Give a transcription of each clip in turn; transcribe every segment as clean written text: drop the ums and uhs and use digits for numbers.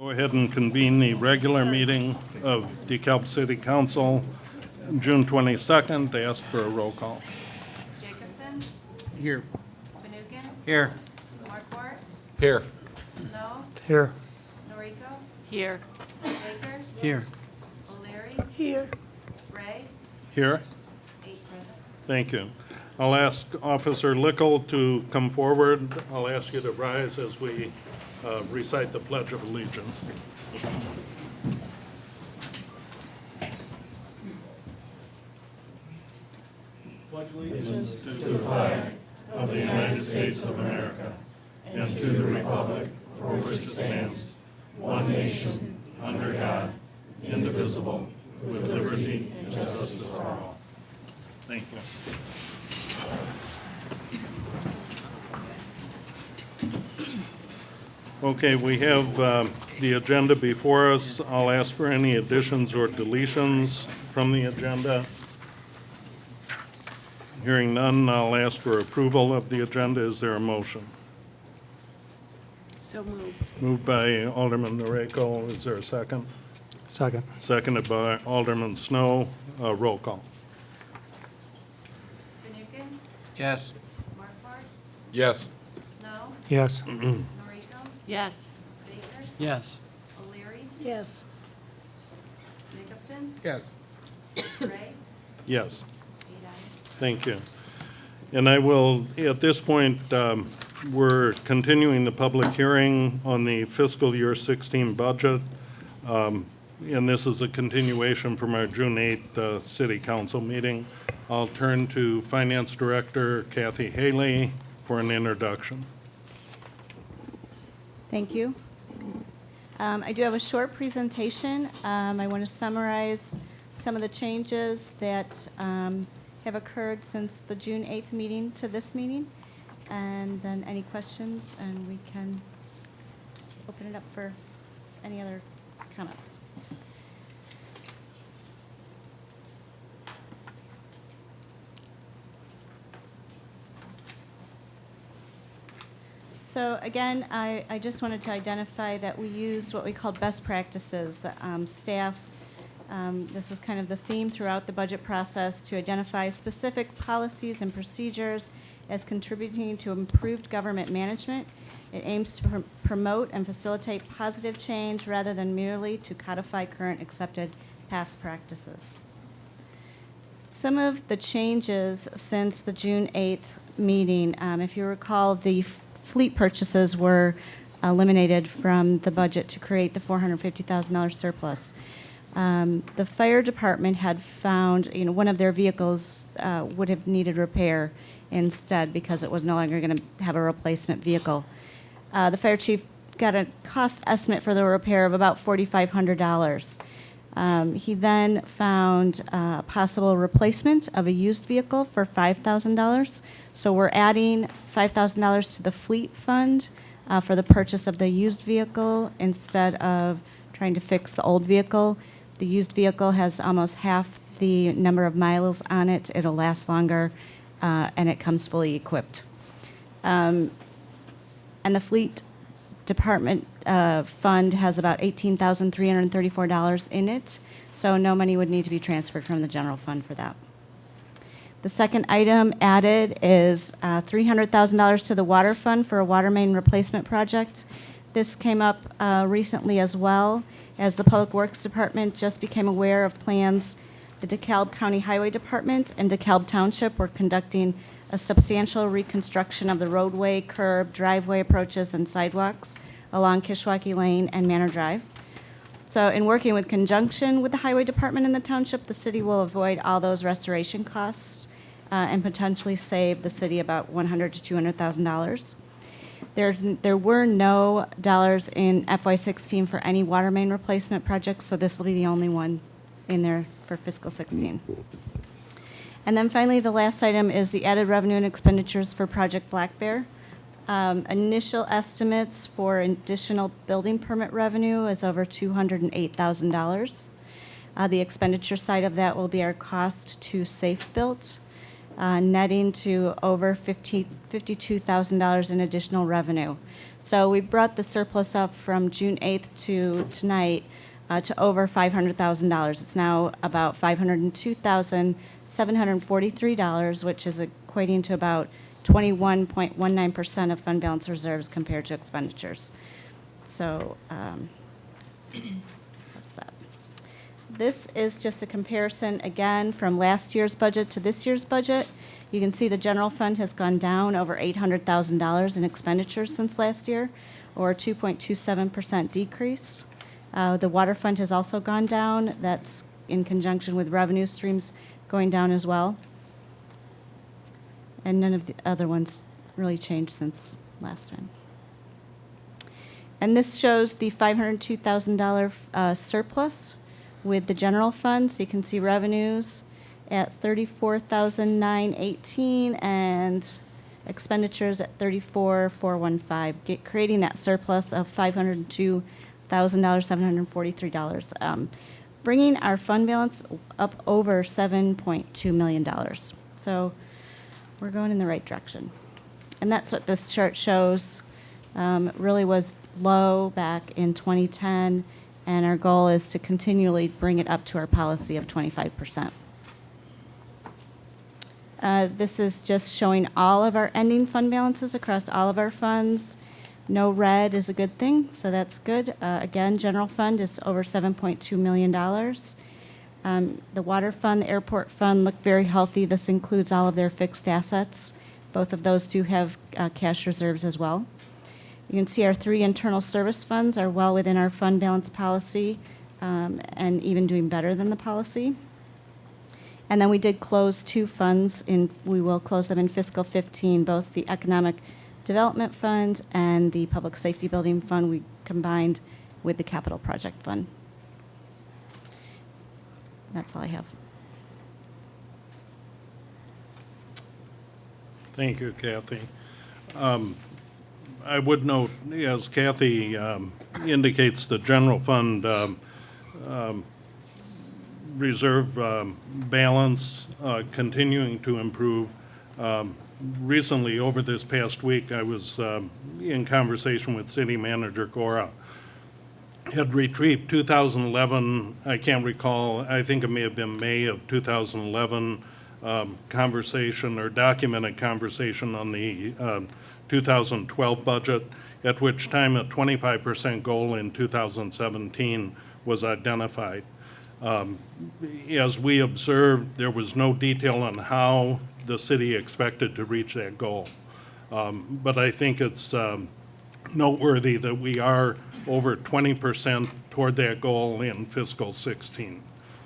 Go ahead and convene the regular meeting of DeKalb City Council, June 22nd. Ask for a roll call. Jacobson, Here. Fanouken, Here. Markwart, Here. Snow, Here. Noriko, Here. Baker, Here. O'Leary, Here. Ray, Here? 8 present. Thank you. I'll ask Officer Lickle to come forward. I'll ask you to rise as we recite the Pledge of Allegiance. Thank you. Okay, we have the agenda before us. I'll ask for any additions or deletions from the agenda. Hearing none, I'll ask for approval of the agenda. Is there a motion? So moved. Moved by Alderman Noriko. Is there a second? Second. Seconded by Alderman Snow. Roll call. Fanouken, Yes. Markwart, Yes. Snow, Yes. Noriko, Yes. Baker, Yes. O'Leary, Yes. Jacobson, Yes. Ray, Yes. 8 ayes. Thank you. And I will, at this point, we're continuing the public hearing on the fiscal year 16 budget. And this is a continuation from our June 8th City Council meeting. I'll turn to Finance Director Kathy Haley for an introduction. Thank you. I do have a short presentation. I want to summarize some of the changes that have occurred since the June 8th meeting to this meeting, and then any questions, and we can open it up for any other comments. So again, I just wanted to identify that we used what we called best practices. The staff, this was kind of the theme throughout the budget process, to identify specific policies and procedures as contributing to improved government management. It aims to promote and facilitate positive change rather than merely to codify current accepted past practices. Some of the changes since the June 8th meeting, if you recall, the fleet purchases were eliminated from the budget to create the $450,000 surplus. The fire department had found, one of their vehicles would have needed repair instead because it was no longer going to have a replacement vehicle. The fire chief got a cost estimate for the repair of about $4,500. He then found a possible replacement of a used vehicle for $5,000. So we're adding $5,000 to the fleet fund for the purchase of the used vehicle instead of trying to fix the old vehicle. The used vehicle has almost half the number of miles on it. It'll last longer, and it comes fully equipped. And the fleet department fund has about $18,334 in it, so no money would need to be transferred from the general fund for that. The second item added is $300,000 to the water fund for a water main replacement project. This came up recently as well, as the Public Works Department just became aware of plans. The DeKalb County Highway Department and DeKalb Township were conducting a substantial reconstruction of the roadway, curb, driveway approaches, and sidewalks along Kishwaukee Lane and Manor Drive. So in working with conjunction with the Highway Department and the Township, the city will avoid all those restoration costs and potentially save the city about $100,000 to $200,000. There were no dollars in FY16 for any water main replacement projects, so this will be the only one in there for fiscal 16. And then finally, the last item is the added revenue and expenditures for Project Black Bear. Initial estimates for additional building permit revenue is over $208,000. The expenditure side of that will be our cost to Safe Built. netting to over $52,000 in additional revenue. So we brought the surplus up from June 8th to tonight to over $500,000. It's now about $502,743, which is equating to about 21.19% of fund balance reserves compared to expenditures. So that's that. This is just a comparison, again, from last year's budget to this year's budget. You can see the general fund has gone down over $800,000 in expenditures since last year, or a 2.27% decrease. The water fund has also gone down. That's in conjunction with revenue streams going down as well. And none of the other ones really changed since last time. And this shows the $502,000 surplus with the general fund. So you can see revenues at $34,918 and expenditures at $34,415, creating that surplus of $502,743, bringing our fund balance up over $7.2 million. So we're going in the right direction. And that's what this chart shows. It really was low back in 2010, and our goal is to continually bring it up to our policy of 25%. This is just showing all of our ending fund balances across all of our funds. No red is a good thing, so that's good. Again, general fund is over $7.2 million. The water fund, the airport fund look very healthy. This includes all of their fixed assets. Both of those do have cash reserves as well. You can see our 3 internal service funds are well within our fund balance policy and even doing better than the policy. And then we did close 2 funds, we will close them in fiscal 15, both the Economic Development Fund and the Public Safety Building Fund we combined with the Capital Project Fund. That's all I have. Thank you, Kathy. I would note, as Kathy indicates, the general fund reserve balance continuing to improve. Recently, over this past week, I was in conversation with City Manager Gora. Had retrieved 2011, I can't recall, I think it may have been May of 2011, conversation or documented conversation on the 2012 budget, at which time a 25% goal in 2017 was identified. As we observed, there was no detail on how the city expected to reach that goal. But I think it's noteworthy that we are over 20% toward that goal in fiscal 16.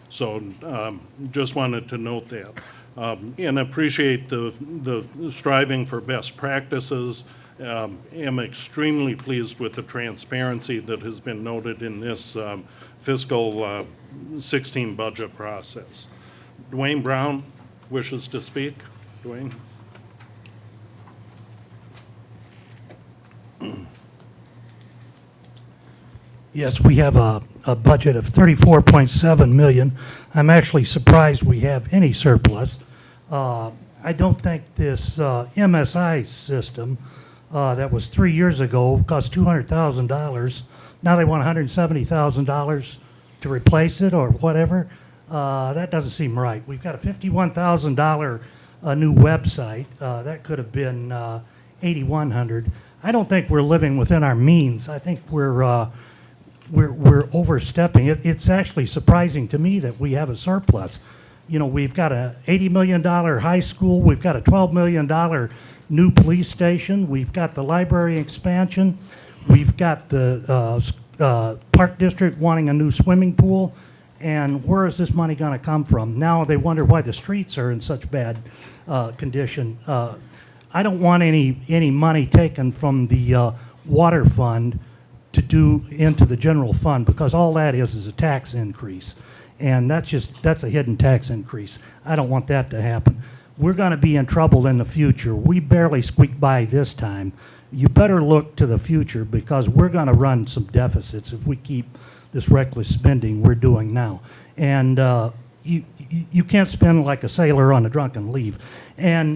So just wanted to note that. And appreciate the striving for best practices. Am extremely pleased with the transparency that has been noted in this fiscal 16 budget process. Dwayne Brown wishes to speak. Dwayne? Yes, we have a budget of $34.7 million. I'm actually surprised we have any surplus. I don't think this MSI system that was 3 years ago cost $200,000. Now they want $170,000 to replace it or whatever. That doesn't seem right. We've got a $51,000 new website. That could have been $8,100. I don't think we're living within our means. I think we're overstepping. It's actually surprising to me that we have a surplus. You know, we've got a $80 million high school. We've got a $12 million new police station. We've got the library expansion. We've got the Park District wanting a new swimming pool. And where is this money going to come from? Now they wonder why the streets are in such bad condition. I don't want any money taken from the water fund to do into the general fund, because all that is a tax increase. And that's a hidden tax increase. I don't want that to happen. We're going to be in trouble in the future. We barely squeaked by this time. You better look to the future, because we're going to run some deficits if we keep this reckless spending we're doing now. And you can't spend like a sailor on a drunken leave. And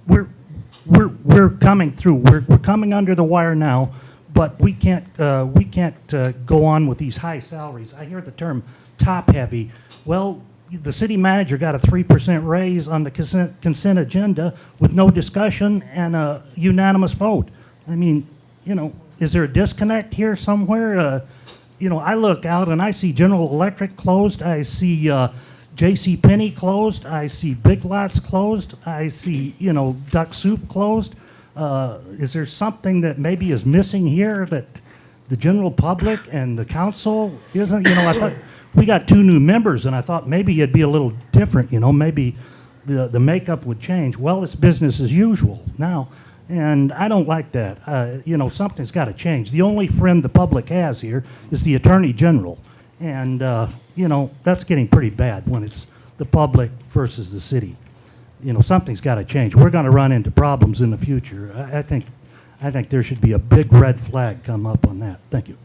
we're coming through. We're coming under the wire now, but we can't go on with these high salaries. I hear the term top heavy. Well, the city manager got a 3% raise on the consent agenda with no discussion and a unanimous vote. I mean, you know, is there a disconnect here somewhere? You know, I look out and I see General Electric closed. I see J.C. Penney closed. I see Big Lots closed. I see, you know, Duck Soup closed. Is there something that maybe is missing here that the general public and the council isn't? You know, I thought we got 2 new members, and I thought maybe it'd be a little different. You know, maybe the makeup would change. Well, it's business as usual now, and I don't like that. You know, something's got to change. The only friend the public has here is the Attorney General, and you know, that's getting pretty bad when it's the public versus the city. You know, something's got to change. We're going to run into problems in the future. I think there should be a big red flag come up on that. Thank you.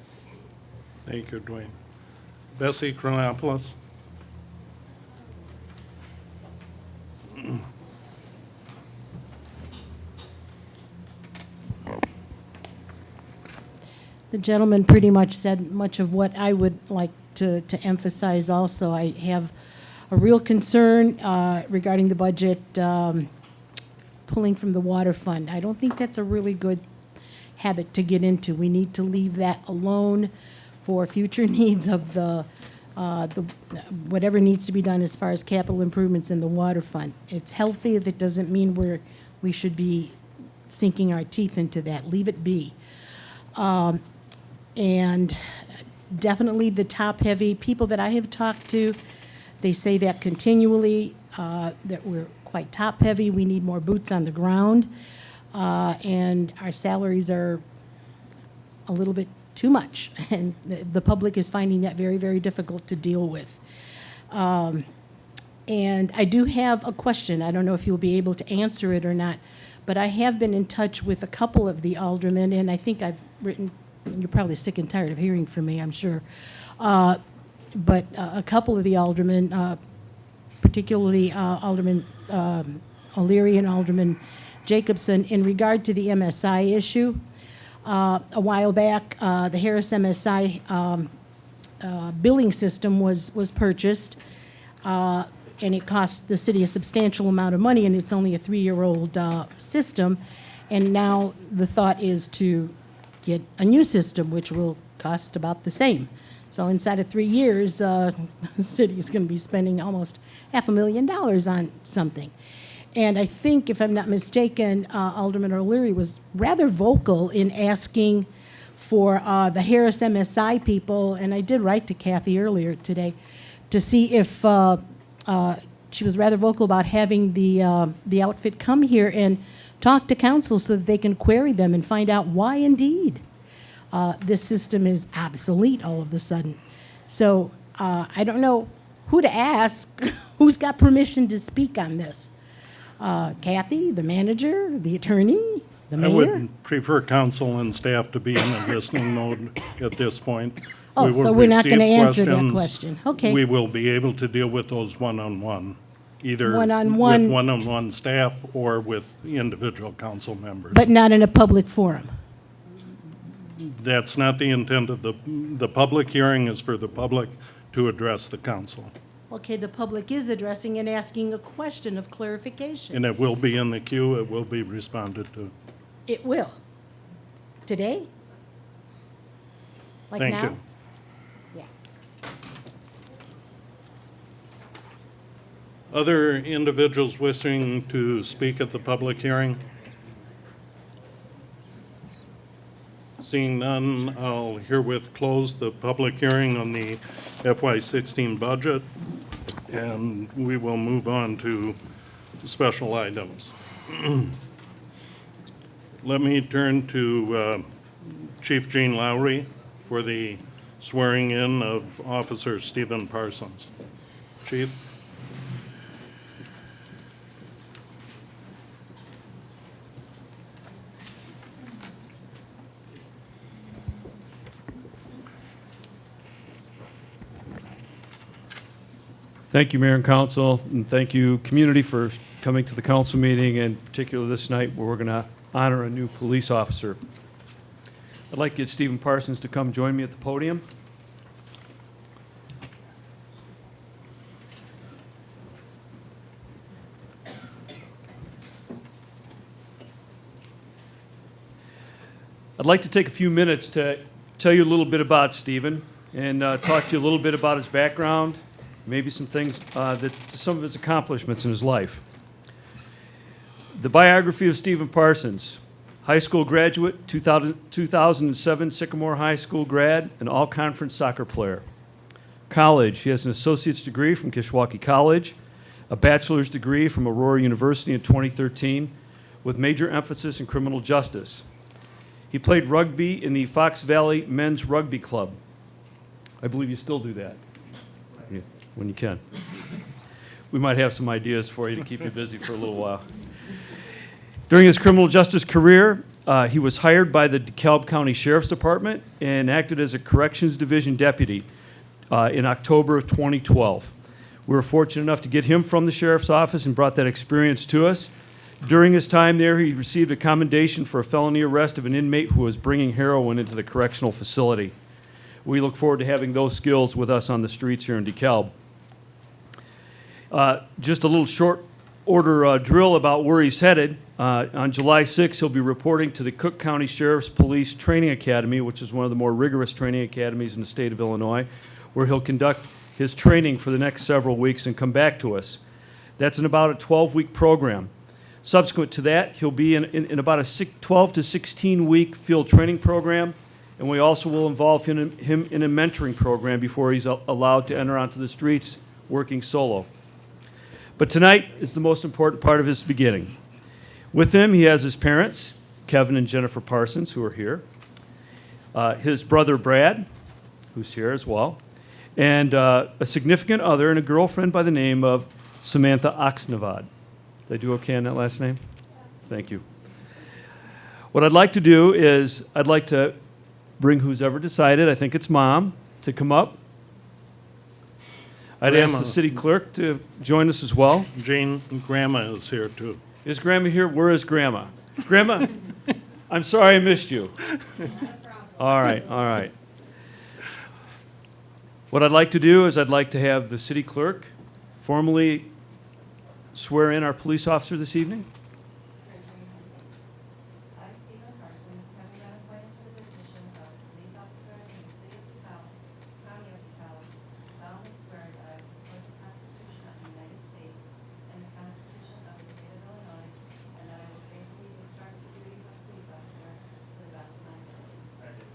Thank you, Dwayne. Bessie Chronopoulos? The gentleman pretty much said much of what I would like to emphasize also. I have a real concern regarding the budget pulling from the water fund. I don't think that's a really good habit to get into. We need to leave that alone for future needs of the whatever needs to be done as far as capital improvements in the water fund. It's healthy. That doesn't mean we should be sinking our teeth into that. Leave it be. And definitely the top-heavy people that I have talked to, they say that continually, that we're quite top-heavy. We need more boots on the ground, and our salaries are a little bit too much, and the public is finding that very, very difficult to deal with. And I do have a question. I don't know if you'll be able to answer it or not, but I have been in touch with a couple of the aldermen, and I think I've written, you're probably sick and tired of hearing from me, I'm sure. But a couple of the aldermen, particularly Alderman O'Leary and Alderman Jacobson, in regard to the MSI issue. A while back, the Harris MSI billing system was purchased, and it cost the city a substantial amount of money, and it's only a 3-year-old system. And now the thought is to get a new system, which will cost about the same. So inside of 3 years, the city is going to be spending almost $500,000 on something. And I think, if I'm not mistaken, Alderman O'Leary was rather vocal in asking for the Harris MSI people, and I did write to Kathy earlier today, to see if she was rather vocal about having the outfit come here and talk to council so that they can query them and find out why indeed this system is obsolete all of a sudden. So I don't know who to ask, who's got permission to speak on this. Kathy, the manager, the attorney, the mayor? I would prefer council and staff to be in a listening mode at this point. Oh, We will so we're not receive gonna answer that questions. question. Okay. We will be able to deal with those one-on-one, either One-on-one. with one-on-one staff or with individual council members. But not in a public forum. That's not the intent of the public hearing is for the public to address the council. Okay, the public is addressing and asking a question of clarification. And it will be in the queue, it will be responded to. It will. Today? Like Thank now? you. Yeah. Other individuals wishing to speak at the public hearing? Seeing none, I'll herewith close the public hearing on the FY16 budget, and we will move on to special items. Let me turn to Chief Gene Lowry for the swearing in of Officer Stephen Parsons. Chief? Thank you, Mayor and Council, and thank you, community, for coming to the council meeting, and particularly this night where we're going to honor a new police officer. I'd like to get Stephen Parsons to come join me at the podium. I'd like to take a few minutes to tell you a little bit about Stephen and talk to you a little bit about his background, maybe some things, some of his accomplishments in his life. The biography of Stephen Parsons: high school graduate, 2007 Sycamore High School grad, an all-conference soccer player. College: he has an associate's degree from Kishwaukee College, a bachelor's degree from Aurora University in 2013, with major emphasis in criminal justice. He played rugby in the Fox Valley Men's Rugby Club. I believe you still do that. Yeah, when you can. We might have some ideas for you to keep you busy for a little while. During his criminal justice career, he was hired by the DeKalb County Sheriff's Department and acted as a Corrections Division deputy in October of 2012. We were fortunate enough to get him from the Sheriff's Office and brought that experience to us. During his time there, he received a commendation for a felony arrest of an inmate who was bringing heroin into the correctional facility. We look forward to having those skills with us on the streets here in DeKalb. Just a little short order drill about where he's headed. On July 6th, he'll be reporting to the Cook County Sheriff's Police Training Academy, which is one of the more rigorous training academies in the state of Illinois, where he'll conduct his training for the next several weeks and come back to us. That's in about a 12-week program. Subsequent to that, he'll be in about a 12 to 16-week field training program, and we also will involve him in a mentoring program before he's allowed to enter onto the streets working solo. But tonight is the most important part of his beginning. With him, he has his parents, Kevin and Jennifer Parsons, who are here, his brother Brad, who's here as well, and a significant other and a girlfriend by the name of Samantha Oxnavad. Did I do okay on that last name? Thank you. What I'd like to do is I'd like to bring who's ever decided, I think it's Mom, to come up. I'd ask the city clerk to join us as well. Jane, Grandma is here too. Is Grandma here? Where is Grandma? Grandma, I'm sorry I missed you. All right, all right. What I'd like to do is I'd like to have the city clerk formally swear in our police officer this evening. I, Stephen Parsons, having been appointed to the position of police officer in the city of DeKalb, county of DeKalb, solemnly swear that I will support the Constitution of the United States and the Constitution of the state of Illinois, and that I will faithfully discharge the duties of police officer to the best of my ability.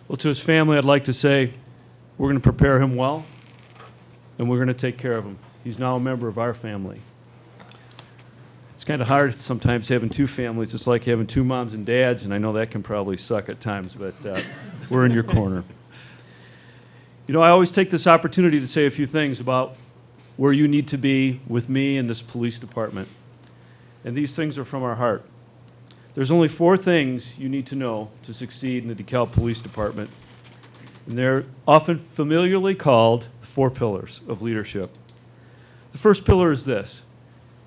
Well, to his family, I'd like to say we're going to prepare him well, and we're going to take care of him. He's now a member of our family. It's kind of hard sometimes having two families. It's like having two moms and dads, and I know that can probably suck at times, but we're in your corner. You know, I always take this opportunity to say a few things about where you need to be with me and this police department. And these things are from our heart. There's only 4 things you need to know to succeed in the DeKalb Police Department, and they're often familiarly called the 4 pillars of leadership. The first pillar is this: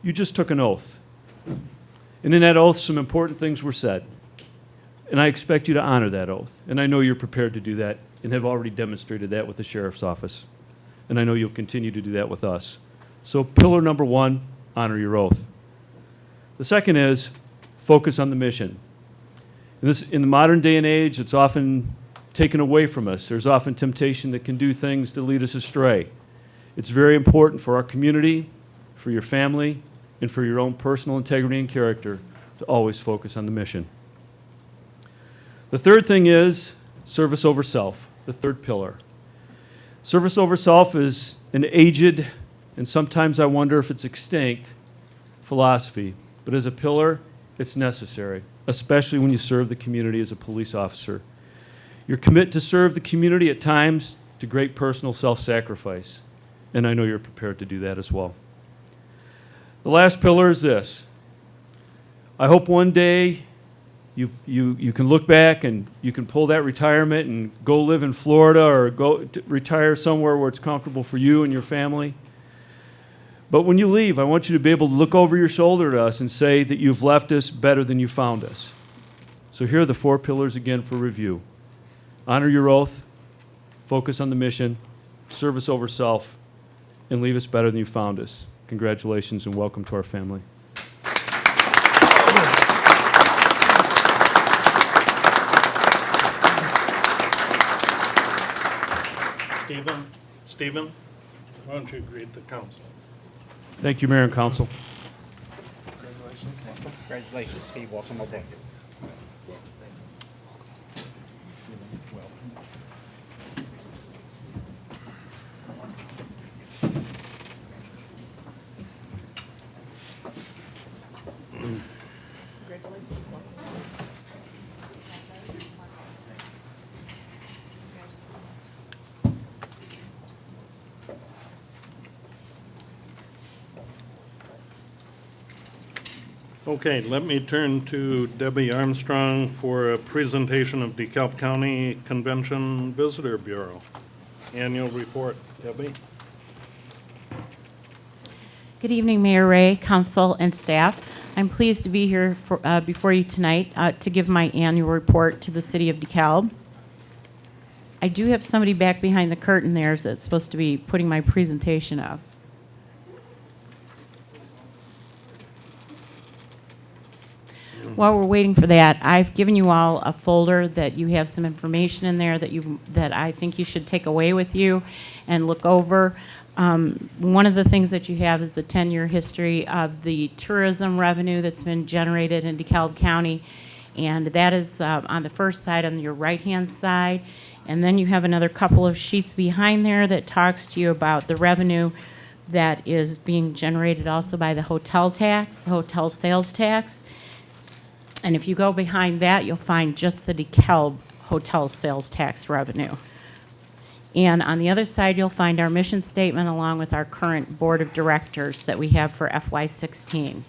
you just took an oath. And in that oath, some important things were said. And I expect you to honor that oath. And I know you're prepared to do that and have already demonstrated that with the Sheriff's Office. And I know you'll continue to do that with us. So pillar number 1, honor your oath. The second is focus on the mission. In the modern day and age, it's often taken away from us. There's often temptation that can do things to lead us astray. It's very important for our community, for your family, and for your own personal integrity and character to always focus on the mission. The third thing is service over self. the third pillar. Service over self is an aged, and sometimes I wonder if it's extinct, philosophy. But as a pillar, it's necessary, especially when you serve the community as a police officer. You're committed to serve the community at times to great personal self-sacrifice, and I know you're prepared to do that as well. The last pillar is this. I hope one day you can look back and you can pull that retirement and go live in Florida or go retire somewhere where it's comfortable for you and your family. But when you leave, I want you to be able to look over your shoulder at us and say that you've left us better than you found us. So here are the 4 pillars again for review. Honor your oath, focus on the mission, service over self, and leave us better than you found us. Congratulations and welcome to our family. Stephen, why don't you greet the council? Thank you, Mayor and Council. Congratulations, Steve. Welcome aboard. Okay, let me turn to Debbie Armstrong for a presentation of DeKalb County Convention Visitor Bureau. Annual report, Debbie. Good evening, Mayor Ray, council, and staff. I'm pleased to be here before you tonight to give my annual report to the city of DeKalb. I do have somebody back behind the curtain there that's supposed to be putting my presentation up. While we're waiting for that, I've given you all a folder that you have some information in there that I think you should take away with you and look over. One of the things that you have is the 10-year history of the tourism revenue that's been generated in DeKalb County, and that is on the first side, on your right-hand side. And then you have another couple of sheets behind there that talks to you about the revenue that is being generated also by the hotel tax, hotel sales tax. And if you go behind that, you'll find just the DeKalb hotel sales tax revenue. And on the other side, you'll find our mission statement along with our current board of directors that we have for FY16.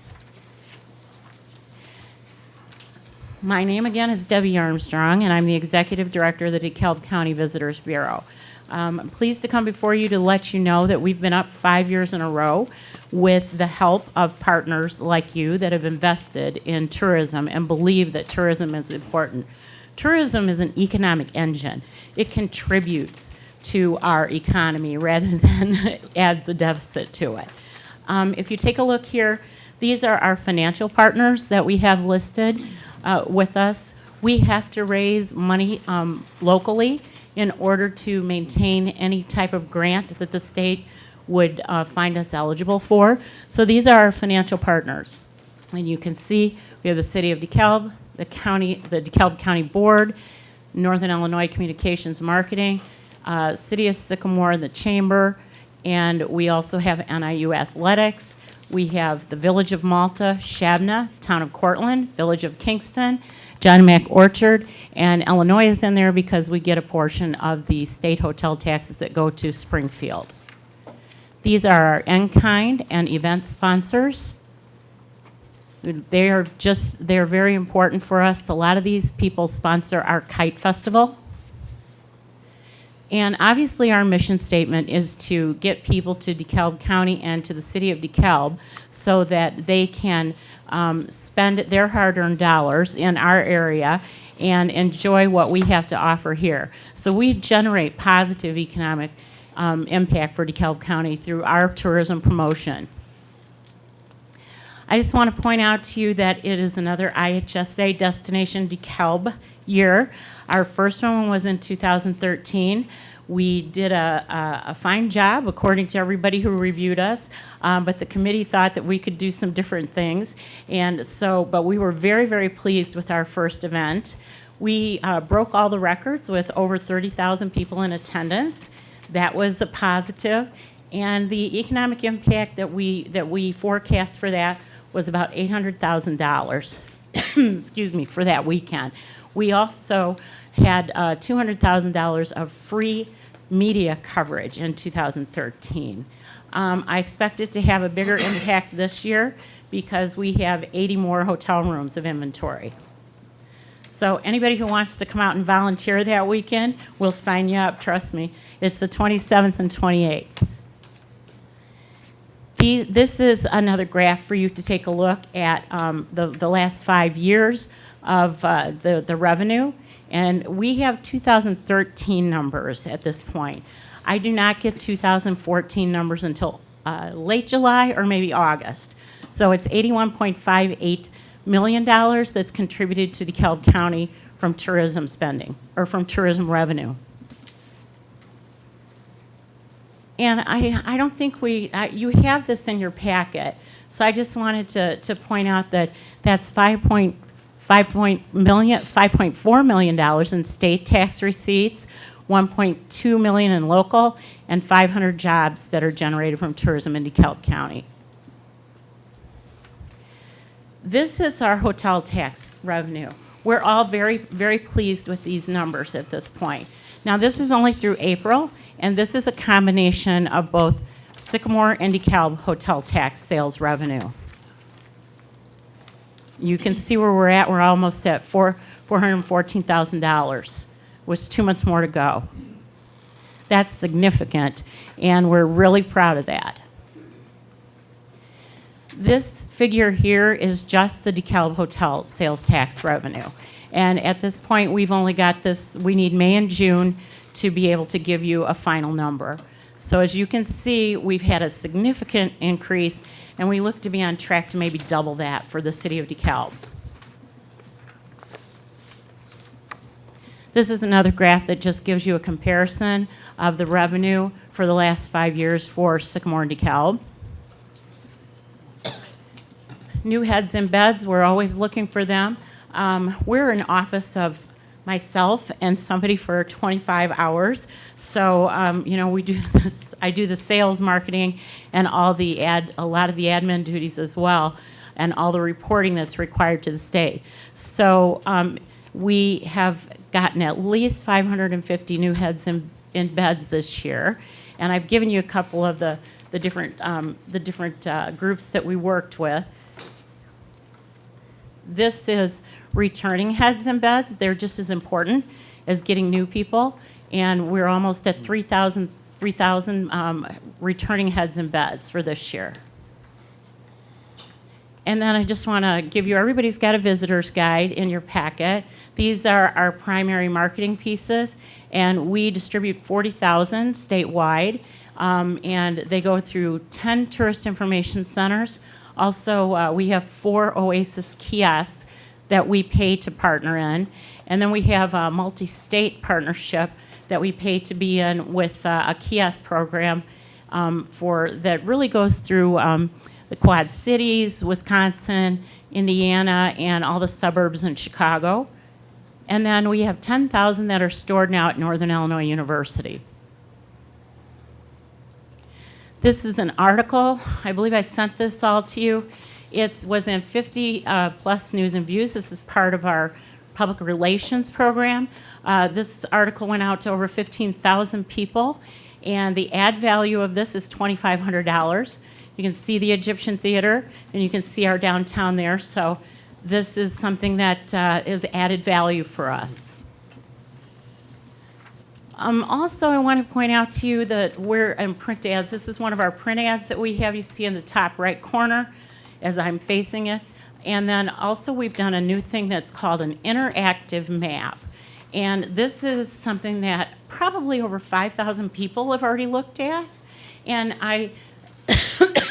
My name again is Debbie Armstrong, and I'm the executive director of the DeKalb County Visitors Bureau. I'm pleased to come before you to let you know that we've been up 5 years in a row with the help of partners like you that have invested in tourism and believe that tourism is important. Tourism is an economic engine. It contributes to our economy rather than adds a deficit to it. If you take a look here, these are our financial partners that we have listed with us. We have to raise money locally in order to maintain any type of grant that the state would find us eligible for. So these are our financial partners. And you can see we have the City of DeKalb, the DeKalb County Board, Northern Illinois Communications Marketing, City of Sycamore, the Chamber, and we also have NIU Athletics. We have the Village of Malta, Shabna, Town of Cortland, Village of Kingston, John Mack Orchard, and Illinois is in there because we get a portion of the state hotel taxes that go to Springfield. These are our in-kind and event sponsors. They're very important for us. A lot of these people sponsor our Kite Festival. And obviously our mission statement is to get people to DeKalb County and to the city of DeKalb so that they can spend their hard-earned dollars in our area and enjoy what we have to offer here. So we generate positive economic impact for DeKalb County through our tourism promotion. I just want to point out to you that it is another IHSA Destination DeKalb year. Our first one was in 2013. We did a fine job, according to everybody who reviewed us, but the committee thought that we could do some different things. And so, but we were very, very pleased with our first event. We broke all the records with over 30,000 people in attendance. That was a positive. And the economic impact that we forecast for that was about $800,000, excuse me, for that weekend. We also had $200,000 of free media coverage in 2013. I expect it to have a bigger impact this year because we have 80 more hotel rooms of inventory. So anybody who wants to come out and volunteer that weekend, we'll sign you up, trust me. It's the 27th and 28th. This is another graph for you to take a look at the last 5 years of the revenue. And we have 2013 numbers at this point. I do not get 2014 numbers until late July or maybe August. So it's $81.58 million that's contributed to DeKalb County from tourism spending, or from tourism revenue. And I don't think you have this in your packet, so I just wanted to point out that that's $5.4 million in state tax receipts, $1.2 million in local, and 500 jobs that are generated from tourism in DeKalb County. This is our hotel tax revenue. We're all very, very pleased with these numbers at this point. Now, this is only through April, and this is a combination of both Sycamore and DeKalb hotel tax sales revenue. You can see where we're at. We're almost at $414,000, with 2 months more to go. That's significant, and we're really proud of that. This figure here is just the DeKalb hotel sales tax revenue. And at this point, we've only got this, we need May and June to be able to give you a final number. So as you can see, we've had a significant increase, and we look to be on track to maybe double that for the city of DeKalb. This is another graph that just gives you a comparison of the revenue for the last 5 years for Sycamore and DeKalb. New heads in beds, we're always looking for them. We're an office of myself and somebody for 25 hours. So, we do this, I do the sales, marketing, and a lot of the admin duties as well, and all the reporting that's required to the state. So, we have gotten at least 550 new heads in beds this year. And I've given you a couple of the different groups that we worked with. This is returning heads in beds. They're just as important as getting new people. And we're almost at 3,000 returning heads in beds for this year. And then I just want to give you, everybody's got a visitor's guide in your packet. These are our primary marketing pieces, and we distribute 40,000 statewide, and they go through 10 tourist information centers. Also, we have 4 Oasis kiosks that we pay to partner in. And then we have a multi-state partnership that we pay to be in with a kiosk program that really goes through the Quad Cities, Wisconsin, Indiana, and all the suburbs in Chicago. And then we have 10,000 that are stored now at Northern Illinois University. This is an article. I believe I sent this all to you. It was in 50 plus News and Views. This is part of our public relations program. This article went out to over 15,000 people, and the ad value of this is $2,500. You can see the Egyptian Theater, and you can see our downtown there. So this is something that is added value for us. Also, I want to point out to you that we're in print ads. This is one of our print ads that we have. You see in the top right corner as I'm facing it. And then also we've done a new thing that's called an interactive map. And this is something that probably over 5,000 people have already looked at. And I,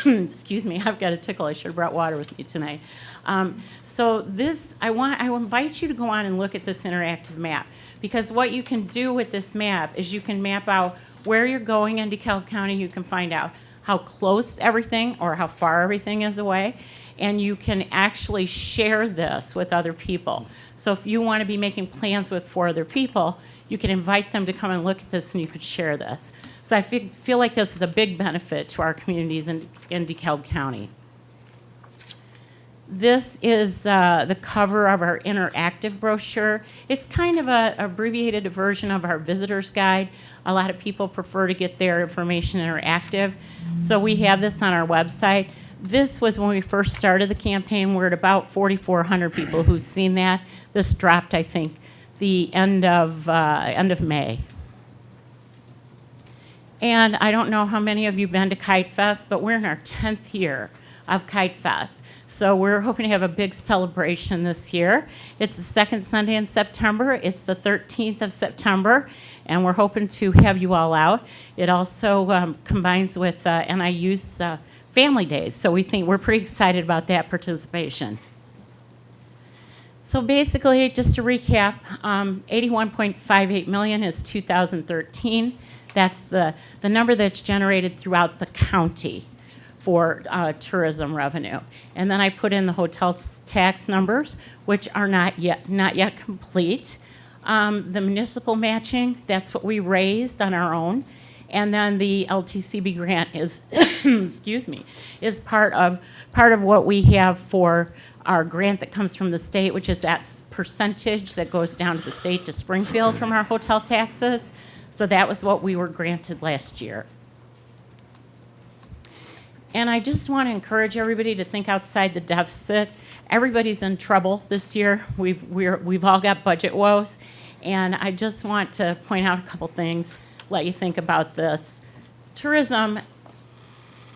excuse me, I've got a tickle. I should have brought water with me tonight. So this, I invite you to go on and look at this interactive map, because what you can do with this map is you can map out where you're going in DeKalb County. You can find out how close everything or how far everything is away. and you can actually share this with other people. So if you want to be making plans with 4 other people, you can invite them to come and look at this, and you could share this. So I feel like this is a big benefit to our communities in DeKalb County. This is the cover of our interactive brochure. It's kind of an abbreviated version of our visitor's guide. A lot of people prefer to get their information interactive, so we have this on our website. This was when we first started the campaign. We're at about 4,400 people who've seen that. This dropped, I think, the end of May. And I don't know how many of you have been to Kite Fest, but we're in our 10th year of Kite Fest. So we're hoping to have a big celebration this year. It's the second Sunday in September. It's the 13th of September, and we're hoping to have you all out. It also combines with NIU's Family Days, so we're pretty excited about that participation. So basically, just to recap, 81.58 million is 2013. That's the number that's generated throughout the county for tourism revenue. And then I put in the hotel tax numbers, which are not yet complete. The municipal matching, that's what we raised on our own. And then the LTCB grant is, excuse me, is part of what we have for our grant that comes from the state, which is that percentage that goes down to the state to Springfield from our hotel taxes. So that was what we were granted last year. And I just want to encourage everybody to think outside the deficit. Everybody's in trouble this year. We've all got budget woes. And I just want to point out a couple things, let you think about this. Tourism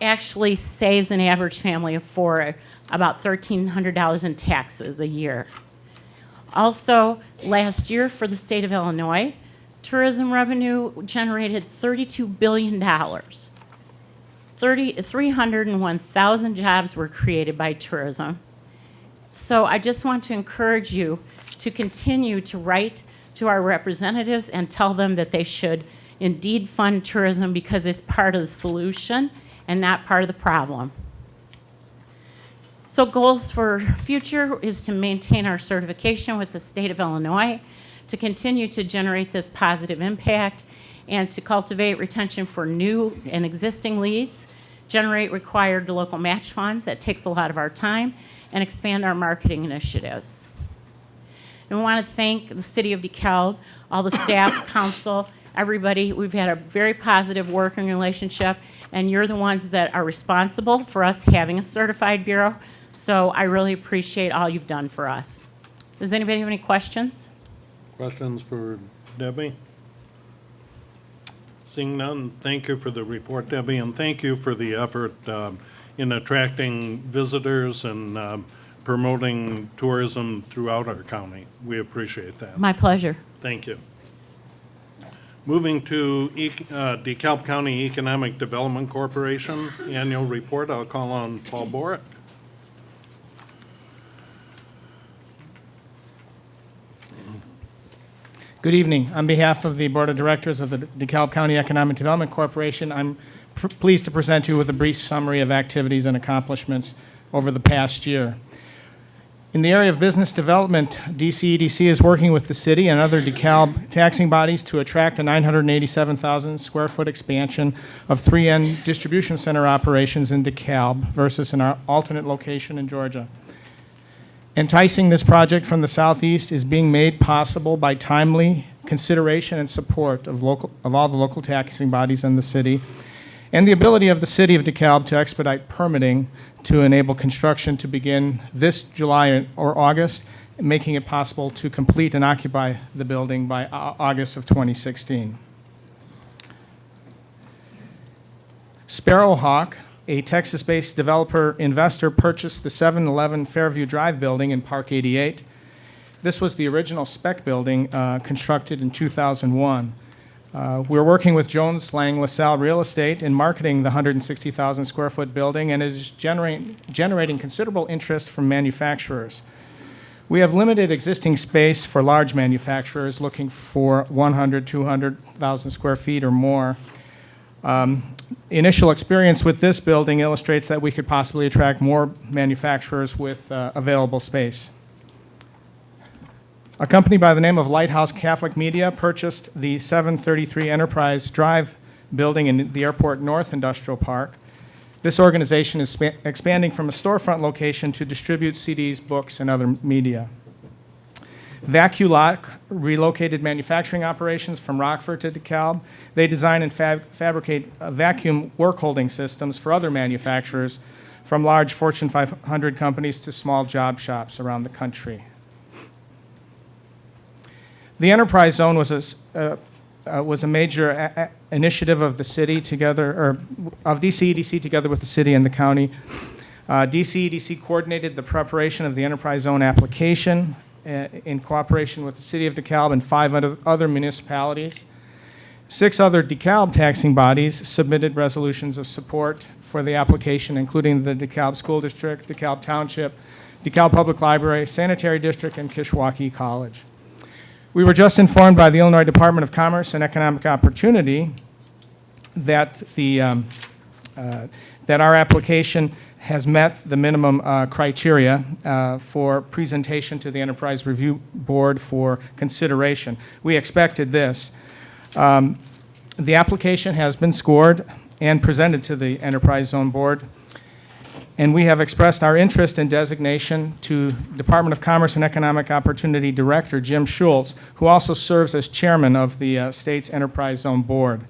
actually saves an average family of 4 about $1,300 in taxes a year. Also, last year for the state of Illinois, tourism revenue generated $32 billion. 301,000 jobs were created by tourism. So I just want to encourage you to continue to write to our representatives and tell them that they should indeed fund tourism because it's part of the solution and not part of the problem. So goals for future is to maintain our certification with the state of Illinois, to continue to generate this positive impact, and to cultivate retention for new and existing leads, generate required local match funds, that takes a lot of our time, and expand our marketing initiatives. And we want to thank the City of DeKalb, all the staff, council, everybody. We've had a very positive working relationship, and you're the ones that are responsible for us having a certified bureau. So I really appreciate all you've done for us. Does anybody have any questions? Questions for Debbie? Seeing none, thank you for the report, Debbie, and thank you for the effort in attracting visitors and promoting tourism throughout our county. We appreciate that. My pleasure. Thank you. Moving to DeKalb County Economic Development Corporation annual report, I'll call on Paul Borick. Good evening. On behalf of the Board of Directors of the DeKalb County Economic Development Corporation, I'm pleased to present you with a brief summary of activities and accomplishments over the past year. In the area of business development, DCEDC is working with the city and other DeKalb taxing bodies to attract a 987,000 square foot expansion of 3N distribution center operations in DeKalb versus an alternate location in Georgia. Enticing this project from the southeast is being made possible by timely consideration and support of all the local taxing bodies in the city, and the ability of the city of DeKalb to expedite permitting to enable construction to begin this July or August, making it possible to complete and occupy the building by August of 2016. Sparrowhawk, a Texas-based developer investor, purchased the 7-Eleven Fairview Drive building in Park 88. This was the original spec building constructed in 2001. We're working with Jones Lang LaSalle Real Estate in marketing the 160,000 square foot building, and it is generating considerable interest from manufacturers. We have limited existing space for large manufacturers looking for 100, 200,000 square feet or more. Initial experience with this building illustrates that we could possibly attract more manufacturers with available space. A company by the name of Lighthouse Catholic Media purchased the 733 Enterprise Drive building in the Airport North Industrial Park. This organization is expanding from a storefront location to distribute CDs, books, and other media. VacuLock relocated manufacturing operations from Rockford to DeKalb. They design and fabricate vacuum work holding systems for other manufacturers, from large Fortune 500 companies to small job shops around the country. The Enterprise Zone was a major initiative of the city together, or of DCEDC together with the city and the county. DCEDC coordinated the preparation of the Enterprise Zone application in cooperation with the city of DeKalb and 5 other municipalities. 6 other DeKalb taxing bodies submitted resolutions of support for the application, including the DeKalb School District, DeKalb Township, DeKalb Public Library, Sanitary District, and Kishwaukee College. We were just informed by the Illinois Department of Commerce and Economic Opportunity that that our application has met the minimum criteria for presentation to the Enterprise Review Board for consideration. We expected this. The application has been scored and presented to the Enterprise Zone Board, and we have expressed our interest in designation to Department of Commerce and Economic Opportunity Director Jim Schultz, who also serves as chairman of the state's Enterprise Zone Board.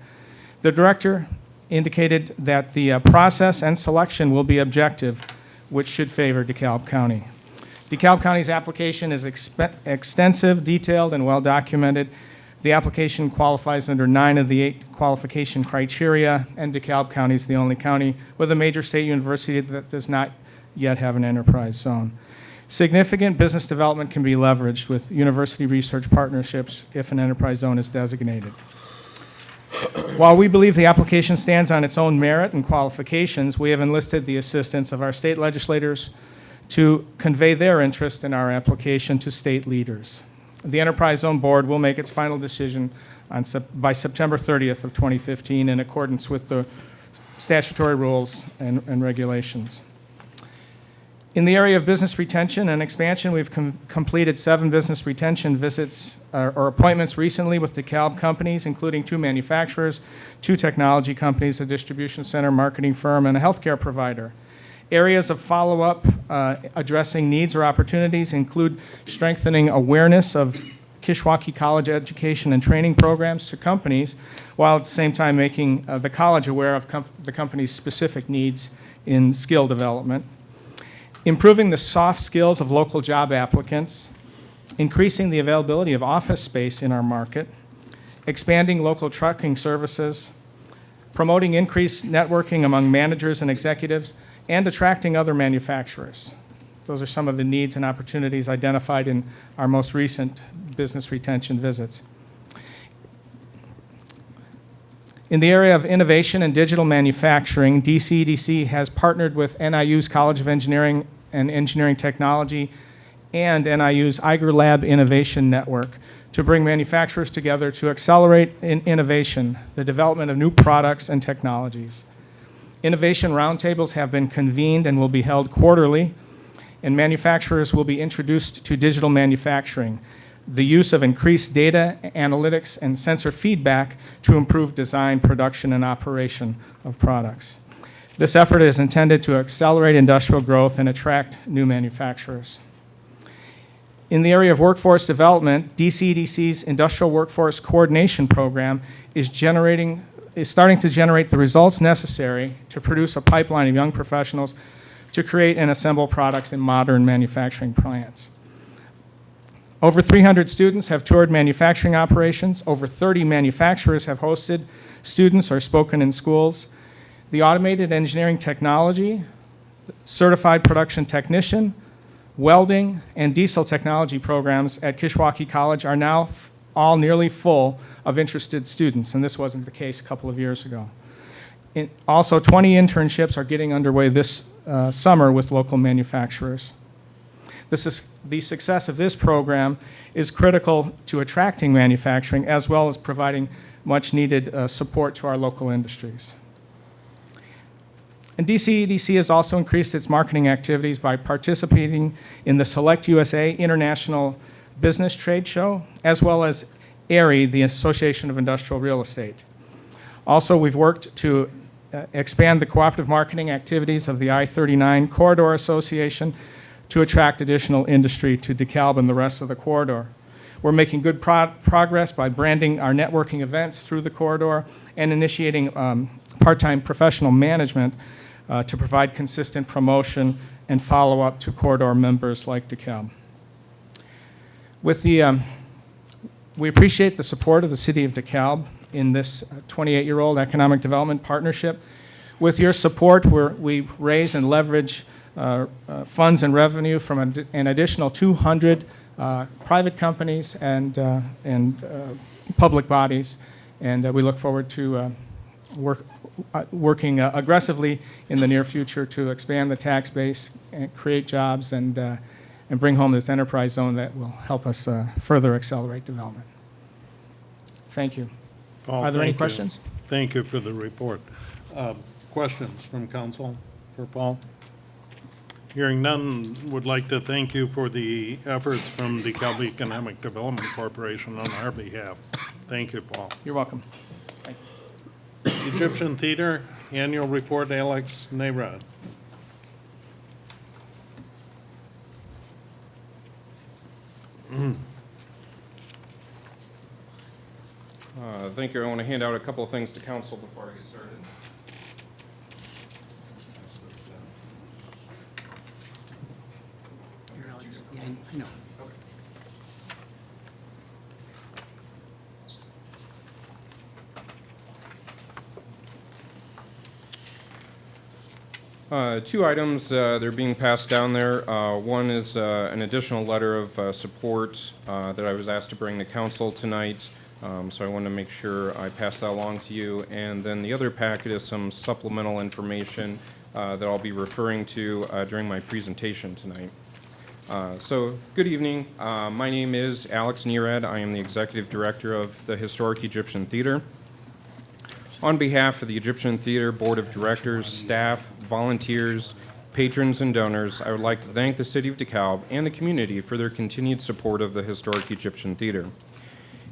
The director indicated that the process and selection will be objective, which should favor DeKalb County. DeKalb County's application is extensive, detailed, and well documented. The application qualifies under 9 of the 8 qualification criteria, and DeKalb County is the only county with a major state university that does not yet have an enterprise zone. Significant business development can be leveraged with university research partnerships if an enterprise zone is designated. While we believe the application stands on its own merit and qualifications, we have enlisted the assistance of our state legislators to convey their interest in our application to state leaders. The Enterprise Zone Board will make its final decision by September 30th of 2015 in accordance with the statutory rules and regulations. In the area of business retention and expansion, we've completed 7 business retention visits or appointments recently with DeKalb companies, including 2 manufacturers, 2 technology companies, a distribution center, marketing firm, and a healthcare provider. Areas of follow-up addressing needs or opportunities include strengthening awareness of Kishwaukee College education and training programs to companies, while at the same time making the college aware of the company's specific needs in skill development. Improving the soft skills of local job applicants, increasing the availability of office space in our market, expanding local trucking services, promoting increased networking among managers and executives, and attracting other manufacturers. Those are some of the needs and opportunities identified in our most recent business retention visits. In the area of innovation and digital manufacturing, DCEDC has partnered with NIU's College of Engineering and Engineering Technology and NIU's Eiger Lab Innovation Network to bring manufacturers together to accelerate innovation, the development of new products and technologies. Innovation roundtables have been convened and will be held quarterly, and manufacturers will be introduced to digital manufacturing, the use of increased data, analytics, and sensor feedback to improve design, production, and operation of products. This effort is intended to accelerate industrial growth and attract new manufacturers. In the area of workforce development, DCEDC's Industrial Workforce Coordination Program is starting to generate the results necessary to produce a pipeline of young professionals to create and assemble products in modern manufacturing plants. Over 300 students have toured manufacturing operations. Over 30 manufacturers have hosted students or spoken in schools. The automated engineering technology, certified production technician, welding, and diesel technology programs at Kishwaukee College are now all nearly full of interested students, and this wasn't the case a couple of years ago. Also, 20 internships are getting underway this summer with local manufacturers. The success of this program is critical to attracting manufacturing as well as providing much-needed support to our local industries. And DCEDC has also increased its marketing activities by participating in the Select USA International Business Trade Show, as well as ARI, the Association of Industrial Real Estate. Also, we've worked to expand the cooperative marketing activities of the I-39 Corridor Association to attract additional industry to DeKalb and the rest of the corridor. We're making good progress by branding our networking events through the corridor and initiating part-time professional management to provide consistent promotion and follow-up to corridor members like DeKalb. We appreciate the support of the City of DeKalb in this 28-year-old economic development partnership. With your support, we raise and leverage funds and revenue from an additional 200 private companies and public bodies, and we look forward to working aggressively in the near future to expand the tax base, and create jobs, and bring home this enterprise zone that will help us further accelerate development. Thank you. Paul, Are there any thank you. questions? Thank you for the report. Questions from council for Paul? Hearing none, would like to thank you for the efforts from the DeKalb Economic Development Corporation on our behalf. Thank you, Paul. You're welcome. Egyptian Theater, annual report, Alex Nayrod. Thank you. I want to hand out a couple of things to council before I get started. Two items, they're being passed down there. One is an additional letter of support that I was asked to bring to council tonight. So I wanted to make sure I pass that along to you. And then the other packet is some supplemental information that I'll be referring to during my presentation tonight. So good evening. My name is Alex Nayrod. I am the Executive Director of the Historic Egyptian Theater. On behalf of the Egyptian Theater Board of Directors, staff, volunteers, patrons, and donors, I would like to thank the City of DeKalb and the community for their continued support of the Historic Egyptian Theater.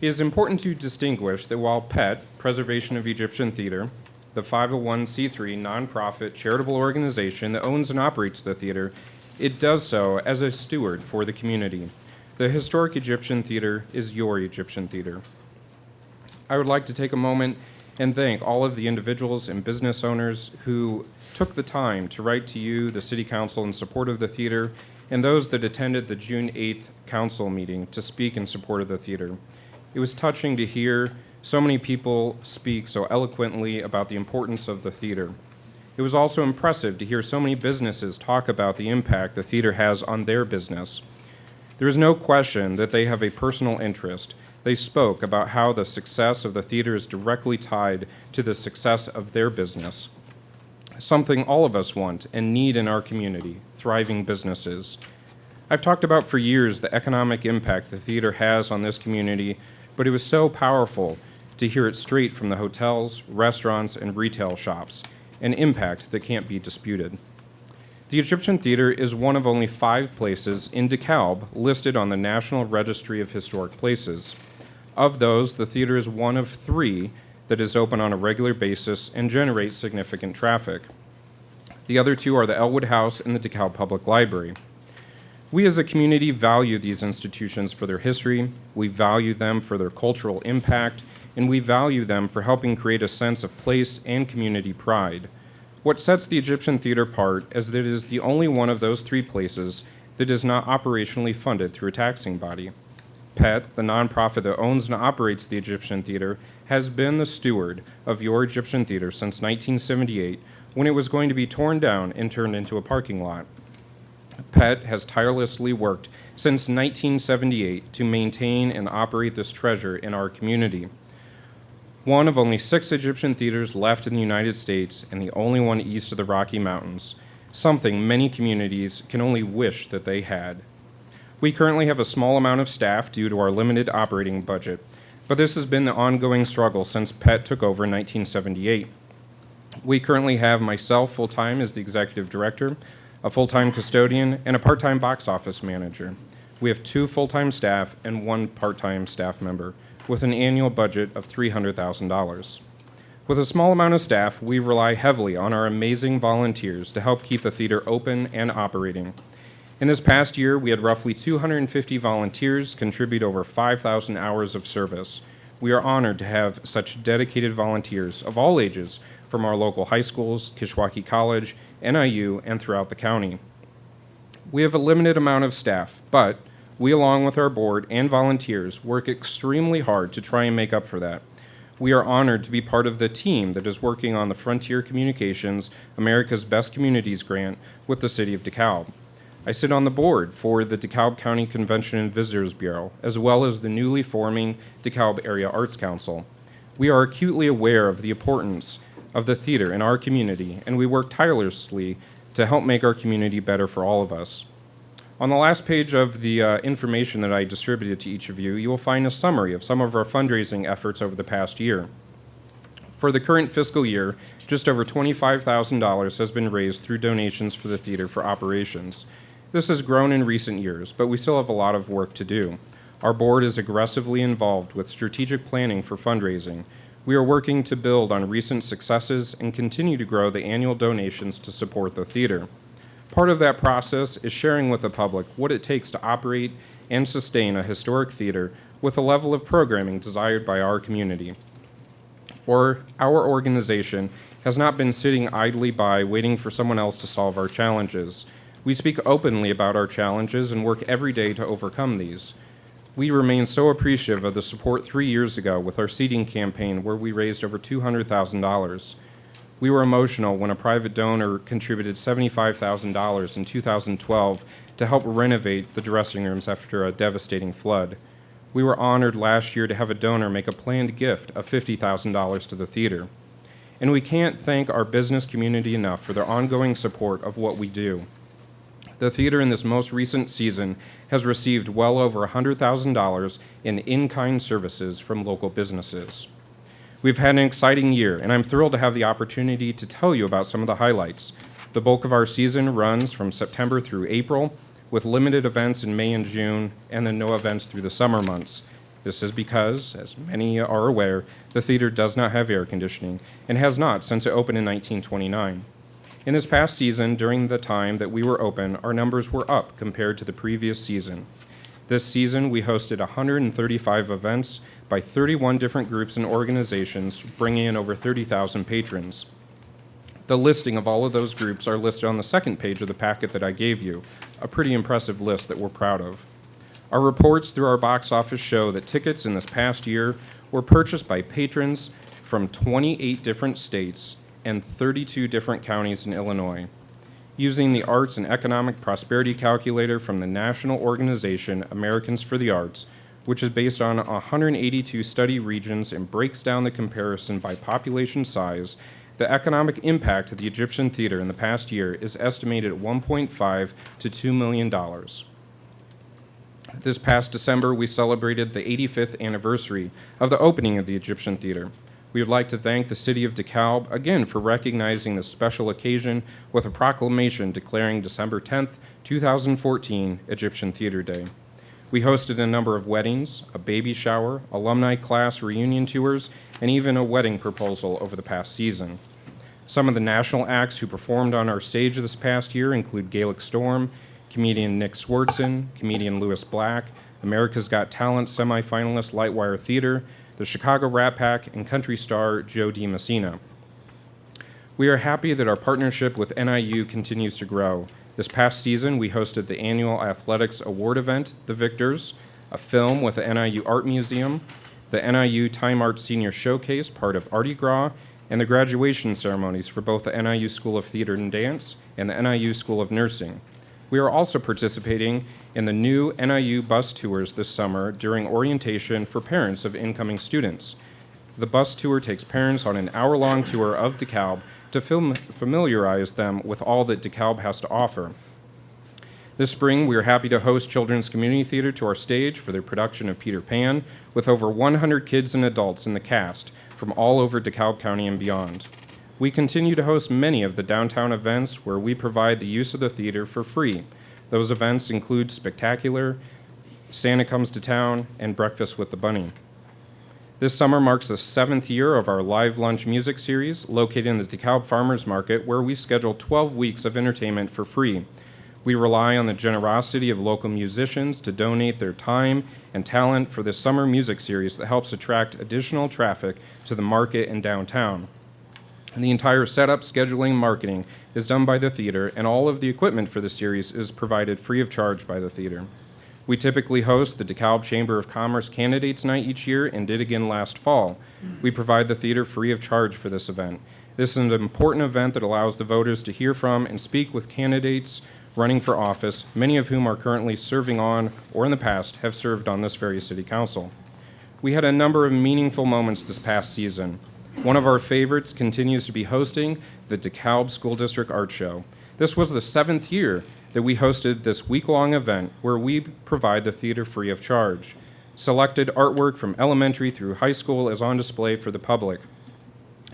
It is important to distinguish that while PET, Preservation of Egyptian Theater, the 501c3 nonprofit charitable organization that owns and operates the theater, it does so as a steward for the community. The Historic Egyptian Theater is your Egyptian Theater. I would like to take a moment and thank all of the individuals and business owners who took the time to write to you, the City Council, in support of the theater, and those that attended the June 8th council meeting to speak in support of the theater. It was touching to hear so many people speak so eloquently about the importance of the theater. It was also impressive to hear so many businesses talk about the impact the theater has on their business. There is no question that they have a personal interest. They spoke about how the success of the theater is directly tied to the success of their business, something all of us want and need in our community, thriving businesses. I've talked about for years the economic impact the theater has on this community, but it was so powerful to hear it straight from the hotels, restaurants, and retail shops, an impact that can't be disputed. The Egyptian Theater is one of only 5 places in DeKalb listed on the National Registry of Historic Places. Of those, the theater is one of 3 that is open on a regular basis and generates significant traffic. The other 2 are the Elwood House and the DeKalb Public Library. We as a community value these institutions for their history, we value them for their cultural impact, and we value them for helping create a sense of place and community pride. What sets the Egyptian Theater apart is that it is the only one of those 3 places that is not operationally funded through a taxing body. PET, the nonprofit that owns and operates the Egyptian Theater, has been the steward of your Egyptian Theater since 1978, when it was going to be torn down and turned into a parking lot. PET has tirelessly worked since 1978 to maintain and operate this treasure in our community. One of only 6 Egyptian theaters left in the United States and the only one east of the Rocky Mountains, something many communities can only wish that they had. We currently have a small amount of staff due to our limited operating budget. But this has been the ongoing struggle since PET took over in 1978. We currently have myself full-time as the executive director, a full-time custodian, and a part-time box office manager. We have 2 full-time staff and 1 part-time staff member, with an annual budget of $300,000. With a small amount of staff, we rely heavily on our amazing volunteers to help keep the theater open and operating. In this past year, we had roughly 250 volunteers contribute over 5,000 hours of service. We are honored to have such dedicated volunteers of all ages from our local high schools, Kishwaukee College, NIU, and throughout the county. We have a limited amount of staff, but we, along with our board and volunteers, work extremely hard to try and make up for that. We are honored to be part of the team that is working on the Frontier Communications America's Best Communities grant with the City of DeKalb. I sit on the board for the DeKalb County Convention and Visitors Bureau, as well as the newly forming DeKalb Area Arts Council. We are acutely aware of the importance of the theater in our community, and we work tirelessly to help make our community better for all of us. On the last page of the information that I distributed to each of you, you will find a summary of some of our fundraising efforts over the past year. For the current fiscal year, just over $25,000 has been raised through donations for the theater for operations. This has grown in recent years, but we still have a lot of work to do. Our board is aggressively involved with strategic planning for fundraising. We are working to build on recent successes and continue to grow the annual donations to support the theater. Part of that process is sharing with the public what it takes to operate and sustain a historic theater with a level of programming desired by our community. Or our organization has not been sitting idly by waiting for someone else to solve our challenges. We speak openly about our challenges and work every day to overcome these. We remain so appreciative of the support 3 years ago with our seating campaign where we raised over $200,000. We were emotional when a private donor contributed $75,000 in 2012 to help renovate the dressing rooms after a devastating flood. We were honored last year to have a donor make a planned gift of $50,000 to the theater. And we can't thank our business community enough for their ongoing support of what we do. The theater in this most recent season has received well over $100,000 in in-kind services from local businesses. We've had an exciting year, and I'm thrilled to have the opportunity to tell you about some of the highlights. The bulk of our season runs from September through April, with limited events in May and June, and then no events through the summer months. This is because, as many are aware, the theater does not have air conditioning, and has not since it opened in 1929. In this past season, during the time that we were open, our numbers were up compared to the previous season. This season, we hosted 135 events by 31 different groups and organizations, bringing in over 30,000 patrons. The listing of all of those groups are listed on the second page of the packet that I gave you, a pretty impressive list that we're proud of. Our reports through our box office show that tickets in this past year were purchased by patrons from 28 different states and 32 different counties in Illinois. Using the Arts and Economic Prosperity Calculator from the national organization Americans for the Arts, which is based on 182 study regions and breaks down the comparison by population size, the economic impact of the Egyptian Theater in the past year is estimated at $1.5 to $2 million. This past December, we celebrated the 85th anniversary of the opening of the Egyptian Theater. We would like to thank the City of DeKalb again for recognizing this special occasion with a proclamation declaring December 10th, 2014, Egyptian Theater Day. We hosted a number of weddings, a baby shower, alumni class reunion tours, and even a wedding proposal over the past season. Some of the national acts who performed on our stage this past year include Gaelic Storm, comedian Nick Swartzen, comedian Lewis Black, America's Got Talent semifinalist Lightwire Theater, the Chicago Rat Pack, and country star Joe DiMessina. We are happy that our partnership with NIU continues to grow. This past season, we hosted the annual athletics award event, The Victors, a film with the NIU Art Museum, the NIU Time Art Senior Showcase, part of Artie Gras, and the graduation ceremonies for both the NIU School of Theater and Dance and the NIU School of Nursing. We are also participating in the new NIU bus tours this summer during orientation for parents of incoming students. The bus tour takes parents on an hour-long tour of DeKalb to familiarize them with all that DeKalb has to offer. This spring, we are happy to host Children's Community Theater to our stage for their production of Peter Pan, with over 100 kids and adults in the cast from all over DeKalb County and beyond. We continue to host many of the downtown events where we provide the use of the theater for free. Those events include Spectacular, Santa Comes to Town, and Breakfast with the Bunny. This summer marks the 7th year of our live lunch music series located in the DeKalb Farmers Market, where we schedule 12 weeks of entertainment for free. We rely on the generosity of local musicians to donate their time and talent for this summer music series that helps attract additional traffic to the market and downtown. And the entire setup, scheduling, marketing is done by the theater, and all of the equipment for the series is provided free of charge by the theater. We typically host the DeKalb Chamber of Commerce Candidates Night each year and did again last fall. We provide the theater free of charge for this event. This is an important event that allows the voters to hear from and speak with candidates running for office, many of whom are currently serving on or in the past have served on this very city council. We had a number of meaningful moments this past season. One of our favorites continues to be hosting the DeKalb School District Art Show. This was the 7th year that we hosted this week-long event where we provide the theater free of charge. Selected artwork from elementary through high school is on display for the public.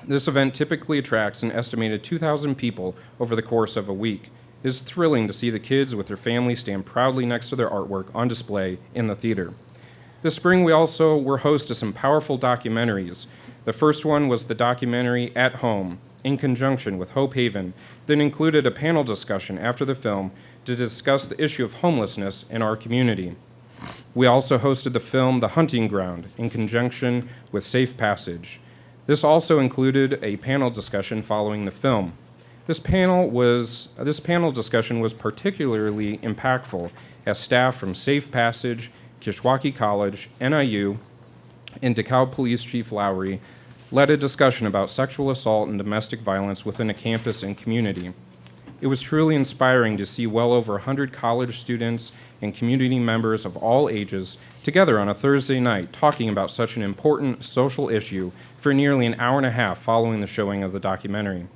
This event typically attracts an estimated 2,000 people over the course of a week. It is thrilling to see the kids with their families stand proudly next to their artwork on display in the theater. This spring, we also were host to some powerful documentaries. The first one was the documentary At Home, in conjunction with Hope Haven, that included a panel discussion after the film to discuss the issue of homelessness in our community. We also hosted the film The Hunting Ground, in conjunction with Safe Passage. This also included a panel discussion following the film. This panel discussion was particularly impactful as staff from Safe Passage, Kishwaukee College, NIU, and DeKalb Police Chief Lowry led a discussion about sexual assault and domestic violence within a campus and community. It was truly inspiring to see well over 100 college students and community members of all ages together on a Thursday night talking about such an important social issue for nearly an hour and a half following the showing of the documentary.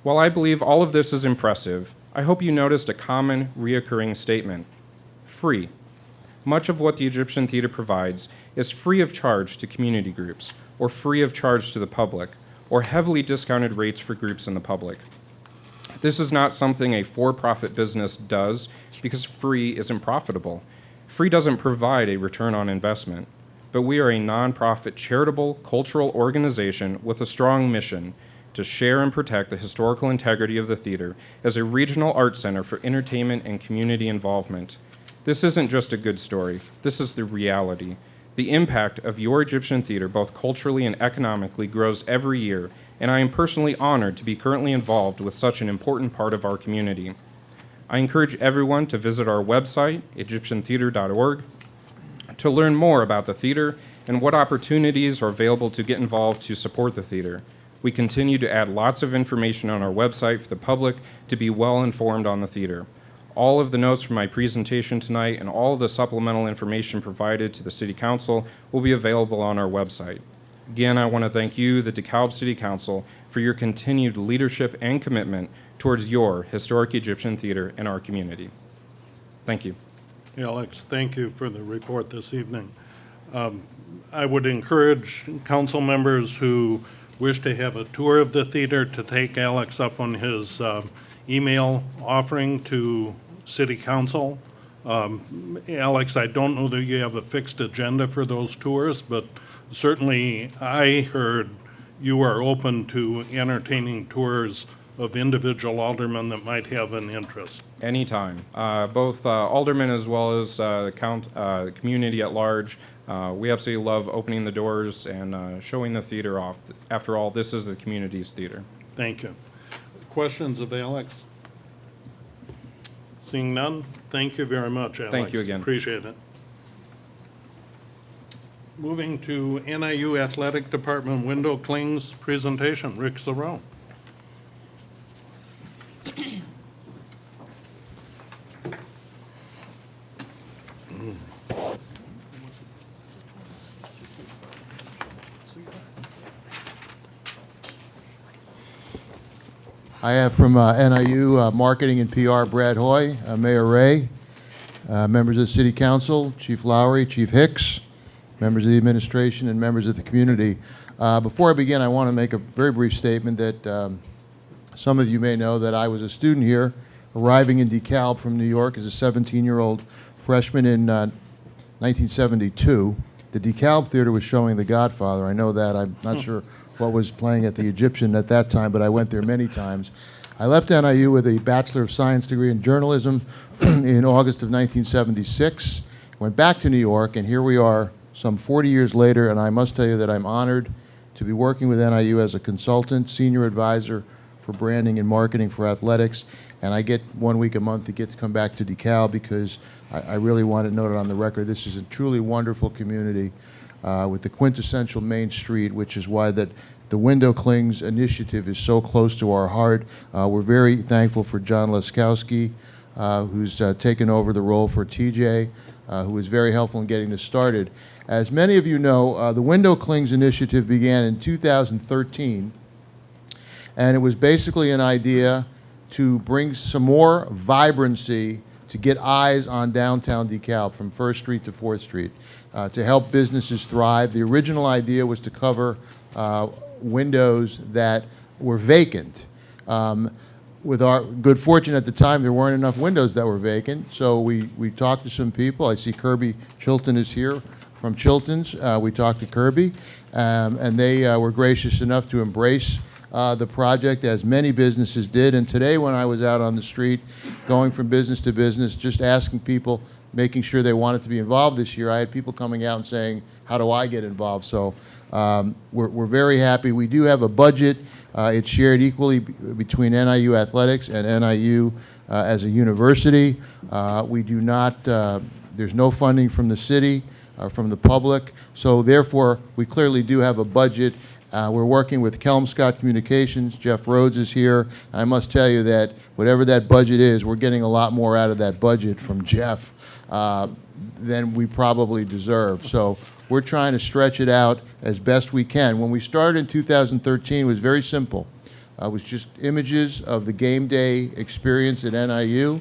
While I believe all of this is impressive, I hope you noticed a common, reoccurring statement: free. Much of what the Egyptian Theater provides is free of charge to community groups, or free of charge to the public, or heavily discounted rates for groups in the public. This is not something a for-profit business does because free isn't profitable. Free doesn't provide a return on investment, but we are a nonprofit charitable cultural organization with a strong mission to share and protect the historical integrity of the theater as a regional arts center for entertainment and community involvement. This isn't just a good story, this is the reality. The impact of your Egyptian theater, both culturally and economically, grows every year, and I am personally honored to be currently involved with such an important part of our community. I encourage everyone to visit our website, egyptiantheater.org, to learn more about the theater and what opportunities are available to get involved to support the theater. We continue to add lots of information on our website for the public to be well informed on the theater. All of the notes from my presentation tonight and all of the supplemental information provided to the City Council will be available on our website. Again, I want to thank you, the DeKalb City Council, for your continued leadership and commitment towards your historic Egyptian theater in our community. Thank you. Alex, thank you for the report this evening. I would encourage council members who wish to have a tour of the theater to take Alex up on his email offering to City Council. Alex, I don't know that you have a fixed agenda for those tours, but certainly I heard you are open to entertaining tours of individual aldermen that might have an interest. Anytime. Both aldermen as well as the community at large. We absolutely love opening the doors and showing the theater off. After all, this is the community's theater. Thank you. Questions of Alex? Seeing none, thank you very much, Alex. Thank you again. Appreciate it. Moving to NIU Athletic Department window clings presentation, Rick Saron. I have from NIU Marketing and PR, Brad Hoy, Mayor Ray, members of the City Council, Chief Lowry, Chief Hicks, members of the administration, and members of the community. Before I begin, I want to make a very brief statement that some of you may know that I was a student here, arriving in DeKalb from New York as a 17-year-old freshman in 1972. The DeKalb Theater was showing The Godfather. I know that. I'm not sure what was playing at the Egyptian at that time, but I went there many times. I left NIU with a Bachelor of Science degree in journalism in August of 1976. Went back to New York, and here we are some 40 years later, and I must tell you that I'm honored to be working with NIU as a consultant, senior advisor for branding and marketing for athletics, and I get 1 week a month to get to come back to DeKalb because I really want it noted on the record. This is a truly wonderful community with the quintessential Main Street, which is why that the Window Clings initiative is so close to our heart. We're very thankful for John Laskowski, who's taken over the role for TJ, who was very helpful in getting this started. As many of you know, the Window Clings initiative began in 2013, and it was basically an idea to bring some more vibrancy to get eyes on downtown DeKalb from 1st Street to 4th Street, to help businesses thrive. The original idea was to cover windows that were vacant. With our good fortune at the time, there weren't enough windows that were vacant, so we talked to some people. I see Kirby Chilton is here from Chilton's. We talked to Kirby, and they were gracious enough to embrace the project, as many businesses did. And today, when I was out on the street, going from business to business, just asking people, making sure they wanted to be involved this year, I had people coming out and saying, how do I get involved? So we're very happy. We do have a budget. It's shared equally between NIU Athletics and NIU as a university. We do not, there's no funding from the city, from the public. So therefore, we clearly do have a budget. We're working with Kelmscott Communications. Jeff Rhodes is here. I must tell you that whatever that budget is, we're getting a lot more out of that budget from Jeff than we probably deserve. So we're trying to stretch it out as best we can. When we started in 2013, it was very simple. It was just images of the game day experience at NIU.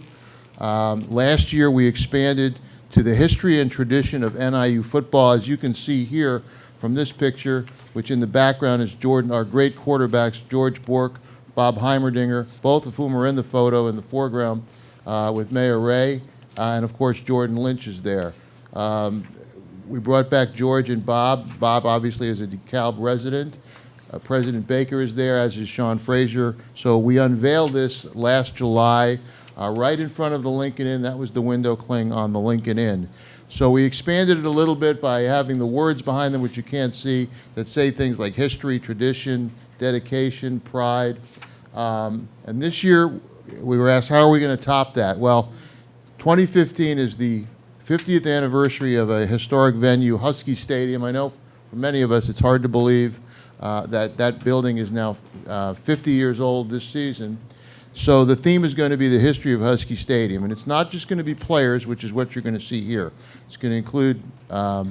Last year, we expanded to the history and tradition of NIU football. As you can see here from this picture, which in the background is Jordan, our great quarterbacks, George Bork, Bob Heimerdinger, both of whom are in the photo in the foreground with Mayor Ray, and of course Jordan Lynch is there. We brought back George and Bob. Bob obviously is a DeKalb resident. President Baker is there, as is Sean Frazier. So we unveiled this last July right in front of the Lincoln Inn. That was the window cling on the Lincoln Inn. So we expanded it a little bit by having the words behind them, which you can't see, that say things like history, tradition, dedication, pride. And this year, we were asked, how are we going to top that? Well, 2015 is the 50th anniversary of a historic venue, Husky Stadium. I know for many of us, it's hard to believe that that building is now 50 years old this season. So the theme is going to be the history of Husky Stadium, and it's not just going to be players, which is what you're going to see here. It's going to include at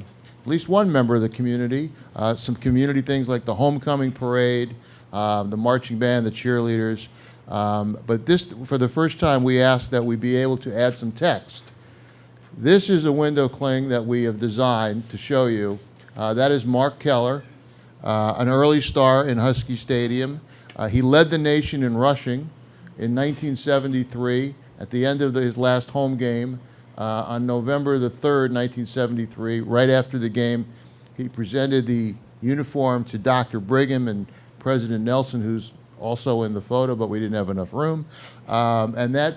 least one member of the community, some community things like the homecoming parade, the marching band, the cheerleaders. But this, for the first time, we asked that we be able to add some text. This is a window cling that we have designed to show you. That is Mark Keller, an early star in Husky Stadium. He led the nation in rushing in 1973 at the end of his last home game on November the 3rd, 1973. Right after the game, he presented the uniform to Dr. Brigham and President Nelson, who's also in the photo, but we didn't have enough room. And that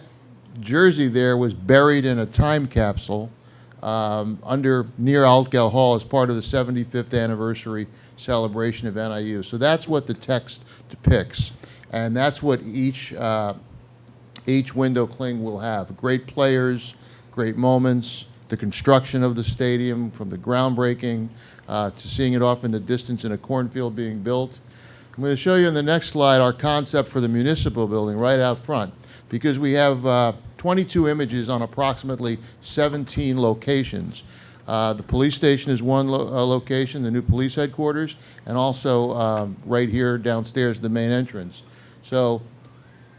jersey there was buried in a time capsule near Altgeld Hall as part of the 75th anniversary celebration of NIU. So that's what the text depicts. And that's what each window cling will have. Great players, great moments, the construction of the stadium, from the groundbreaking to seeing it off in the distance in a cornfield being built. I'm going to show you in the next slide our concept for the municipal building right out front, because we have 22 images on approximately 17 locations. The police station is one location, the new police headquarters, and also right here downstairs, the main entrance. So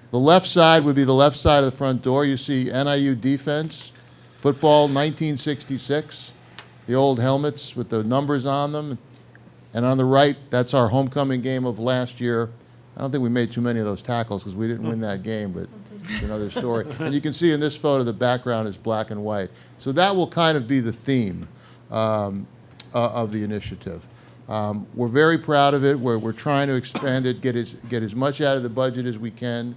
the left side would be the left side of the front door. You see NIU defense, Football, 1966, the old helmets with the numbers on them. And on the right, that's our homecoming game of last year. I don't think we made too many of those tackles because we didn't win that game, but it's another story. And you can see in this photo, the background is black and white. So that will kind of be the theme of the initiative. We're very proud of it. We're trying to expand it, get as much out of the budget as we can.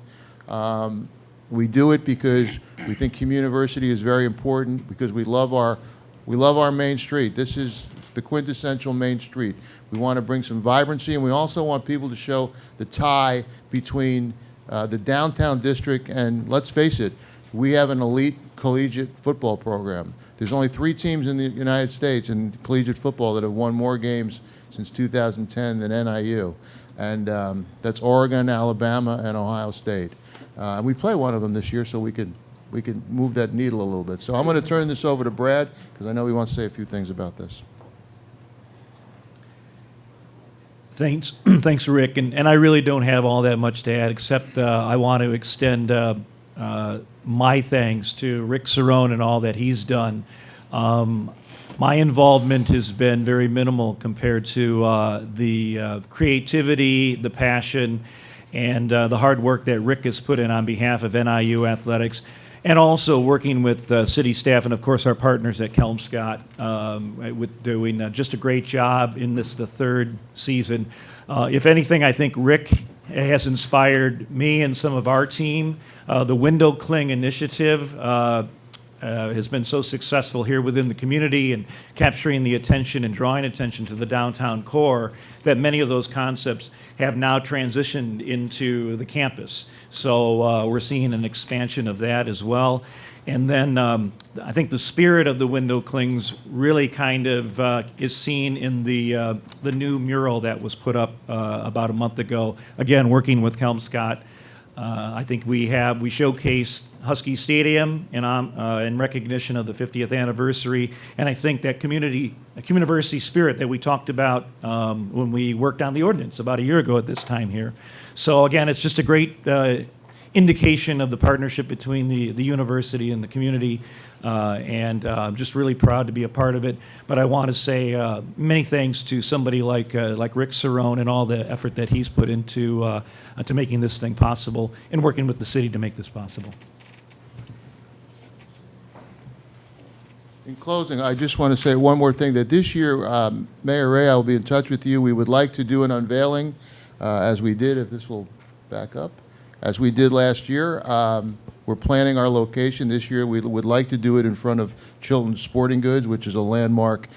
We do it because we think Communiversity is very important, because we love our Main Street. This is the quintessential Main Street. We want to bring some vibrancy, and we also want people to show the tie between the downtown district and, let's face it, we have an elite collegiate football program. There's only 3 teams in the United States in collegiate football that have won more games since 2010 than NIU, and that's Oregon, Alabama, and Ohio State. And we play one of them this year, so we can move that needle a little bit. So I'm going to turn this over to Brad, because I know he wants to say a few things about this. Thanks, thanks, Rick. And I really don't have all that much to add, except I want to extend my thanks to Rick Cerrone and all that he's done. My involvement has been very minimal compared to the creativity, the passion, and the hard work that Rick has put in on behalf of NIU Athletics, and also working with city staff and, of course, our partners at Kelmscott with doing just a great job in this, the 3rd season. If anything, I think Rick has inspired me and some of our team. The Window Cling initiative has been so successful here within the community and capturing the attention and drawing attention to the downtown core that many of those concepts have now transitioned into the campus. So we're seeing an expansion of that as well. And then I think the spirit of the Window Clings really kind of is seen in the new mural that was put up about a month ago. Again, working with Kelmscott. I think we showcased Husky Stadium in recognition of the 50th anniversary, and I think that community spirit that we talked about when we worked on the ordinance about a year ago at this time here. So again, it's just a great indication of the partnership between the university and the community, and I'm just really proud to be a part of it. But I want to say many thanks to somebody like Rick Cerrone and all the effort that he's put into to making this thing possible and working with the city to make this possible. In closing, I just want to say one more thing, that this year, Mayor Ray, I will be in touch with you. We would like to do an unveiling, as we did, if this will back up, as we did last year. We're planning our location this year. We would like to do it in front of Chilton Sporting Goods, which is a landmark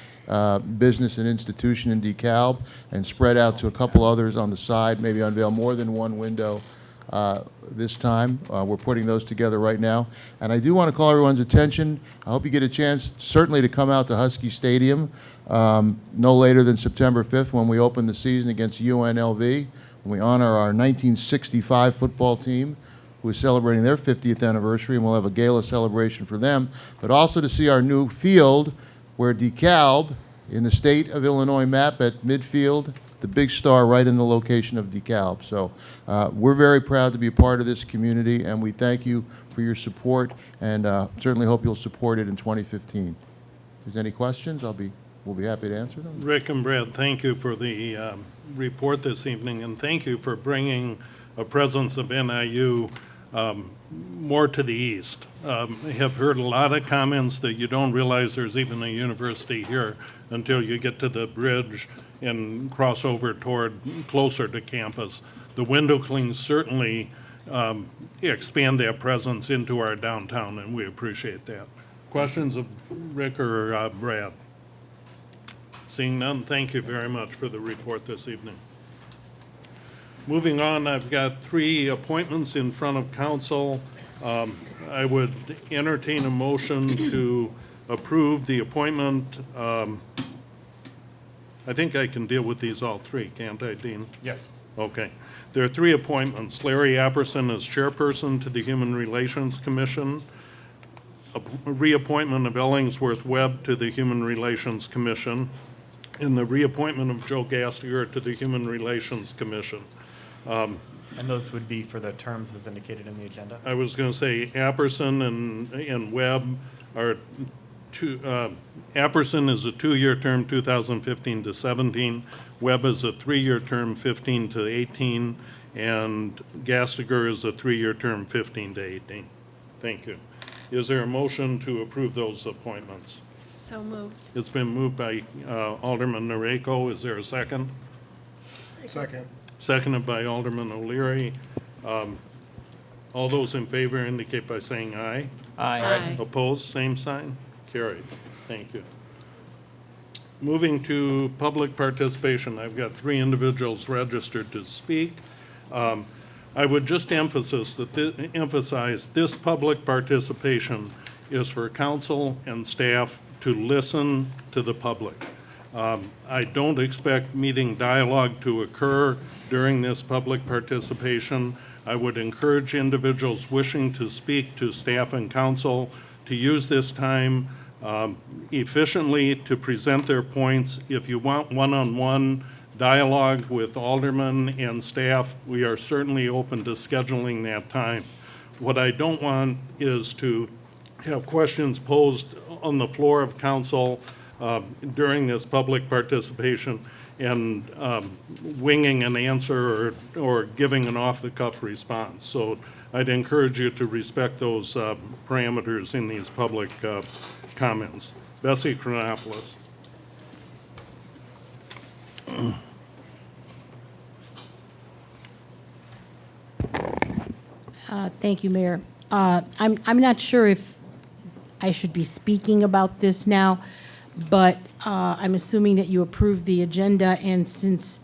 business and institution in DeKalb, and spread out to a couple others on the side, maybe unveil more than one window this time. We're putting those together right now. And I do want to call everyone's attention. I hope you get a chance certainly to come out to Husky Stadium no later than September 5th when we open the season against UNLV, when we honor our 1965 football team, who is celebrating their 50th anniversary, and we'll have a gala celebration for them, but also to see our new field where DeKalb, in the state of Illinois map at midfield, the big star right in the location of DeKalb. So we're very proud to be a part of this community, and we thank you for your support, and certainly hope you'll support it in 2015. If there's any questions, we'll be happy to answer them. Rick and Brad, thank you for the report this evening, and thank you for bringing a presence of NIU more to the east. I have heard a lot of comments that you don't realize there's even a university here until you get to the bridge and cross over closer to campus. The Window Clings certainly expand their presence into our downtown, and we appreciate that. Questions of Rick or Brad? Seeing none, thank you very much for the report this evening. Moving on, I've got 3 appointments in front of council. I would entertain a motion to approve the appointment. I think I can deal with these all 3, can't I, Dean? Yes. Okay. There are 3 appointments. Larry Apperson as chairperson to the Human Relations Commission. A reappointment of Ellingsworth Webb to the Human Relations Commission. And the reappointment of Joe Gastier to the Human Relations Commission. And those would be for the terms as indicated in the agenda? I was going to say Apperson and Webb are Apperson is a 2-year term, 2015 to 17. Webb is a 3-year term, 15 to 18. And Gastiger is a 3-year term, 15 to 18. Thank you. Is there a motion to approve those appointments? So moved. It's been moved by Alderman Noreko. Is there a second? Second. Seconded by Alderman O'Leary. All those in favor indicate by saying aye. Aye. Opposed, same sign. Carried. Thank you. Moving to public participation, I've got 3 individuals registered to speak. I would just emphasize this public participation is for council and staff to listen to the public. I don't expect meeting dialogue to occur during this public participation. I would encourage individuals wishing to speak to staff and council to use this time efficiently to present their points. If you want one-on-one dialogue with aldermen and staff, we are certainly open to scheduling that time. What I don't want is to have questions posed on the floor of council during this public participation and winging an answer or giving an off-the-cuff response. So I'd encourage you to respect those parameters in these public comments. Bessie Chronopoulos. Thank you, Mayor. I'm not sure if I should be speaking about this now, but I'm assuming that you approved the agenda, and since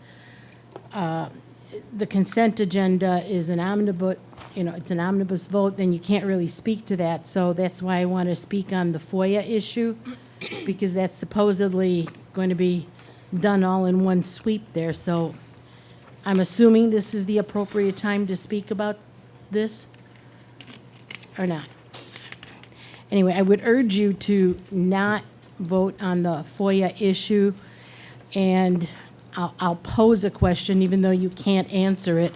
the consent agenda is an omnibus, it's an omnibus vote, then you can't really speak to that. So that's why I want to speak on the FOIA issue, because that's supposedly going to be done all in one sweep there. So I'm assuming this is the appropriate time to speak about this, or not? Anyway, I would urge you to not vote on the FOIA issue, and I'll pose a question, even though you can't answer it,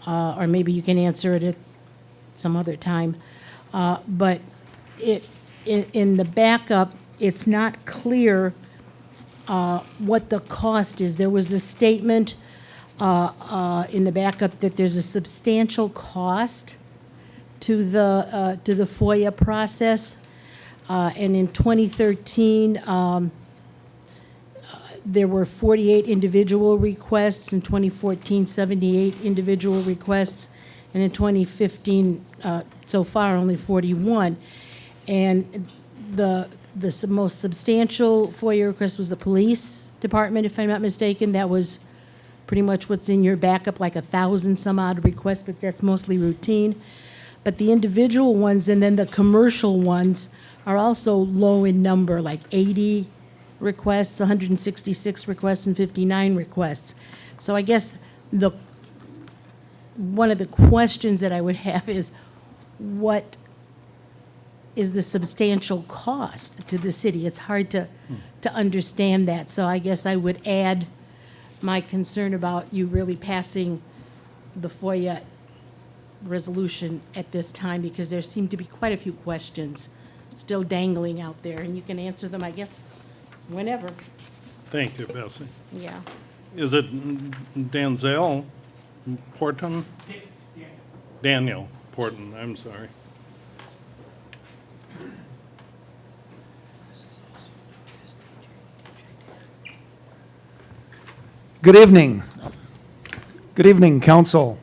or maybe you can answer it at some other time. But in the backup, it's not clear what the cost is. There was a statement in the backup that there's a substantial cost to the FOIA process. And in 2013, there were 48 individual requests. In 2014, 78 individual requests. And in 2015, so far, only 41. And the most substantial FOIA request was the police department, if I'm not mistaken. That was pretty much what's in your backup, like 1,000 some odd requests, but that's mostly routine. But the individual ones and then the commercial ones are also low in number, like 80 requests, 166 requests, and 59 requests. So I guess one of the questions that I would have is, what is the substantial cost to the city? It's hard to understand that. So I guess I would add my concern about you really passing the FOIA resolution at this time, because there seem to be quite a few questions still dangling out there, and you can answer them, I guess, whenever. Thank you, Bessie. Yeah. Is it Danzel Porton? Daniel Porton, I'm sorry. Good evening. Good evening, council,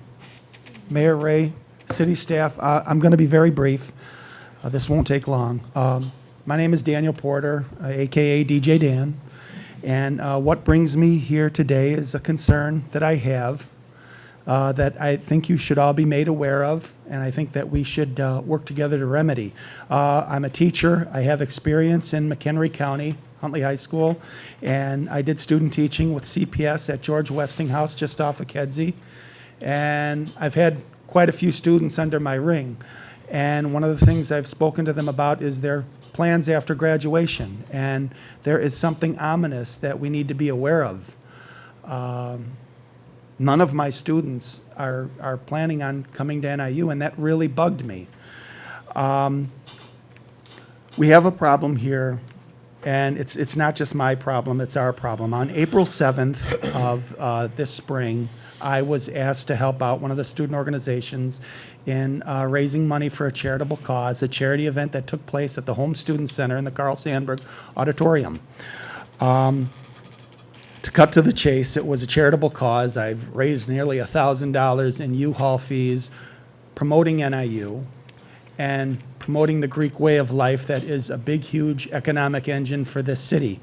Mayor Ray, city staff. I'm going to be very brief. This won't take long. My name is Daniel Porter, AKA DJ Dan, and what brings me here today is a concern that I have that I think you should all be made aware of, and I think that we should work together to remedy. I'm a teacher. I have experience in McHenry County, Huntley High School, and I did student teaching with CPS at George Westinghouse just off of Kedzie, and I've had quite a few students under my ring. And one of the things I've spoken to them about is their plans after graduation. And there is something ominous that we need to be aware of. None of my students are planning on coming to NIU, and that really bugged me. We have a problem here, and it's not just my problem, it's our problem. On April 7th of this spring, I was asked to help out one of the student organizations in raising money for a charitable cause, a charity event that took place at the Home Student Center in the Carl Sandburg Auditorium. To cut to the chase, it was a charitable cause. I've raised nearly $1,000 in U-Haul fees, promoting NIU, and promoting the Greek way of life that is a big, huge economic engine for this city.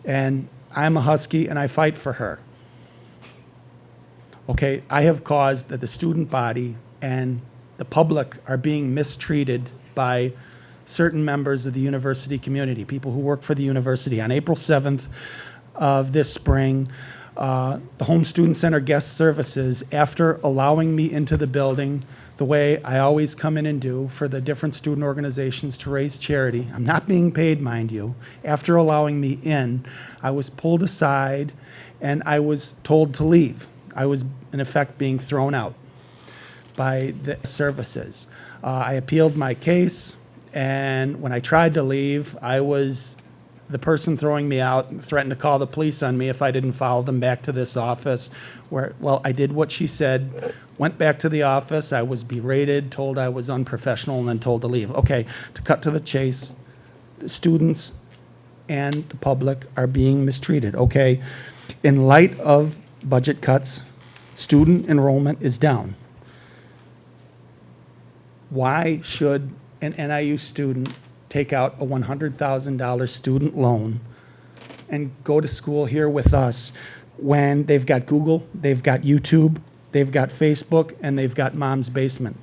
And I'm a Husky, and I fight for her. Okay, I have caused that the student body and the public are being mistreated by certain members of the university community, people who work for the university. On April 7th of this spring, the Home Student Center Guest Services, after allowing me into the building the way I always come in and do for the different student organizations to raise charity, I'm not being paid, mind you, after allowing me in, I was pulled aside and I was told to leave. I was, in effect, being thrown out by the services. I appealed my case, and when I tried to leave, the person throwing me out threatened to call the police on me if I didn't follow them back to this office, where, well, I did what she said, went back to the office, I was berated, told I was unprofessional, and then told to leave. Okay, to cut to the chase, the students and the public are being mistreated, okay? In light of budget cuts, student enrollment is down. Why should an NIU student take out a $100,000 student loan and go to school here with us when they've got Google, they've got YouTube, they've got Facebook, and they've got Mom's Basement?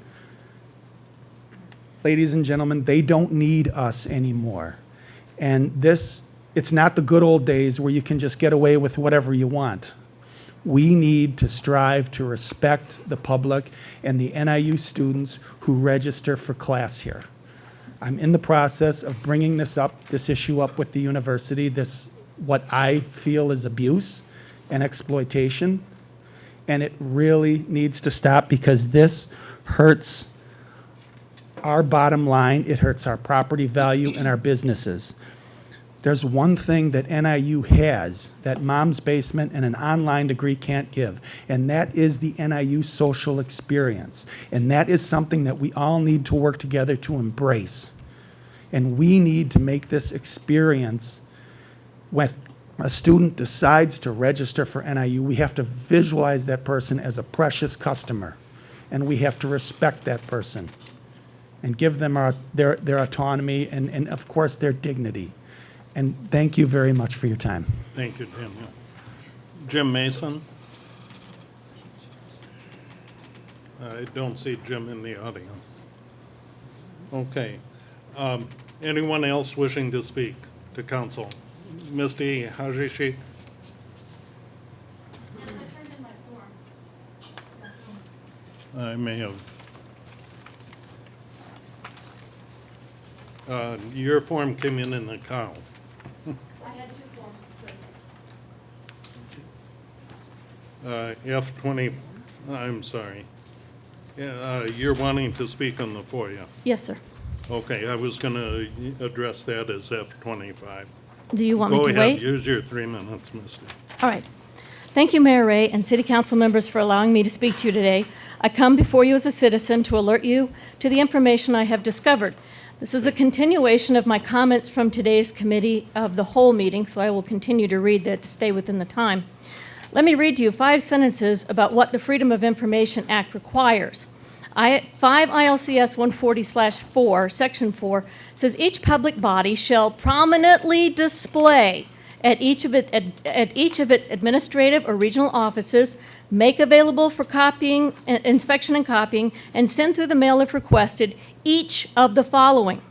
Ladies and gentlemen, they don't need us anymore. And it's not the good old days where you can just get away with whatever you want. We need to strive to respect the public and the NIU students who register for class here. I'm in the process of bringing this issue up with the university, what I feel is abuse and exploitation, and it really needs to stop because this hurts our bottom line, it hurts our property value and our businesses. There's one thing that NIU has that Mom's Basement and an online degree can't give, and that is the NIU social experience. And that is something that we all need to work together to embrace. And we need to make this experience, when a student decides to register for NIU, we have to visualize that person as a precious customer, and we have to respect that person and give them their autonomy and, of course, their dignity. And thank you very much for your time. Thank you, Tim. Jim Mason? I don't see Jim in the audience. Okay. Anyone else wishing to speak to council? Misty Hajishi? Yes, I turned in my form. I may have. Your form came in the cow. I had two forms, sir. F20, I'm sorry. You're wanting to speak on the FOIA. Yes, sir. Okay, I was going to address that as F25. Do you want me Go to ahead, wait? use your 3 minutes, Misty. All right. Thank you, Mayor Ray and City Council members, for allowing me to speak to you today. I come before you as a citizen to alert you to the information I have discovered. This is a continuation of my comments from today's committee of the whole meeting, so I will continue to read that to stay within the time. Let me read to you 5 sentences about what the Freedom of Information Act requires. 5 ILCS 140/4, Section 4, says each public body shall prominently display at each of its administrative or regional offices, make available for copying, inspection and copying, and send through the mail if requested, each of the following.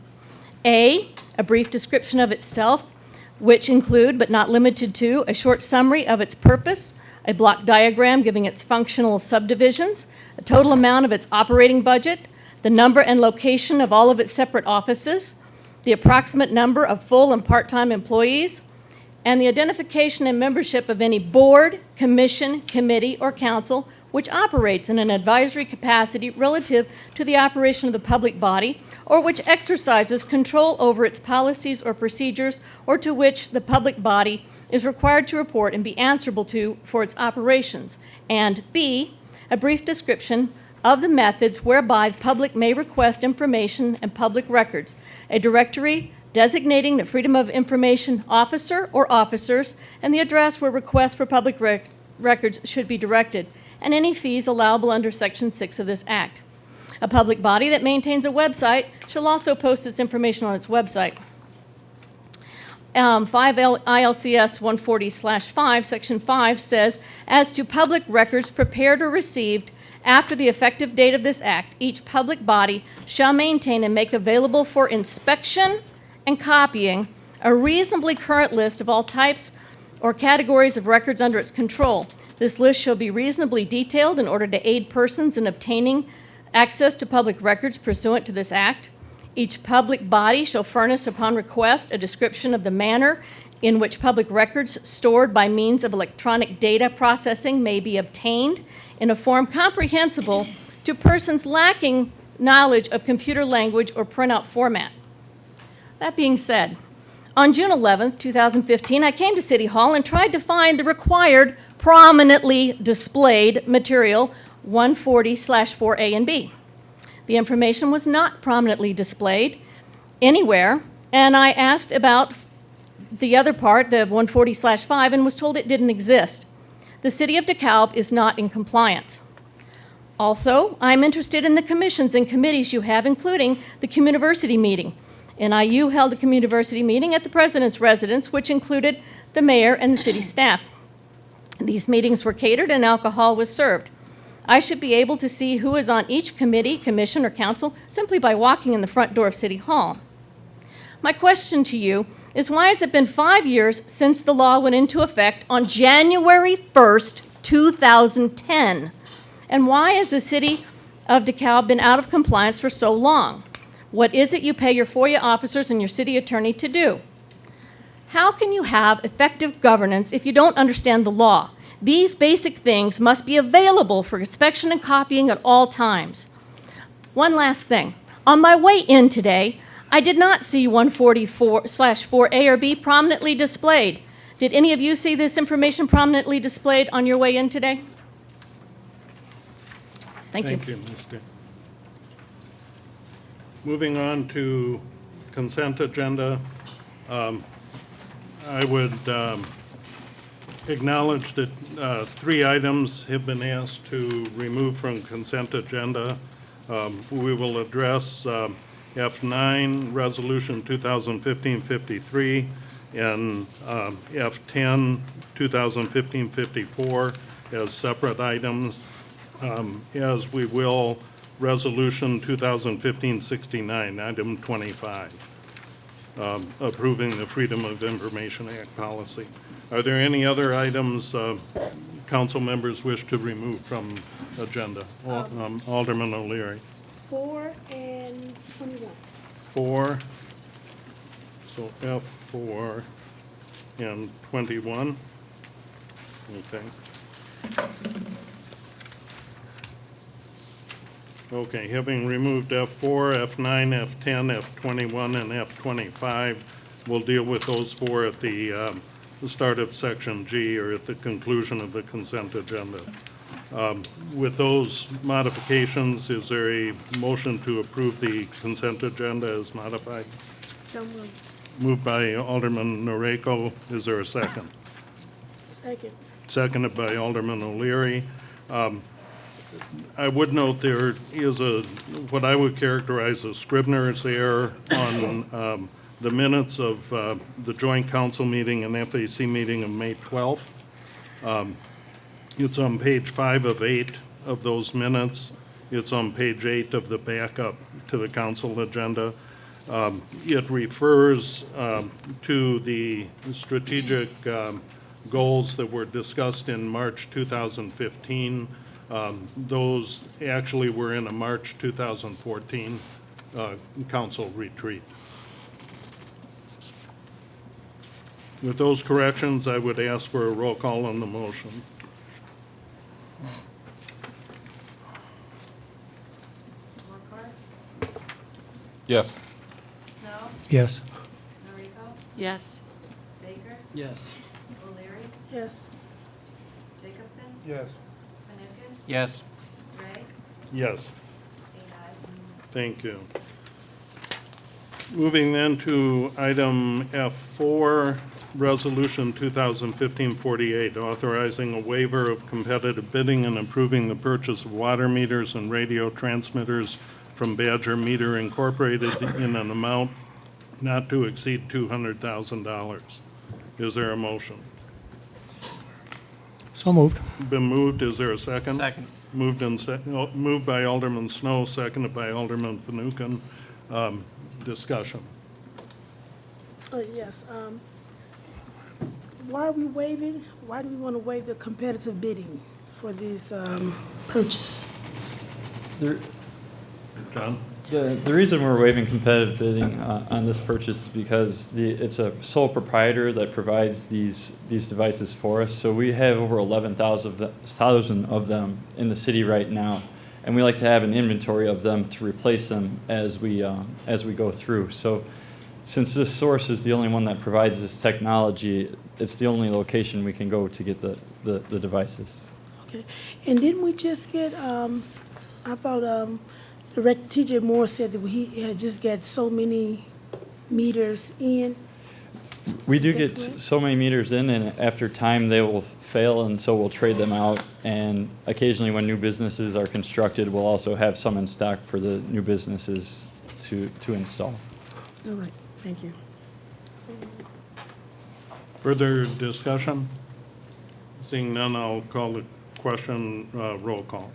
A brief description of itself, which include, but not limited to, a short summary of its purpose, a block diagram giving its functional subdivisions, the total amount of its operating budget, the number and location of all of its separate offices, the approximate number of full and part-time employees, and the identification and membership of any board, commission, committee, or council which operates in an advisory capacity relative to the operation of the public body, or which exercises control over its policies or procedures, or to which the public body is required to report and be answerable to for its operations. And B, a brief description of the methods whereby the public may request information and public records, a directory designating the Freedom of Information officer or officers, and the address where requests for public records should be directed, and any fees allowable under Section 6 of this Act. A public body that maintains a website shall also post its information on its website. 5 ILCS 140/5, Section 5 says, as to public records prepared or received after the effective date of this Act, each public body shall maintain and make available for inspection and copying a reasonably current list of all types or categories of records under its control. This list shall be reasonably detailed in order to aid persons in obtaining access to public records pursuant to this Act. Each public body shall furnish upon request a description of the manner in which public records stored by means of electronic data processing may be obtained in a form comprehensible to persons lacking knowledge of computer language or printout format. That being said, on June 11th, 2015, I came to City Hall and tried to find the required prominently displayed material 140/4A and B. The information was not prominently displayed anywhere, and I asked about the other part, the 140/5, and was told it didn't exist. The City of DeKalb is not in compliance. Also, I'm interested in the commissions and committees you have, including the Communiversity meeting. NIU held a Communiversity meeting at the President's residence, which included the mayor and the city staff. These meetings were catered and alcohol was served. I should be able to see who is on each committee, commission, or council simply by walking in the front door of City Hall. My question to you is, why has it been 5 years since the law went into effect on January 1st, 2010? And why has the City of DeKalb been out of compliance for so long? What is it you pay your FOIA officers and your city attorney to do? How can you have effective governance if you don't understand the law? These basic things must be available for inspection and copying at all times. One last thing. On my way in today, I did not see 144/4A or B prominently displayed. Did any of you see this information prominently displayed on your way in today? Thank you. Thank you, Ms. Day. Moving on to consent agenda, I would acknowledge that 3 items have been asked to remove from consent agenda. We will address F9, Resolution 2015-53, and F10, 2015-54 as separate items, as we will Resolution 2015-69, item 25, approving the Freedom of Information Act policy. Are there any other items council members wish to remove from agenda? Alderman O'Leary. 4 and 21. 4, so F4 and 21. Okay. Okay, having removed F4, F9, F10, F21, and F25, we'll deal with those 4 at the start of Section G, or at the conclusion of the consent agenda. With those modifications, is there a motion to approve the consent agenda as modified? So moved. Moved by Alderman Noreko. Is there a second? Second. Seconded by Alderman O'Leary. I would note there is what I would characterize as Scribner's error on the minutes of the joint council meeting and FAC meeting of May 12th. It's on page 5 of 8 of those minutes. It's on page 8 of the backup to the council agenda. It refers to the strategic goals that were discussed in March 2015. Those actually were in a March 2014 council retreat. With those corrections, I would ask for a roll call on the motion. Yes. Snow, Yes. Noriko, Yes. Baker, Yes. O'Leary, Yes. Jacobson, Yes. Fanouken, Yes. Ray, Yes. 8 ayes. Thank you. Moving then to item F4, Resolution 2015-48, authorizing a waiver of competitive bidding and approving the purchase of water meters and radio transmitters from Badger Meter Incorporated in an amount not to exceed $200,000. Is there a motion? So moved. Been moved, is there a second? Second. Moved by Alderman Snow, seconded by Alderman Fanouken. Discussion. Yes, why are we waiving, why do we want to waive the competitive bidding for this, purchase? John? The reason we're waiving competitive bidding on this purchase is because it's a sole proprietor that provides these devices for us. So we have over 11,000 of them in the city right now, and we like to have an inventory of them to replace them as we go through. So since this source is the only one that provides this technology, it's the only location we can go to get the devices. Okay, and didn't we just get, I thought, Director TJ Moore said that he had just got so many meters in. We do Is that get correct? so many meters in, and after time, they will fail, and so we'll trade them out. And occasionally, when new businesses are constructed, we'll also have some in stock for the new businesses to install. All right, thank you. Further discussion? Seeing none, I'll call the question, roll call.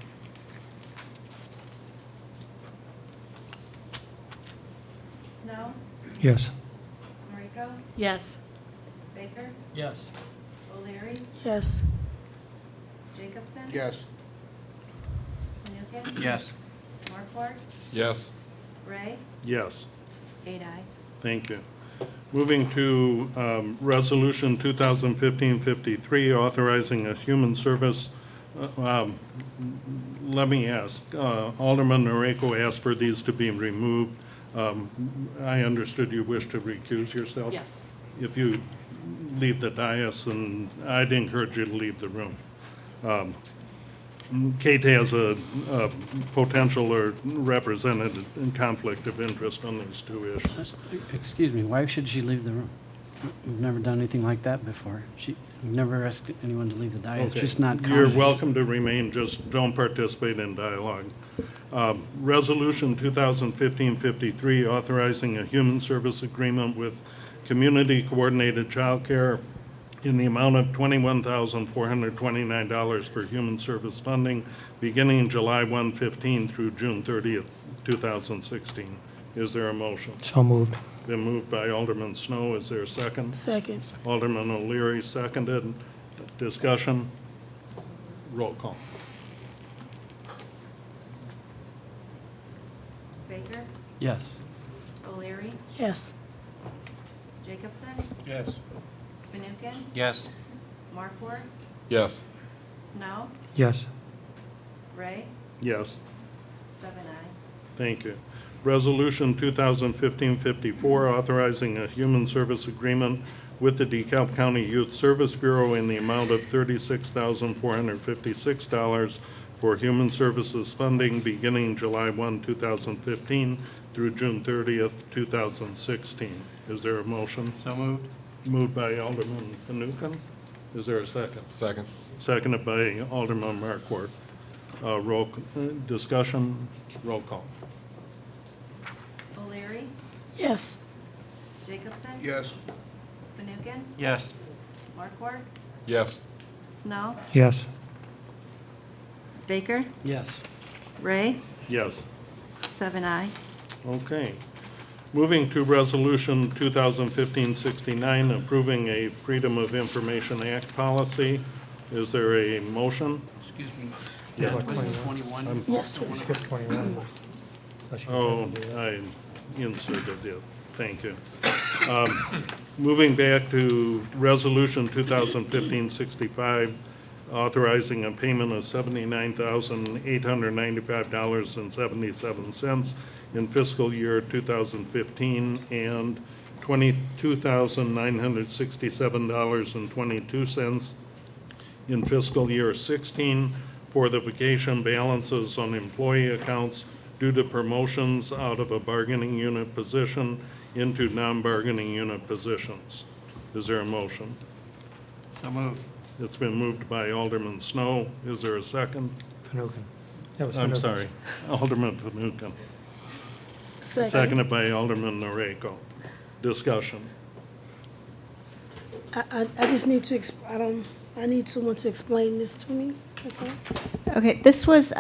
Snow, Yes. Noriko, Yes. Baker, Yes. O'Leary, Yes, Jacobson, Yes. Fanouken, Yes. Markwart, Yes. Ray, Yes. 8 ayes. Thank you. Moving to Resolution 2015-53, authorizing a human service. Let me ask, Alderman Noriko asked for these to be removed. I understood you wish to recuse yourself? Yes. If you leave the dais, and I'd encourage you to leave the room. Kate has a potential or represented conflict of interest on these two issues. Excuse me, why should she leave the room? We've never done anything like that before. We've never asked anyone to leave the dais. It's Okay. just not common. You're welcome to remain, just don't participate in dialogue. Resolution 2015-53, authorizing a human service agreement with Community Coordinated Childcare in the amount of $21,429 for human service funding beginning July 1/15 through June 30th, 2016. Is there a motion? So moved. Been moved by Alderman Snow. Is there a second? second, Alderman O'Leary, seconded. Discussion? Roll call. Baker, Yes. O'Leary, yes, Jacobson, Yes. Fanouken, Yes. Markwart, Yes. Snow, Yes. Ray, Yes. 7 ayes. Thank you. Resolution 2015-54, authorizing a human service agreement with the DeKalb County Youth Service Bureau in the amount of $36,456 for human services funding beginning July 1, 2015 through June 30th, 2016. Is there a motion? So moved. Moved by Alderman Fanouken. Is there a second? Second. Seconded by Alderman Markwart. Discussion, roll call. O'Leary, yes, Jacobson, Yes. Fanouken, Yes. Markwart, Yes. Snow, Yes. Baker, Yes. Ray, Yes. 7 ayes. Okay. Moving to Resolution 2015-69, approving a Freedom of Information Act policy. Is there a motion? Excuse me. Yeah. 21. yes, Skip 21. Oh, I inserted it. Thank you. Moving back to Resolution 2015-65, authorizing a payment of $79,895.77 in fiscal year 2015 and $22,967.22 in fiscal year 16 for the vacation balances on employee accounts due to promotions out of a bargaining unit position into non-bargaining unit positions. Is there a motion? So moved. It's been moved by Alderman Snow. Is there a second? Fanouken. That was I'm Fanouken. sorry, Alderman Fanouken. Second. Seconded by Alderman Noriko. Discussion. I just need to, I need someone to explain this to me, that's all. Okay, this was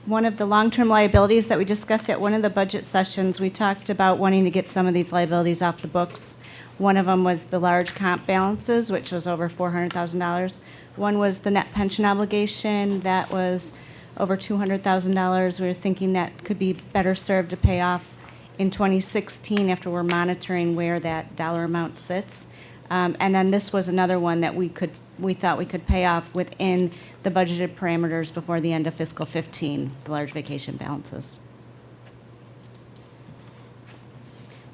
one of the long-term liabilities that we discussed at one of the budget sessions. We talked about wanting to get some of these liabilities off the books. One of them was the large comp balances, which was over $400,000. One was the net pension obligation, that was over $200,000. We were thinking that could be better served to pay off in 2016 after we're monitoring where that dollar amount sits. And then this was another one that we thought we could pay off within the budgeted parameters before the end of fiscal 15, the large vacation balances.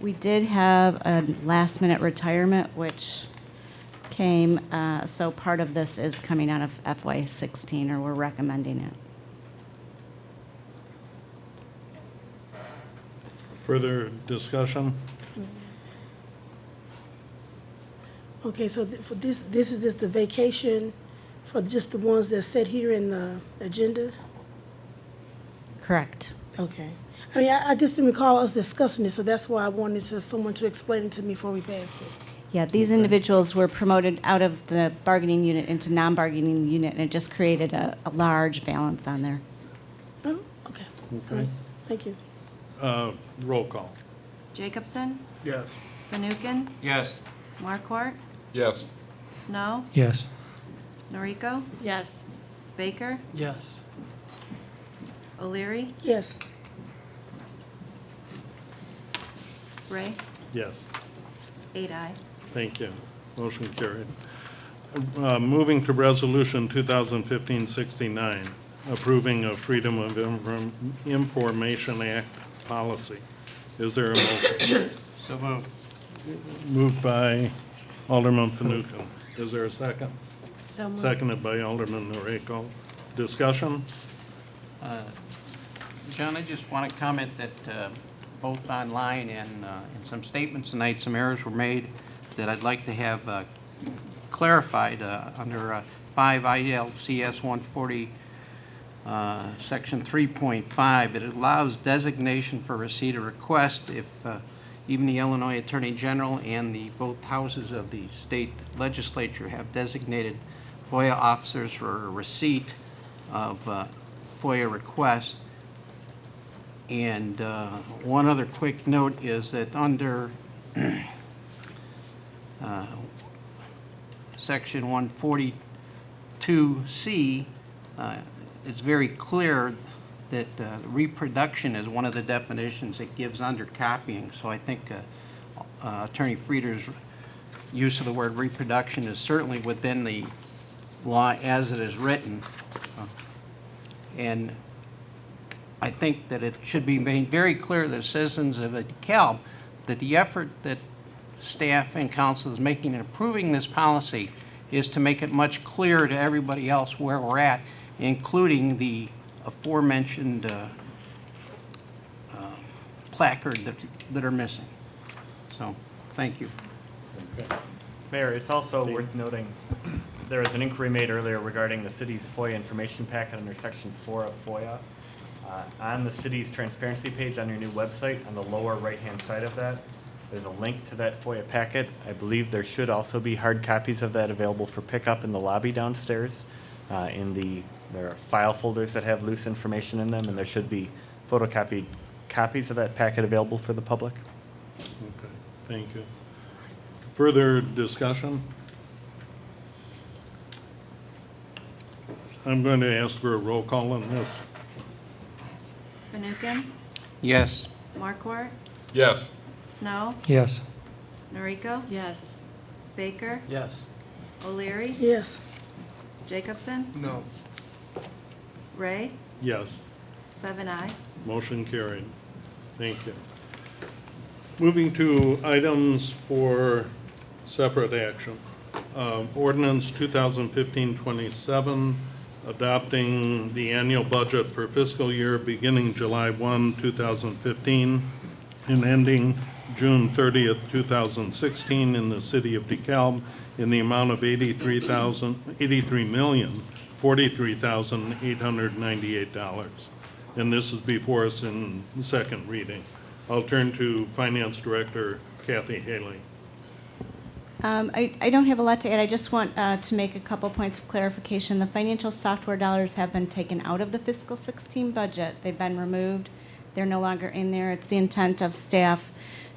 We did have a last-minute retirement, which came, so part of this is coming out of FY 16, or we're recommending it. Further discussion? Okay, so for this is just the vacation for just the ones that said here in the agenda? Correct. Okay. I mean, I just didn't recall us discussing it, so that's why I wanted someone to explain it to me before we passed it. Yeah, these individuals were promoted out of the bargaining unit into non-bargaining unit, and it just created a large balance on there. Oh, okay. All right. Thank you. Roll call. Jacobson? Yes. Fanouken? Yes. Markwart? Yes. Snow? Yes. Noriko? Yes. Baker? Yes. O'Leary? Yes. Ray? Yes. 8 aye. Thank you. Motion carried. Moving to Resolution 2015-69, approving a Freedom of Information Act policy. Is there a motion? So moved. Moved by Alderman Fanouken. Is there a second? So moved. Seconded by Alderman Noriko. Discussion? John, I just want to comment that both online and in some statements tonight, some errors were made that I'd like to have clarified under 5 ILCS 140, Section 3.5. It allows designation for receipt of request if even the Illinois Attorney General and both houses of the state legislature have designated FOIA officers for receipt of FOIA requests. And one other quick note is that under Section 142C, it's very clear that reproduction is one of the definitions it gives under copying. So I think Attorney Frieder's use of the word reproduction is certainly within the law as it is written. And I think that it should be made very clear to the citizens of DeKalb that the effort that staff and council is making in approving this policy is to make it much clearer to everybody else where we're at, including the aforementioned placard that are missing. So, thank you. Mayor, it's also worth noting, there was an inquiry made earlier regarding the city's FOIA information packet under Section 4 of FOIA. On the city's transparency page on your new website, on the lower right-hand side of that, there's a link to that FOIA packet. I believe there should also be hard copies of that available for pickup in the lobby downstairs. There are file folders that have loose information in them, and there should be photocopied copies of that packet available for the public. Okay, thank you. Further discussion? I'm going to ask for a roll call on this. Fanouken? Yes. Markwart? Yes. Snow? Yes. Noriko? Yes. Baker? Yes. O'Leary? Yes. Jacobson? No. Ray? Yes. 7 aye. Motion carried. Thank you. Moving to items for separate action. Ordinance 2015-27, adopting the annual budget for fiscal year beginning July 1, 2015, and ending June 30th, 2016 in the city of DeKalb in the amount of $83,043,898. And this is before us in second reading. I'll turn to Finance Director Kathy Haley. I don't have a lot to add. I just want to make a couple points of clarification. The financial software dollars have been taken out of the fiscal 16 budget. They've been removed. They're no longer in there. It's the intent of staff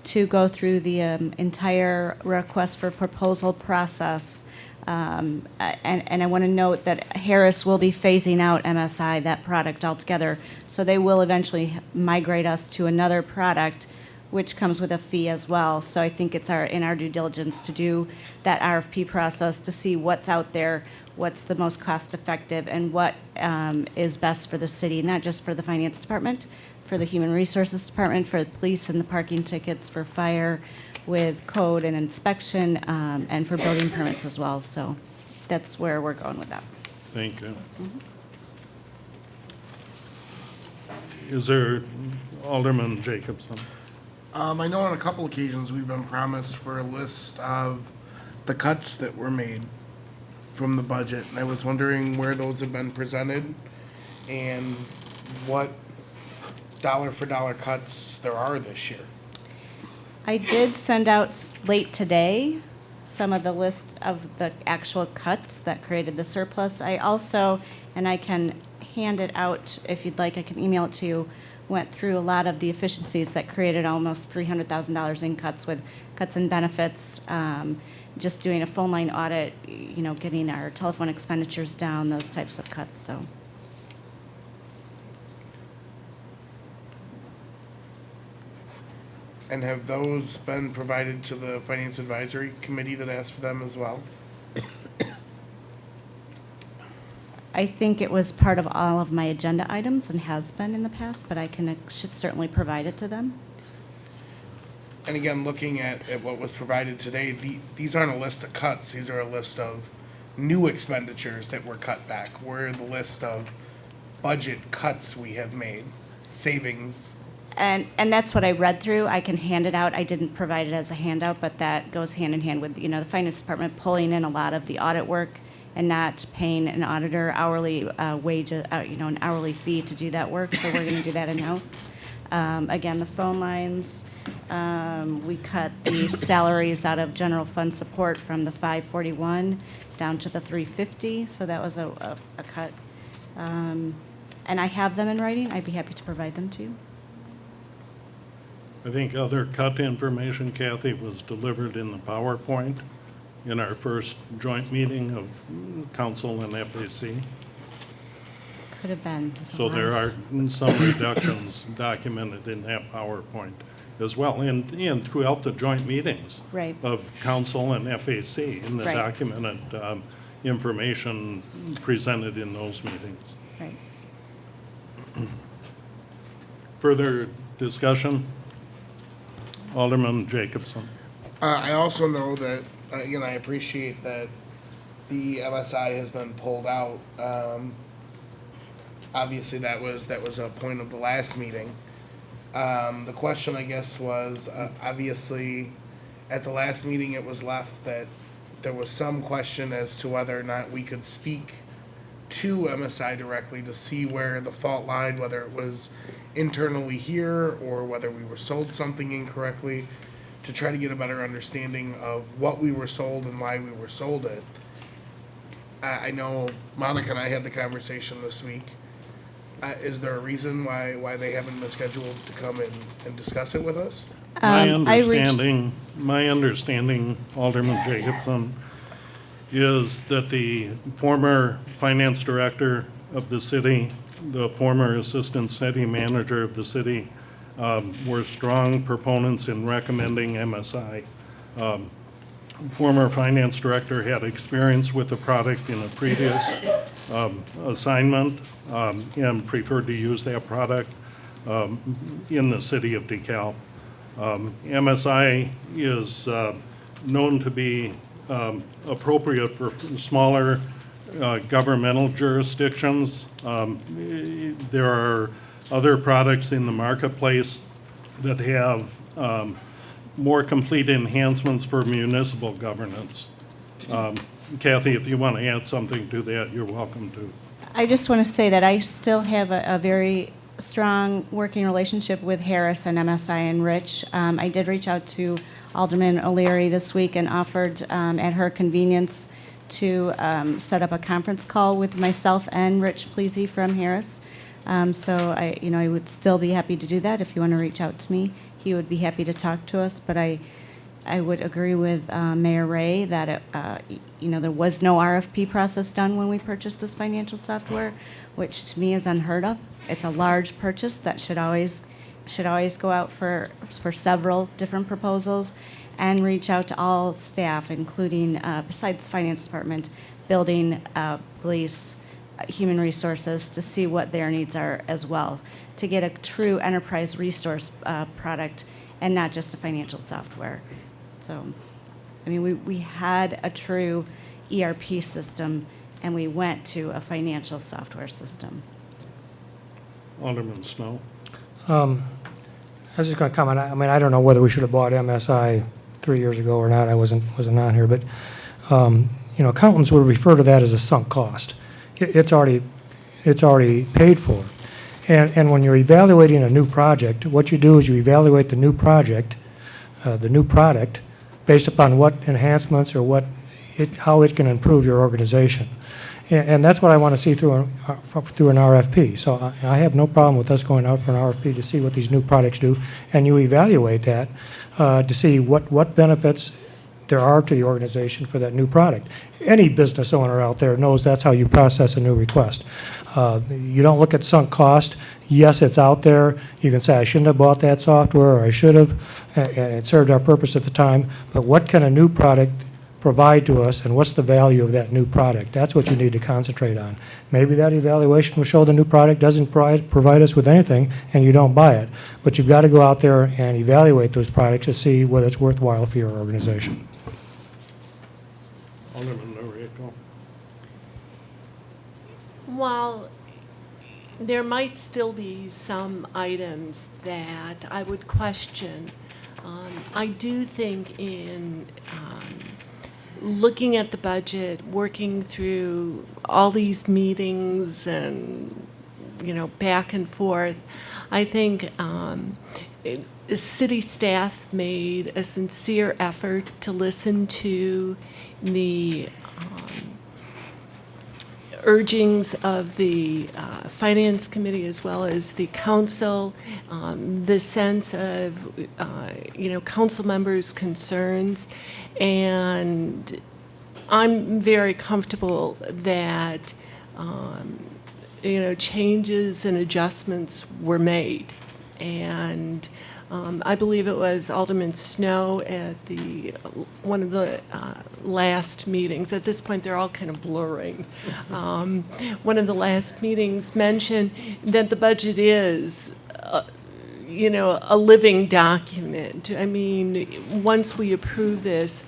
to go through the entire request for proposal process. And I want to note that Harris will be phasing out MSI, that product altogether. So they will eventually migrate us to another product, which comes with a fee as well. So I think it's in our due diligence to do that RFP process to see what's out there, what's the most cost effective, and what is best for the city, not just for the finance department, for the human resources department, for the police and the parking tickets, for fire with code and inspection, and for building permits as well. So that's where we're going with that. Thank you. Is there Alderman Jacobson? I know on a couple occasions we've been promised for a list of the cuts that were made from the budget. And I was wondering where those have been presented and what dollar for dollar cuts there are this year. I did send out late today some of the list of the actual cuts that created the surplus. I also, and I can hand it out if you'd like, I can email it to you, went through a lot of the efficiencies that created almost $300,000 in cuts with cuts in benefits, just doing a phone line audit, you know, getting our telephone expenditures down, those types of cuts, so. And have those been provided to the Finance Advisory Committee that asked for them as well? I think it was part of all of my agenda items and has been in the past, but I should certainly provide it to them. And again, looking at what was provided today, these aren't a list of cuts, these are a list of new expenditures that were cut back. Where the list of budget cuts we have made, savings. And that's what I read through. I can hand it out. I didn't provide it as a handout, but that goes hand in hand with, you know, the finance department pulling in a lot of the audit work and not paying an auditor hourly wage, you know, an hourly fee to do that work. So we're going to do that in-house. Again, the phone lines, we cut the salaries out of general fund support from the 541 down to the 350. So that was a cut. And I have them in writing. I'd be happy to provide them to you. I think other cut information, Kathy, was delivered in the PowerPoint in our first joint meeting of council and FAC. Could have been. So there are some reductions documented in that PowerPoint as well, and throughout the joint meetings Right. of council and FAC, in the Right. documented information presented in those meetings. Right. Further discussion? Alderman Jacobson. I also know that, again, I appreciate that the MSI has been pulled out. Obviously, that was a point of the last meeting. The question, I guess, was, obviously, at the last meeting, it was left that there was some question as to whether or not we could speak to MSI directly to see where the fault lied, whether it was internally here or whether we were sold something incorrectly, to try to get a better understanding of what we were sold and why we were sold it. I know Monica and I had the conversation this week. Is there a reason why they haven't been scheduled to come in and discuss it with us? My understanding, Alderman Jacobson, is that the former finance director of the city, the former assistant city manager of the city, were strong proponents in recommending MSI. Former finance director had experience with the product in a previous assignment and preferred to use that product. in the city of DeKalb. MSI is known to be appropriate for smaller governmental jurisdictions. There are other products in the marketplace that have more complete enhancements for municipal governance. Kathy, if you want to add something to that, you're welcome to. I just want to say that I still have a very strong working relationship with Harris and MSI and Rich. I did reach out to Alderman O'Leary this week and offered at her convenience to set up a conference call with myself and Rich Pleasy from Harris. So I would still be happy to do that. If you want to reach out to me, he would be happy to talk to us. But I would agree with Mayor Ray that there was no RFP process done when we purchased this financial software, which to me is unheard of. It's a large purchase that should always go out for several different proposals and reach out to all staff, including, besides the finance department, building, police, human resources, to see what their needs are as well, to get a true enterprise resource product and not just a financial software. So, I mean, we had a true ERP system and we went to a financial software system. Alderman Snow. I was just going to comment. I mean, I don't know whether we should have bought MSI 3 years ago or not. I wasn't on here, but accountants would refer to that as a sunk cost. It's already paid for, and when you're evaluating a new project, what you do is you evaluate the new project, the new product, based upon what enhancements or how it can improve your organization. And that's what I want to see through an RFP. So I have no problem with us going out for an RFP to see what these new products do, and you evaluate that to see what benefits there are to the organization for that new product. Any business owner out there knows that's how you process a new request. You don't look at sunk cost. Yes, it's out there. You can say, I shouldn't have bought that software, or I should have, and it served our purpose at the time. But what can a new product provide to us, and what's the value of that new product? That's what you need to concentrate on. Maybe that evaluation will show the new product doesn't provide us with anything, and you don't buy it. But you've got to go out there and evaluate those products to see whether it's worthwhile for your organization. Alderman Noriko. While there might still be some items that I would question, I do think in looking at the budget, working through all these meetings and, back and forth, I think city staff made a sincere effort to listen to the urgings of the Finance Committee as well as the council, the sense of, council members' concerns. And I'm very comfortable that, changes and adjustments were made. And I believe it was Alderman Snow at one of the last meetings. At this point, they're all kind of blurring. One of the last meetings mentioned that the budget is, a living document. I mean, once we approve this,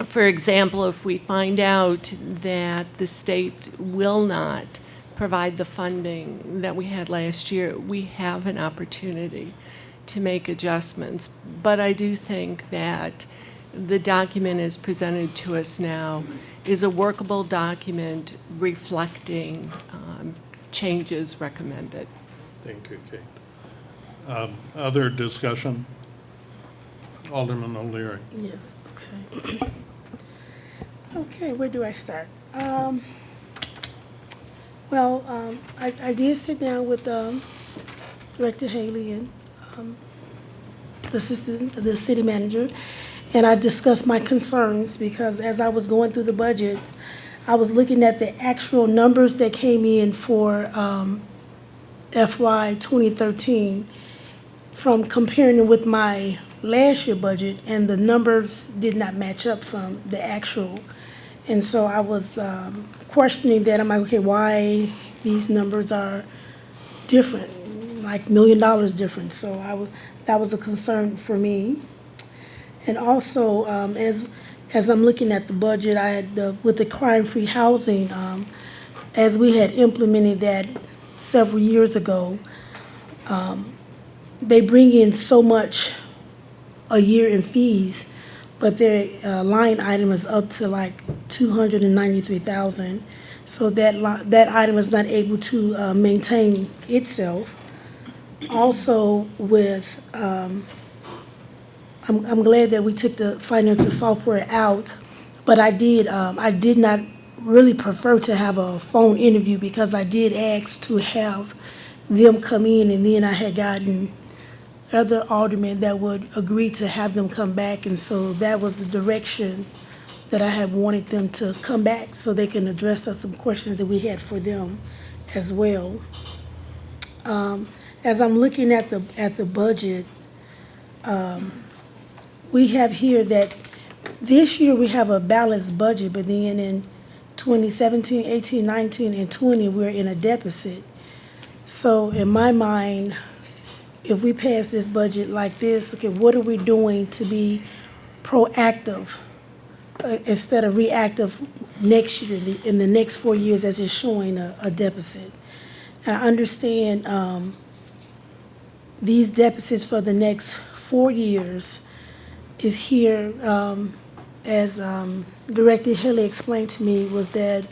for example, if we find out that the state will not provide the funding that we had last year, we have an opportunity to make adjustments. But I do think that the document as presented to us now is a workable document reflecting changes recommended. Thank you, Kate. Other discussion? Alderman O'Leary. Yes, okay. Okay, where do I start? I did sit down with Director Haley and the city manager, and I discussed my concerns because as I was going through the budget, I was looking at the actual numbers that came in for FY 2013 from comparing it with my last year budget, and the numbers did not match up from the actual. And so I was questioning that. I'm like, okay, why these numbers are different, like $1 million different. So that was a concern for me. And also, as I'm looking at the budget, I had with the crime-free housing, as we had implemented that several years ago, they bring in so much a year in fees, but their line item is up to like $293,000. So that item is not able to maintain itself. Also, with I'm glad that we took the financial software out, but I did not really prefer to have a phone interview because I did ask to have them come in, and then I had gotten other aldermen that would agree to have them come back, and so that was the direction that I had wanted them to come back so they can address us some questions that we had for them as well. As I'm looking at the budget, we have here that this year we have a balanced budget, but then in 2017, 18, 19, and 20, we're in a deficit. So in my mind, if we pass this budget like this, okay, what are we doing to be proactive instead of reactive next year, in the next 4 years as it's showing a deficit? I understand these deficits for the next 4 years is here, as Director Haley explained to me, was that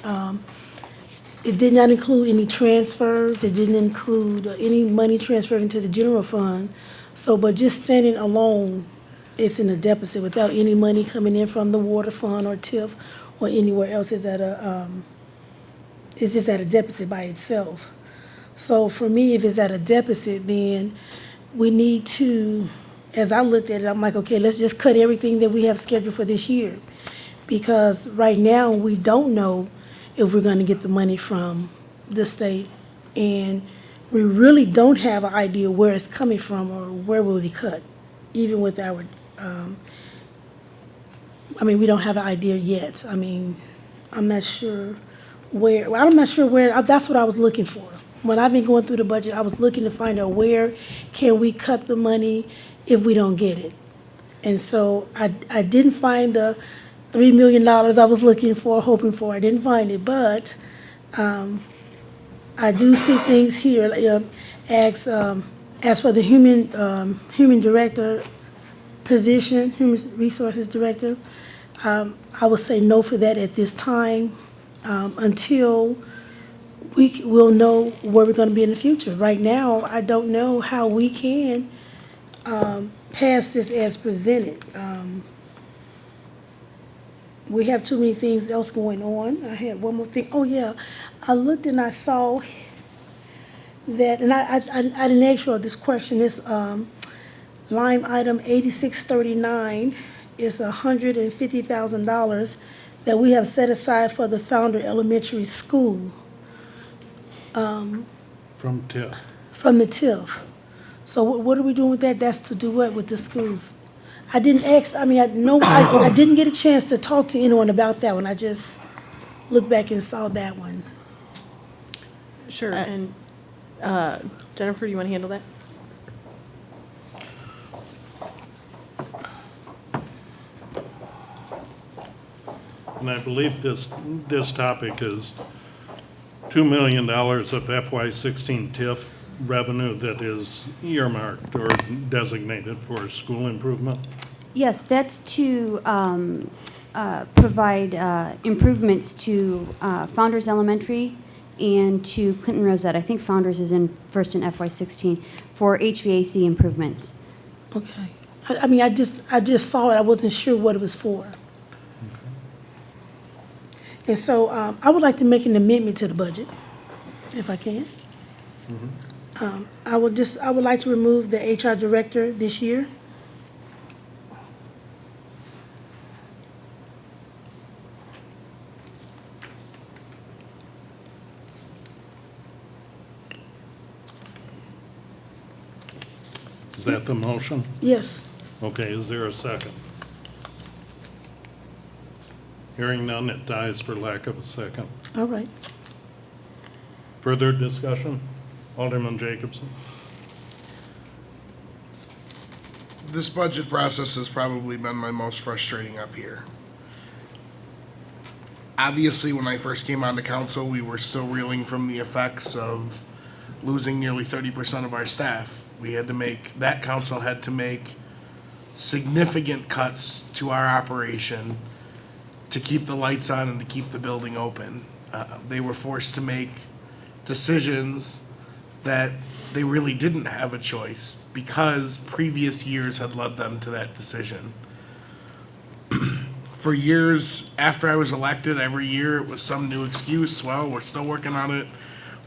it did not include any transfers. It didn't include any money transferred into the general fund. So, but just standing alone, it's in a deficit without any money coming in from the water fund or TIF or anywhere else. It's just at a deficit by itself. So for me, if it's at a deficit, then we need to, as I looked at it, I'm like, okay, let's just cut everything that we have scheduled for this year. Because right now, we don't know if we're going to get the money from the state. And we really don't have an idea where it's coming from or where will it cut, even with our, we don't have an idea yet. I'm not sure where, that's what I was looking for. When I've been going through the budget, I was looking to find out where can we cut the money if we don't get it. And so I didn't find the $3 million I was looking for, hoping for. I didn't find it, but I do see things here, as for the human director position, human resources director, I would say no for that at this time, until we'll know where we're going to be in the future. Right now, I don't know how we can pass this as presented. We have too many things else going on. I had one more thing. Oh, yeah. I looked and I saw that, and I didn't ask you this question. This line item 8639 is $150,000 that we have set aside for the Founder Elementary School. From TIF. From the TIF. So what are we doing with that? That's to do what with the schools? I didn't ask, I didn't get a chance to talk to anyone about that one. I just looked back and saw that one. Sure, and Jennifer, you want to handle that? And I believe this topic is $2 million of FY16 TIF revenue that is earmarked or designated for school improvement? Yes, that's to provide improvements to Founders Elementary and to Clinton Rosette. I think Founders is first in FY16 for HVAC improvements. Okay. I just saw it. I wasn't sure what it was for. And so I would like to make an amendment to the budget, if I can. I would like to remove the HR director this year. Is that the motion? Yes. Okay, is there a second? Hearing none, it dies for lack of a second. All right. Further discussion? Alderman Jacobson. This budget process has probably been my most frustrating up here. Obviously, when I first came on the council, we were still reeling from the effects of losing nearly 30% of our staff. That council had to make significant cuts to our operation to keep the lights on and to keep the building open. They were forced to make decisions that they really didn't have a choice because previous years had led them to that decision. For years after I was elected, every year it was some new excuse. Well, we're still working on it.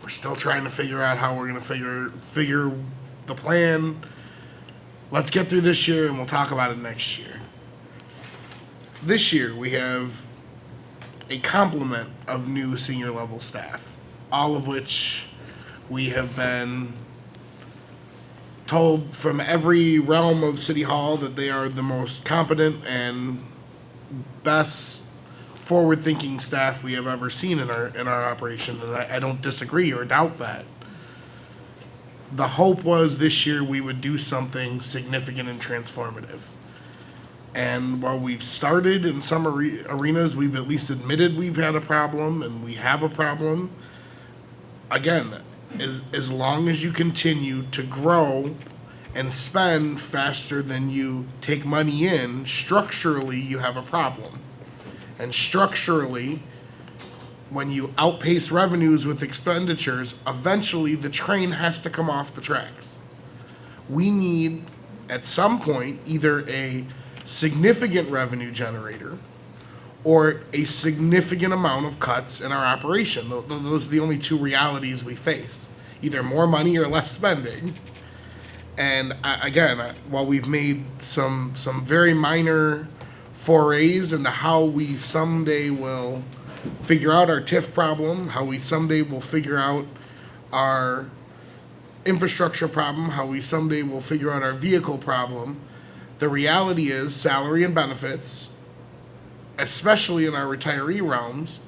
We're still trying to figure out how we're going to figure the plan. Let's get through this year and we'll talk about it next year. This year we have a complement of new senior level staff, all of which we have been told from every realm of City Hall that they are the most competent and best forward-thinking staff we have ever seen in our operation, and I don't disagree or doubt that. The hope was this year we would do something significant and transformative. And while we've started in some arenas, we've at least admitted we've had a problem, and we have a problem. Again, as long as you continue to grow and spend faster than you take money in, structurally you have a problem. And structurally, when you outpace revenues with expenditures, eventually the train has to come off the tracks. We need, at some point, either a significant revenue generator or a significant amount of cuts in our operation. Those are the only two realities we face, either more money or less spending. And again, while we've made some very minor forays into how we someday will figure out our TIF problem, how we someday will figure out our infrastructure problem, how we someday will figure out our vehicle problem, the reality is salary and benefits, especially in our retiree realms,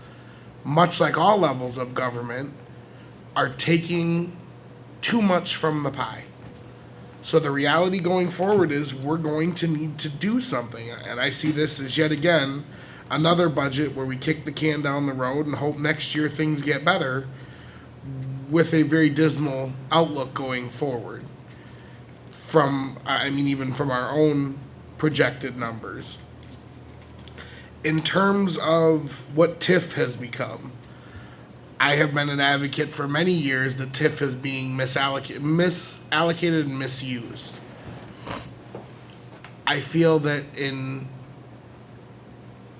much like all levels of government, are taking too much from the pie. So the reality going forward is we're going to need to do something. And I see this as yet again another budget where we kick the can down the road and hope next year things get better with a very dismal outlook going forward. Even from our own projected numbers. In terms of what TIF has become, I have been an advocate for many years that TIF is being misallocated and misused. I feel that in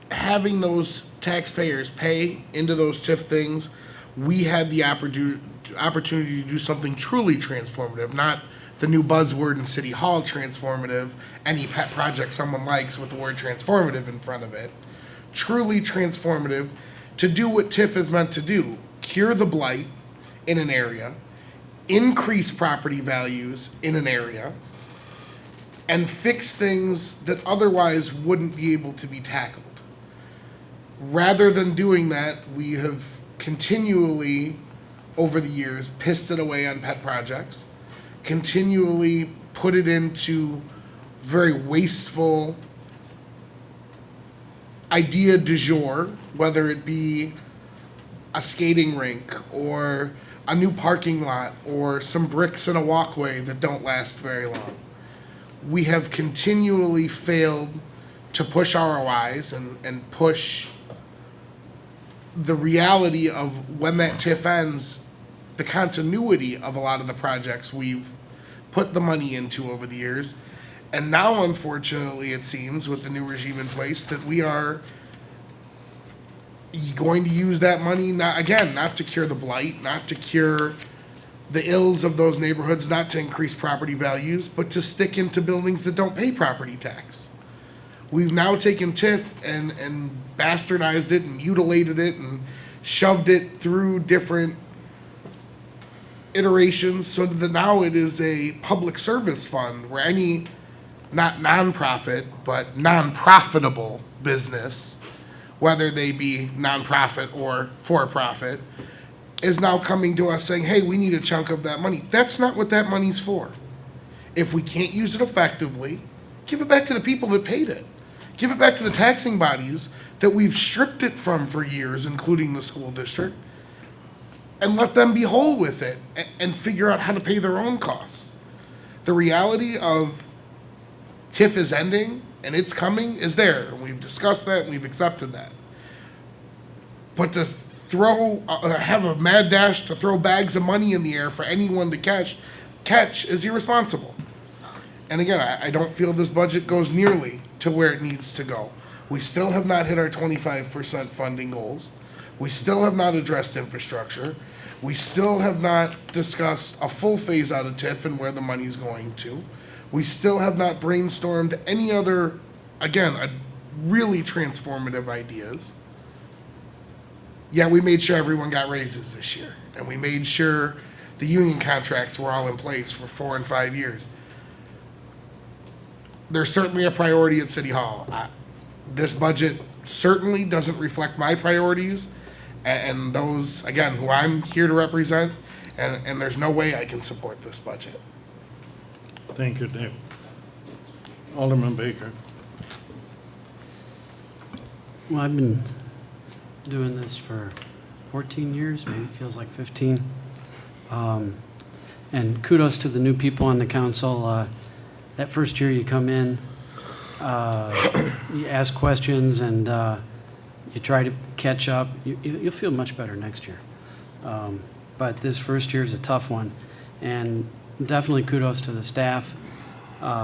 having those taxpayers pay into those TIF things, we had the opportunity to do something truly transformative, not the new buzzword in City Hall, transformative, any pet project someone likes with the word transformative in front of it. Truly transformative to do what TIF is meant to do. Cure the blight in an area, increase property values in an area, and fix things that otherwise wouldn't be able to be tackled. Rather than doing that, we have continually, over the years, pissed it away on pet projects, continually put it into very wasteful idea du jour, whether it be a skating rink or a new parking lot or some bricks in a walkway that don't last very long. We have continually failed to push ROIs and push the reality of when that TIF ends, the continuity of a lot of the projects we've put the money into over the years. And now, unfortunately, it seems, with the new regime in place, that we are going to use that money, not to cure the blight, not to cure the ills of those neighborhoods, not to increase property values, but to stick into buildings that don't pay property tax. We've now taken TIF and bastardized it and mutilated it and shoved it through different iterations so that now it is a public service fund where any, not nonprofit, but non-profitable business, whether they be nonprofit or for-profit, is now coming to us saying, hey, we need a chunk of that money. That's not what that money's for. If we can't use it effectively, give it back to the people that paid it. Give it back to the taxing bodies that we've stripped it from for years, including the school district, and let them be whole with it and figure out how to pay their own costs. The reality of TIF is ending and it's coming is there. And we've discussed that and we've accepted that. But to have a mad dash to throw bags of money in the air for anyone to catch is irresponsible. And again, I don't feel this budget goes nearly to where it needs to go. We still have not hit our 25% funding goals. We still have not addressed infrastructure. We still have not discussed a full phase out of TIF and where the money's going to. We still have not brainstormed any other, again, really transformative ideas. Yeah, we made sure everyone got raises this year. And we made sure the union contracts were all in place for 4 and 5 years. There's certainly a priority at City Hall. This budget certainly doesn't reflect my priorities and those, again, who I'm here to represent, and there's no way I can support this budget. Thank you, Dave. Alderman Baker. Well, I've been doing this for 14 years, maybe feels like 15. And kudos to the new people on the council. That first year you come in, you ask questions and you try to catch up. You'll feel much better next year. But this first year is a tough one. And definitely kudos to the staff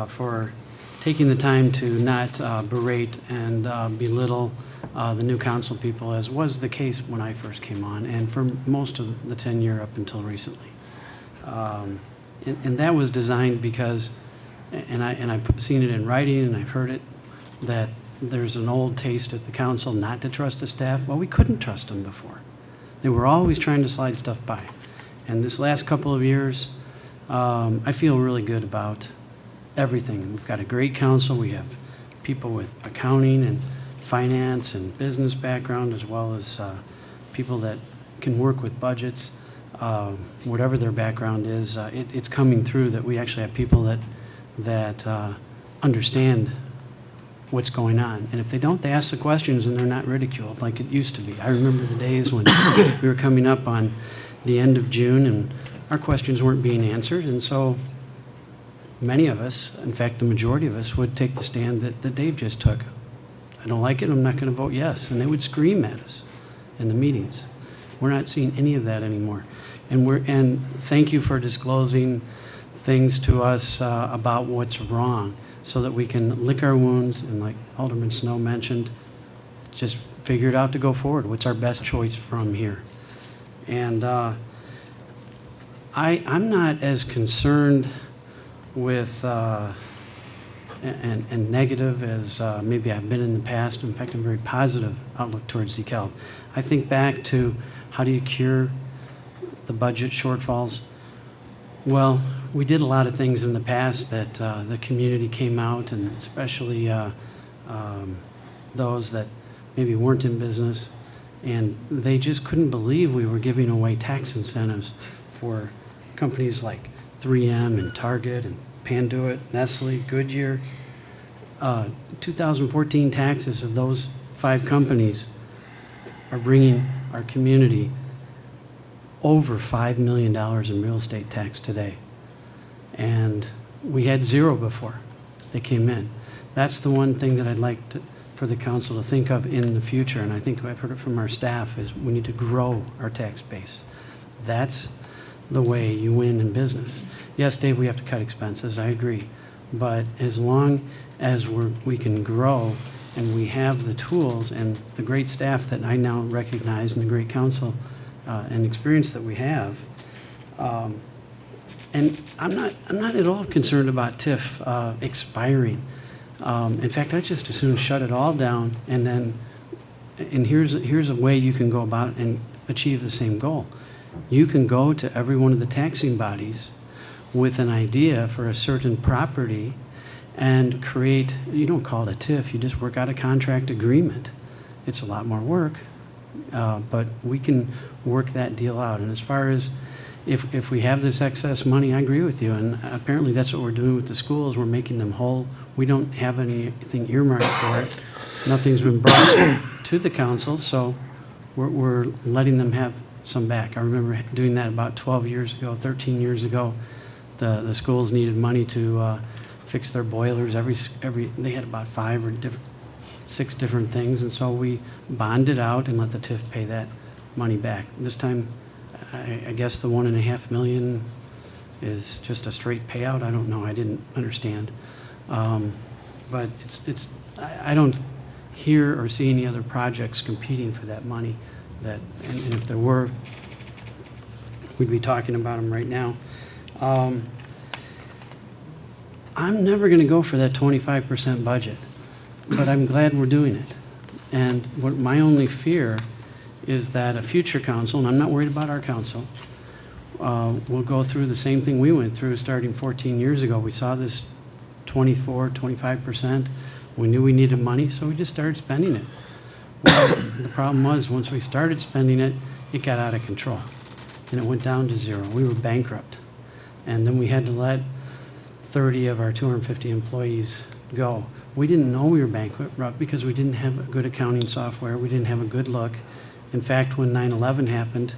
for taking the time to not berate and belittle the new council people, as was the case when I first came on, and for most of the tenure up until recently. And that was designed because, and I've seen it in writing and I've heard it, that there's an old taste at the council not to trust the staff. Well, we couldn't trust them before. They were always trying to slide stuff by. And this last couple of years, I feel really good about everything. We've got a great council. We have people with accounting and finance and business background, as well as people that can work with budgets. Whatever their background is, it's coming through that we actually have people that understand what's going on. And if they don't, they ask the questions and they're not ridiculed like it used to be. I remember the days when we were coming up on the end of June and our questions weren't being answered. And so many of us, in fact, the majority of us, would take the stand that Dave just took. I don't like it, I'm not going to vote yes. And they would scream at us in the meetings. We're not seeing any of that anymore. And thank you for disclosing things to us about what's wrong, so that we can lick our wounds and, like Alderman Snow mentioned, just figure it out to go forward. What's our best choice from here? And I'm not as concerned with and negative as maybe I've been in the past. In fact, I'm very positive outlook towards DeKalb. I think back to how do you cure the budget shortfalls? Well, we did a lot of things in the past that the community came out, and especially those that maybe weren't in business, and they just couldn't believe we were giving away tax incentives for companies like 3M and Target and Panduit, Nestle, Goodyear. 2014 taxes of those 5 companies are bringing our community over $5 million in real estate tax today. And we had 0 before they came in. That's the one thing that I'd like for the council to think of in the future, and I think I've heard it from our staff, is we need to grow our tax base. That's the way you win in business. Yes, Dave, we have to cut expenses, I agree. But as long as we can grow and we have the tools and the great staff that I now recognize and the great council and experience that we have, and I'm not at all concerned about TIF expiring. In fact, I just as soon shut it all down, and here's a way you can go about and achieve the same goal. You can go to every one of the taxing bodies with an idea for a certain property and create, you don't call it a TIF, you just work out a contract agreement. It's a lot more work, But we can work that deal out. And as far as if we have this excess money, I agree with you. And apparently that's what we're doing with the schools. We're making them whole. We don't have anything earmarked for it. Nothing's been brought to the council, so we're letting them have some back. I remember doing that about 12 years ago, 13 years ago. The schools needed money to fix their boilers. They had about 5 or 6 different things, and so we bonded out and let the TIF pay that money back. This time, I guess the $1.5 million is just a straight payout. I don't know. I didn't understand, but I don't hear or see any other projects competing for that money. And if there were, we'd be talking about them right now. I'm never going to go for that 25% budget, but I'm glad we're doing it. And what my only fear is that a future council, and I'm not worried about our council, will go through the same thing we went through starting 14 years ago. We saw this 24, 25%. We knew we needed money, so we just started spending it. Well, the problem was once we started spending it, it got out of control, and it went down to 0. We were bankrupt. And then we had to let 30 of our 250 employees go. We didn't know we were bankrupt because we didn't have a good accounting software. We didn't have a good look. In fact, when 9/11 happened,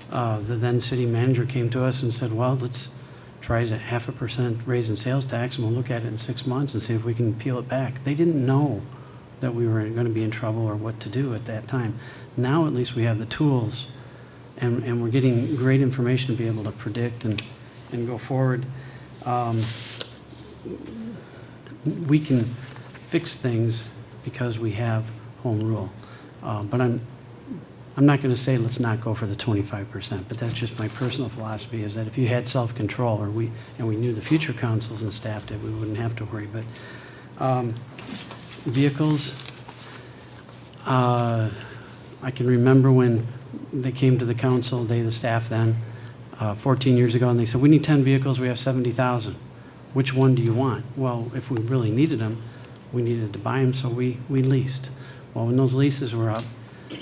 the then city manager came to us and said, well, let's try a 0.5% raise in sales tax, and we'll look at it in 6 months and see if we can peel it back. They didn't know that we were going to be in trouble or what to do at that time. Now at least we have the tools, and we're getting great information to be able to predict and go forward. We can fix things because we have home rule. But I'm not going to say let's not go for the 25%, but that's just my personal philosophy, is that if you had self-control and we knew the future councils and staff did, we wouldn't have to worry. But vehicles, I can remember when they came to the council, the staff then, 14 years ago, and they said, we need 10 vehicles, we have 70,000. Which one do you want? Well, if we really needed them, we needed to buy them, so we leased. Well, when those leases were up,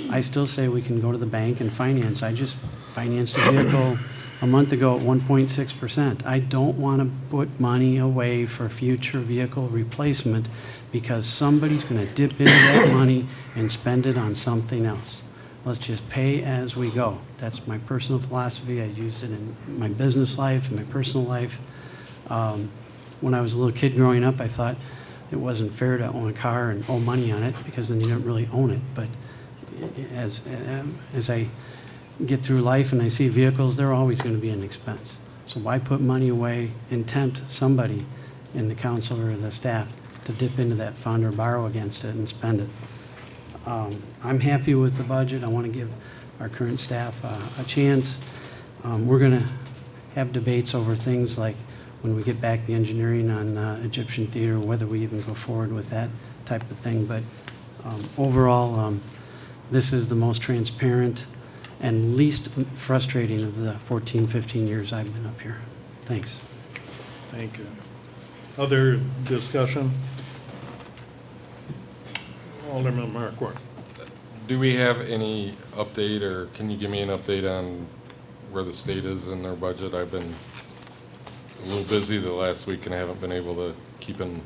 I still say we can go to the bank and finance. I just financed a vehicle a month ago at 1.6%. I don't want to put money away for future vehicle replacement because somebody's going to dip into that money and spend it on something else. Let's just pay as we go. That's my personal philosophy. I use it in my business life, in my personal life. When I was a little kid growing up, I thought it wasn't fair to own a car and owe money on it because then you don't really own it. But as I get through life and I see vehicles, they're always going to be an expense. So why put money away and tempt somebody in the council or the staff to dip into that fund or borrow against it and spend it? I'm happy with the budget. I want to give our current staff a chance. We're going to have debates over things like when we get back the engineering on Egyptian Theater, whether we even go forward with that type of thing. But overall, this is the most transparent and least frustrating of the 14, 15 years I've been up here. Thanks. Thank you. Other discussion? Alderman Marquardt. Do we have any update, or can you give me an update on where the state is in their budget? I've been a little busy the last week and I haven't been able to keep in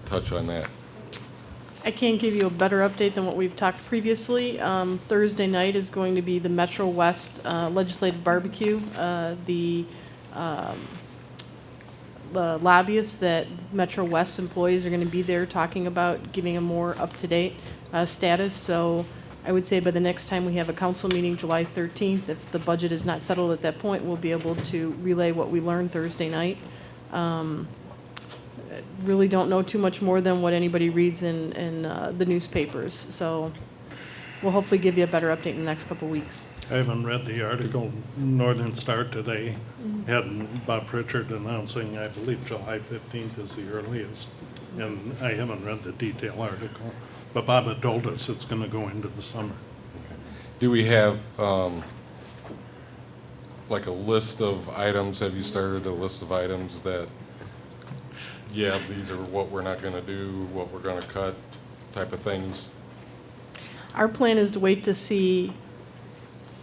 touch on that. I can't give you a better update than what we've talked previously. Thursday night is going to be the Metro West Legislative Barbecue. The lobbyists that Metro West employees are going to be there talking about giving a more up-to-date status. So I would say by the next time we have a council meeting, July 13th, if the budget is not settled at that point, we'll be able to relay what we learned Thursday night. Really don't know too much more than what anybody reads in the newspapers. So we'll hopefully give you a better update in the next couple of weeks. I haven't read the article. Northern Star today had Bob Pritchard announcing, I believe July 15th is the earliest. And I haven't read the detail article. But Bob had told us it's going to go into the summer. Do we have like a list of items? Have you started a list of items that, yeah, these are what we're not going to do, what we're going to cut, type of things? Our plan is to wait to see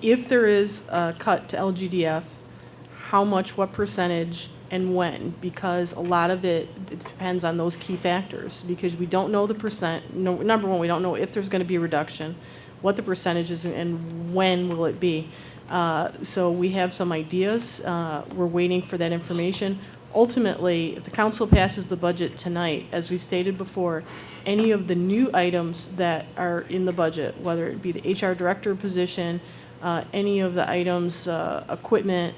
if there is a cut to LGDF, how much, what percentage, and when, because a lot of it depends on those key factors, because we don't know the percent. No, number one, we don't know if there's going to be a reduction, what the percentage is, and when will it be. So we have some ideas. We're waiting for that information. Ultimately, if the council passes the budget tonight, as we've stated before, any of the new items that are in the budget, whether it be the HR director position, any of the items, equipment,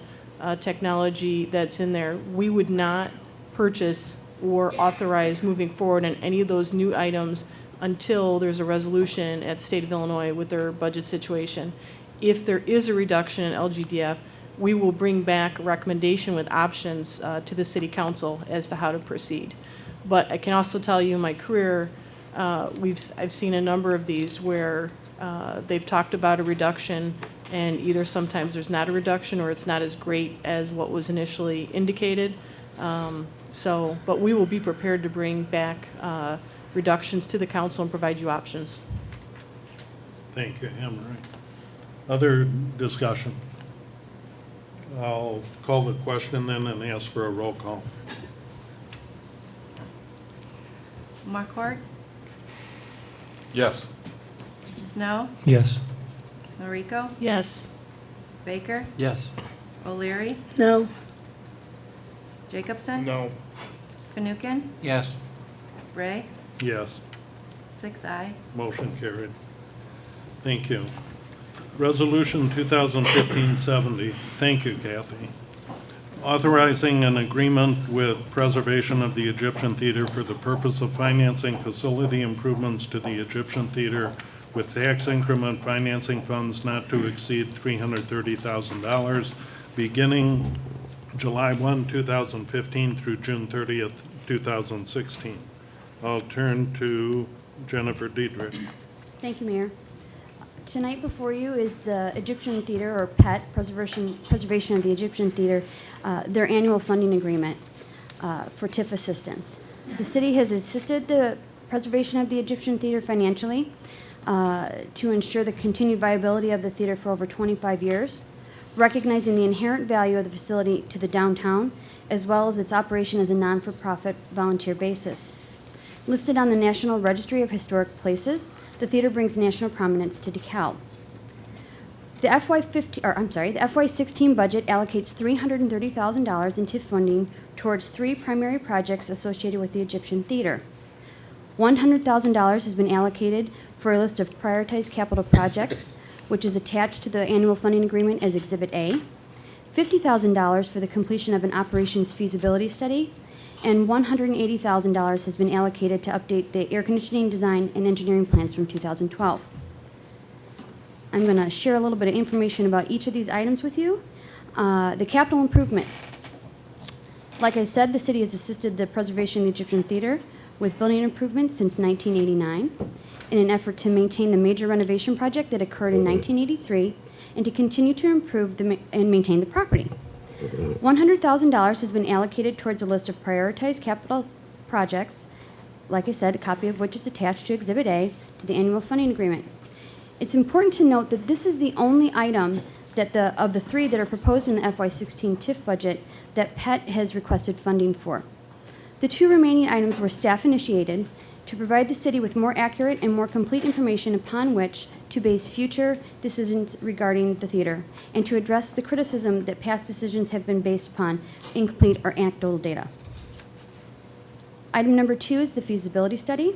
technology that's in there, we would not purchase or authorize moving forward on any of those new items until there's a resolution at the state of Illinois with their budget situation. If there is a reduction in LGDF, we will bring back a recommendation with options to the city council as to how to proceed. But I can also tell you in my career, I've seen a number of these where they've talked about a reduction, and either sometimes there's not a reduction or it's not as great as what was initially indicated. But we will be prepared to bring back reductions to the council and provide you options. Thank you, Anne Marie. Other discussion? I'll call the question then and ask for a roll call. Markwart, Yes. Snow, Yes. Noriko, Yes. Baker, Yes. O'Leary, No. Jacobson, No. Fanouken, Yes. Ray, Yes. 6 aye. Motion carried. Thank you. Resolution 2015-70. Thank you, Kathy. Authorizing an agreement with Preservation of the Egyptian Theater for the purpose of financing facility improvements to the Egyptian Theater with tax increment financing funds not to exceed $330,000, beginning July 1, 2015 through June 30th, 2016. I'll turn to Jennifer Diedrich. Thank you, Mayor. Tonight before you is the Egyptian Theater, or PET, Preservation of the Egyptian Theater, their annual funding agreement for TIF assistance. The city has assisted the preservation of the Egyptian Theater financially to ensure the continued viability of the theater for over 25 years, recognizing the inherent value of the facility to the downtown, as well as its operation as a non-for-profit volunteer basis. Listed on the National Registry of Historic Places, the theater brings national prominence to DeKalb. The FY16 budget allocates $330,000 in TIF funding towards 3 primary projects associated with the Egyptian Theater. $100,000 has been allocated for a list of prioritized capital projects, which is attached to the annual funding agreement as Exhibit A, $50,000 for the completion of an operations feasibility study, and $180,000 has been allocated to update the air conditioning design and engineering plans from 2012. I'm going to share a little bit of information about each of these items with you. The capital improvements. Like I said, the city has assisted the preservation of the Egyptian Theater with building improvements since 1989 in an effort to maintain the major renovation project that occurred in 1983 and to continue to improve and maintain the property. $100,000 has been allocated towards a list of prioritized capital projects, like I said, a copy of which is attached to Exhibit A to the annual funding agreement. It's important to note that this is the only item that of the 3 that are proposed in the FY16 TIF budget that PET has requested funding for. The 2 remaining items were staff-initiated to provide the city with more accurate and more complete information upon which to base future decisions regarding the theater, and to address the criticism that past decisions have been based upon incomplete or anecdotal data. Item number 2 is the feasibility study.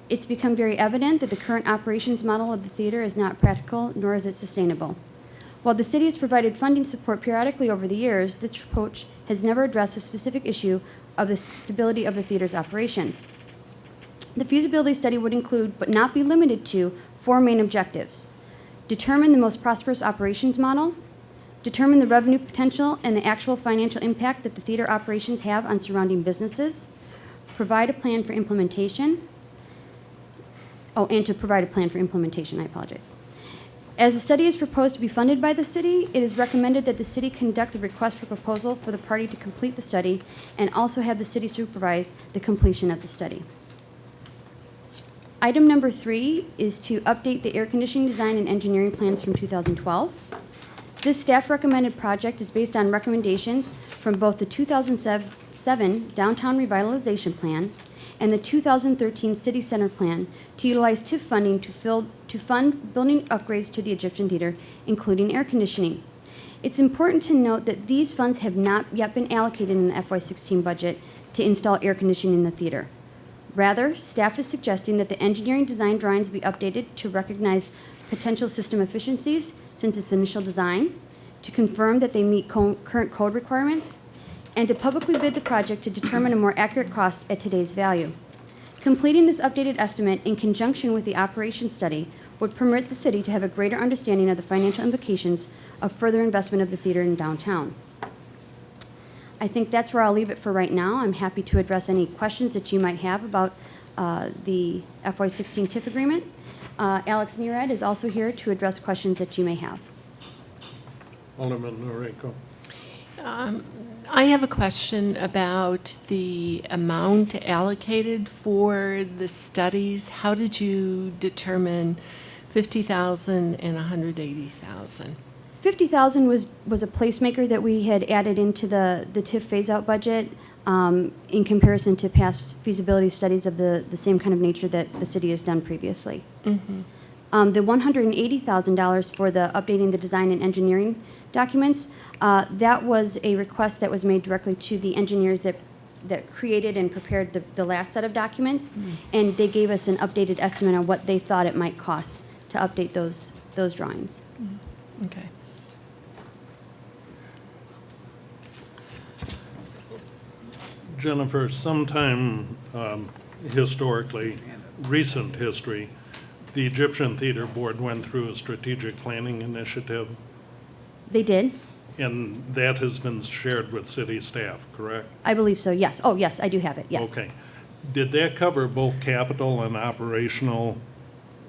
It's become very evident that the current operations model of the theater is not practical, nor is it sustainable. While the city has provided funding support periodically over the years, this approach has never addressed the specific issue of the stability of the theater's operations. The feasibility study would include, but not be limited to, 4 main objectives. Determine the most prosperous operations model, determine the revenue potential and the actual financial impact that the theater operations have on surrounding businesses, provide a plan for implementation, and to provide a plan for implementation, I apologize. As the study is proposed to be funded by the city, it is recommended that the city conduct the request for proposal for the party to complete the study and also have the city supervise the completion of the study. Item number 3 is to update the air conditioning design and engineering plans from 2012. This staff recommended project is based on recommendations from both the 2007 Downtown Revitalization Plan and the 2013 City Center Plan to utilize TIF funding to fund building upgrades to the Egyptian Theater, including air conditioning. It's important to note that these funds have not yet been allocated in the FY16 budget to install air conditioning in the theater. Rather, staff is suggesting that the engineering design drawings be updated to recognize potential system efficiencies since its initial design, to confirm that they meet current code requirements, and to publicly bid the project to determine a more accurate cost at today's value. Completing this updated estimate in conjunction with the operations study would permit the city to have a greater understanding of the financial implications of further investment of the theater in downtown. I think that's where I'll leave it for right now. I'm happy to address any questions that you might have about the FY16 TIF agreement. Alex Nerad is also here to address questions that you may have. Alderman Noriko. I have a question about the amount allocated for the studies. How did you determine 50,000 and 180,000? 50,000 was a placemaker that we had added into the TIF phase-out budget in comparison to past feasibility studies of the same kind of nature that the city has done previously. Mm-hmm. The $180,000 for the updating the design and engineering documents, that was a request that was made directly to the engineers that created and prepared the last set of documents, and they gave us an updated estimate on what they thought it might cost to update those drawings. Okay. Jennifer, sometime historically, recent history, the Egyptian Theater Board went through a strategic planning initiative, They did? and that has been shared with city staff, correct? I believe so, yes. Oh, yes, I do have it, yes. Okay. Did that cover both capital and operational,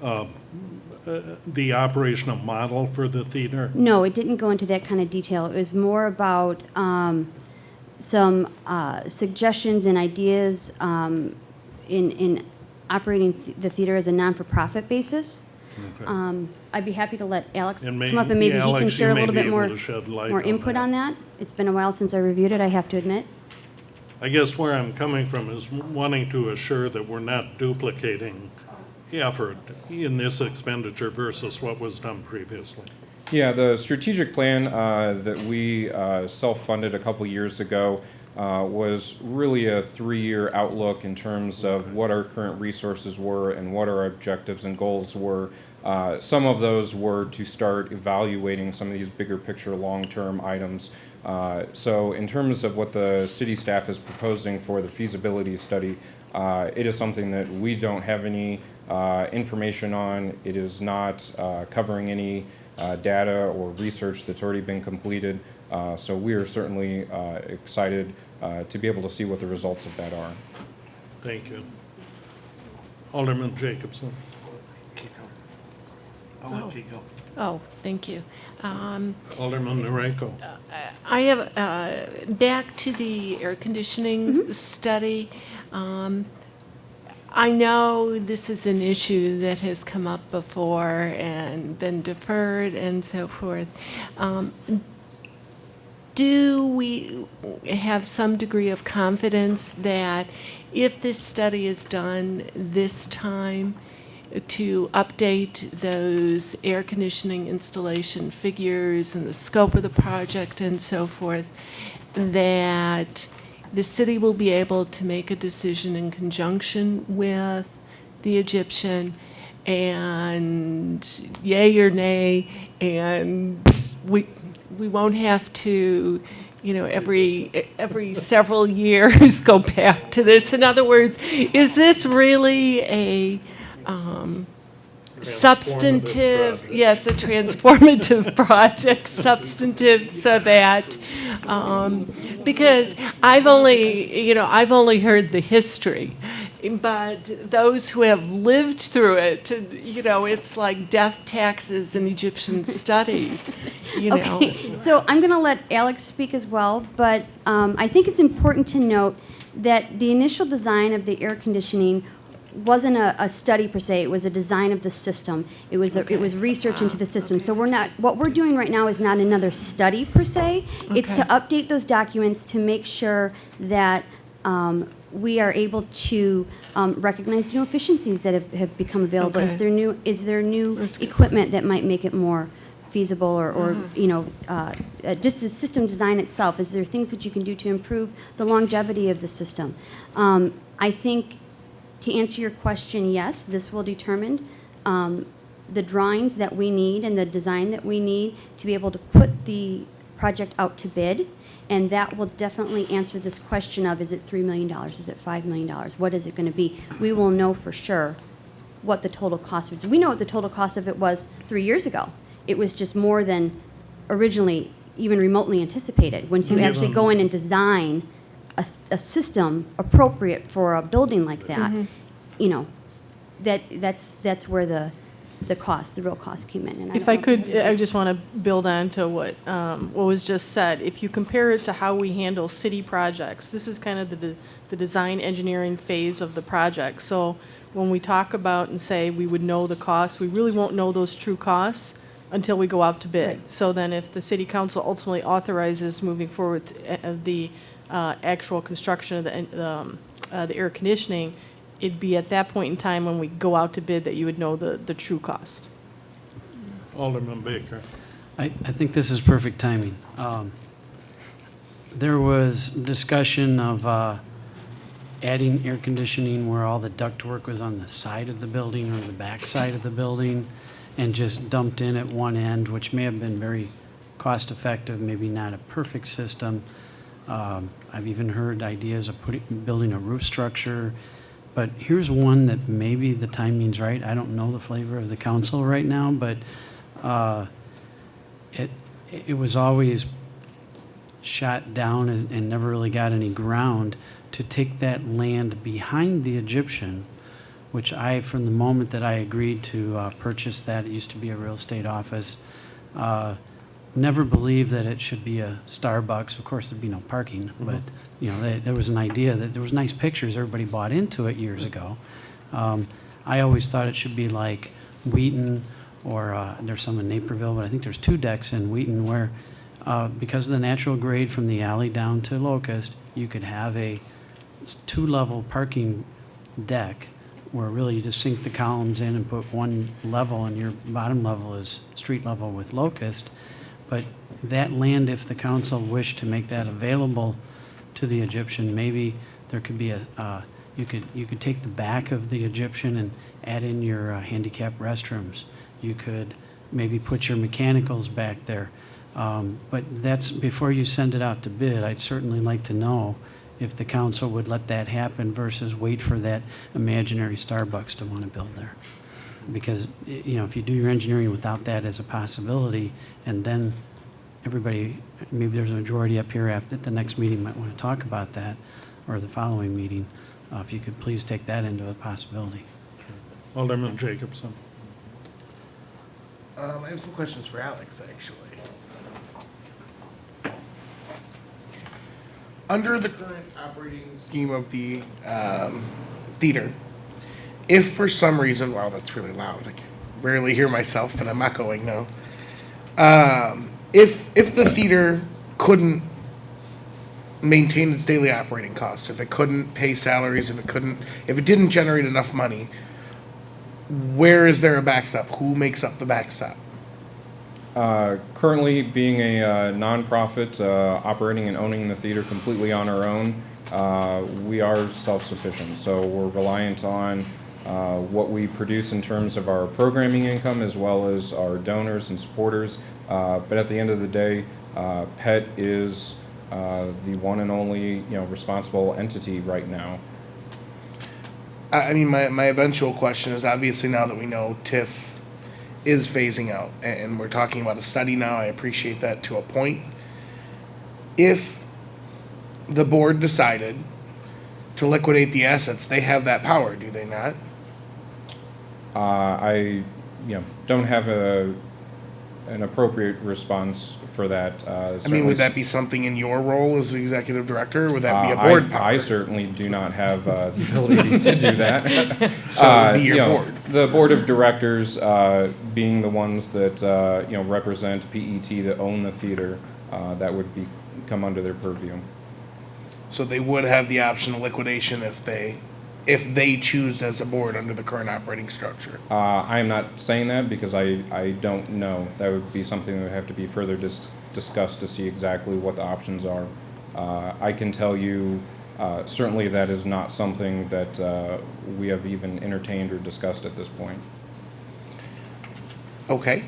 the operational model for the theater? No, it didn't go into that kind of detail. It was more about some suggestions and ideas in operating the theater as a non-for-profit basis. Okay. I'd be happy to let Alex And come up and maybe he can Alex, you share a may little be bit more, able to shed light more on input that. on that. It's been a while since I reviewed it, I have to admit. I guess where I'm coming from is wanting to assure that we're not duplicating effort in this expenditure versus what was done previously. Yeah, the strategic plan that we self-funded a couple years ago was really a 3-year outlook in terms of what our current resources were and what our objectives and goals were. Some of those were to start evaluating some of these bigger picture long-term items. So in terms of what the city staff is proposing for the feasibility study, it is something that we don't have any information on. It is not covering any data or research that's already been completed. So we are certainly excited to be able to see what the results of that are. Thank you. Alderman Jacobson. I'll let Kiko. Oh, thank you. Alderman Noriko. I have, back to the air conditioning study. I know this is an issue that has come up before and been deferred and so forth. Do we have some degree of confidence that if this study is done this time, to update those air conditioning installation figures and the scope of the project and so forth, that the city will be able to make a decision in conjunction with the Egyptian, and yay or nay, and we won't have to, you know, every several years go back to this. In other words, is this really a substantive, yes, a transformative project, substantive, so that, because I've only heard the history, but those who have lived through it, you know, it's like death taxes in Egyptian studies, you know. Okay, so I'm going to let Alex speak as well, but I think it's important to note that the initial design of the air conditioning wasn't a study per se, it was a design of the system. It was, it was research into the system. So we're not, what we're doing right now is not another study per se. It's to Okay. update those documents to make sure that we are able to recognize new efficiencies that have become available. Okay. Is there new equipment that might make it more feasible or you know, just the system design itself? Is there things that you can do to improve the longevity of the system? I think, to answer your question, yes, this will determine the drawings that we need and the design that we need to be able to put the project out to bid. And that will definitely answer this question of, is it $3 million? Is it $5 million? What is it going to be? We will know for sure what the total cost is. We know what the total cost of it was 3 years ago. It was just more than originally even remotely anticipated. Once you actually go in and design a system appropriate for a building like that, you know, that's where the cost, the real cost came in. And If don't I know could, I just want to build on to what was just said. If you compare it to how we handle city projects, this is kind of the design engineering phase of the project. So when we talk about and say we would know the costs, we really won't know those true costs until we go out to bid. So then if the city council ultimately authorizes moving forward the actual construction of the air conditioning, it'd be at that point in time when we go out to bid that you would know the true cost. Alderman Baker. I think this is perfect timing. There was discussion of adding air conditioning where all the ductwork was on the side of the building or the back side of the building and just dumped in at one end, which may have been very cost effective, maybe not a perfect system. I've even heard ideas of building a roof structure. But here's one that maybe the timing's right. I don't know the flavor of the council right now, but it was always shot down and never really got any ground to take that land behind the Egyptian, which from the moment that I agreed to purchase that, it used to be a real estate office, never believed that it should be a Starbucks. Of course, there'd be no parking, but you know, there was an idea that there was nice pictures. Everybody bought into it years ago. I always thought it should be like Wheaton, or there's some in Naperville, but I think there's 2 decks in Wheaton where, because of the natural grade from the alley down to Locust, you could have a 2-level parking deck where really you just sink the columns in and put one level, and your bottom level is street level with Locust. But that land, if the council wished to make that available to the Egyptian, maybe there could be you could take the back of the Egyptian and add in your handicap restrooms. You could maybe put your mechanicals back there. But that's, before you send it out to bid, I'd certainly like to know if the council would let that happen versus wait for that imaginary Starbucks to want to build there. Because, you know, if you do your engineering without that as a possibility, and then everybody, maybe there's a majority up here at the next meeting might want to talk about that, or the following meeting, if you could please take that into a possibility. Alderman Jacobson. I have some questions for Alex, actually. Under the current operating scheme of the theater, if for some reason, wow, that's really loud. I can barely hear myself, but I'm echoing now. If the theater couldn't maintain its daily operating costs, if it couldn't pay salaries, if it didn't generate enough money, where is there a backstop? Who makes up the backstop? Currently, being a nonprofit, operating and owning the theater completely on our own, we are self-sufficient. So we're reliant on what we produce in terms of our programming income, as well as our donors and supporters. But at the end of the day, PET is the one and only, responsible entity right now. I mean, my eventual question is, obviously now that we know TIF is phasing out, and we're talking about a study now, I appreciate that to a point. If the board decided to liquidate the assets, they have that power, do they not? I don't have an appropriate response for that. I mean, would that be something in your role as the executive director, or would that be a I- board power? I certainly do not have the ability to do that. So it would be your You know, board. The board of directors, being the ones that, represent PET, that own the theater, that would come under their purview. So they would have the option of liquidation if they choose as a board under the current operating structure. I am not saying that because I don't know. That would be something that would have to be further discussed to see exactly what the options are. I can tell you, certainly that is not something that we have even entertained or discussed at this point. Okay.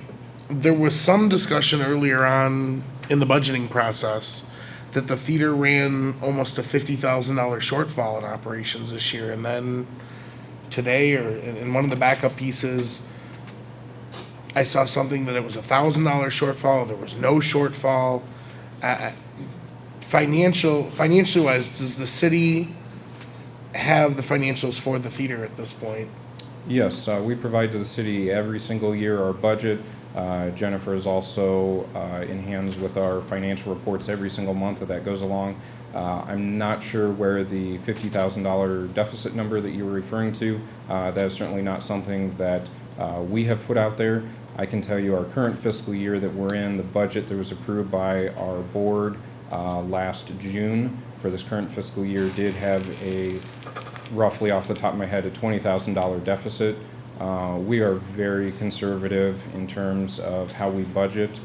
There was some discussion earlier on in the budgeting process that the theater ran almost a $50,000 shortfall in operations this year. And then today, or in one of the backup pieces, I saw something that it was $1,000 shortfall, there was no shortfall. Financially wise, does the city have the financials for the theater at this point? Yes, we provide to the city every single year our budget. Jennifer is also in hands with our financial reports every single month that goes along. I'm not sure where the $50,000 deficit number that you were referring to. That is certainly not something that we have put out there. I can tell you our current fiscal year that we're in, the budget that was approved by our board last June for this current fiscal year did have a, roughly off the top of my head, a $20,000 deficit. We are very conservative in terms of how we budget.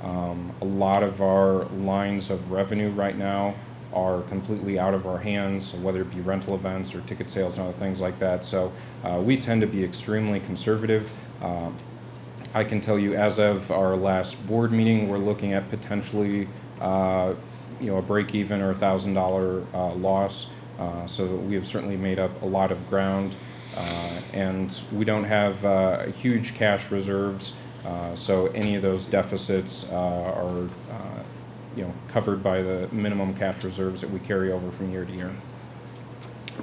A lot of our lines of revenue right now are completely out of our hands, whether it be rental events or ticket sales and other things like that. So we tend to be extremely conservative. I can tell you, as of our last board meeting, we're looking at potentially, a break even or $1,000 loss. So we have certainly made up a lot of ground. And we don't have huge cash reserves, so any of those deficits are covered by the minimum cash reserves that we carry over from year to year.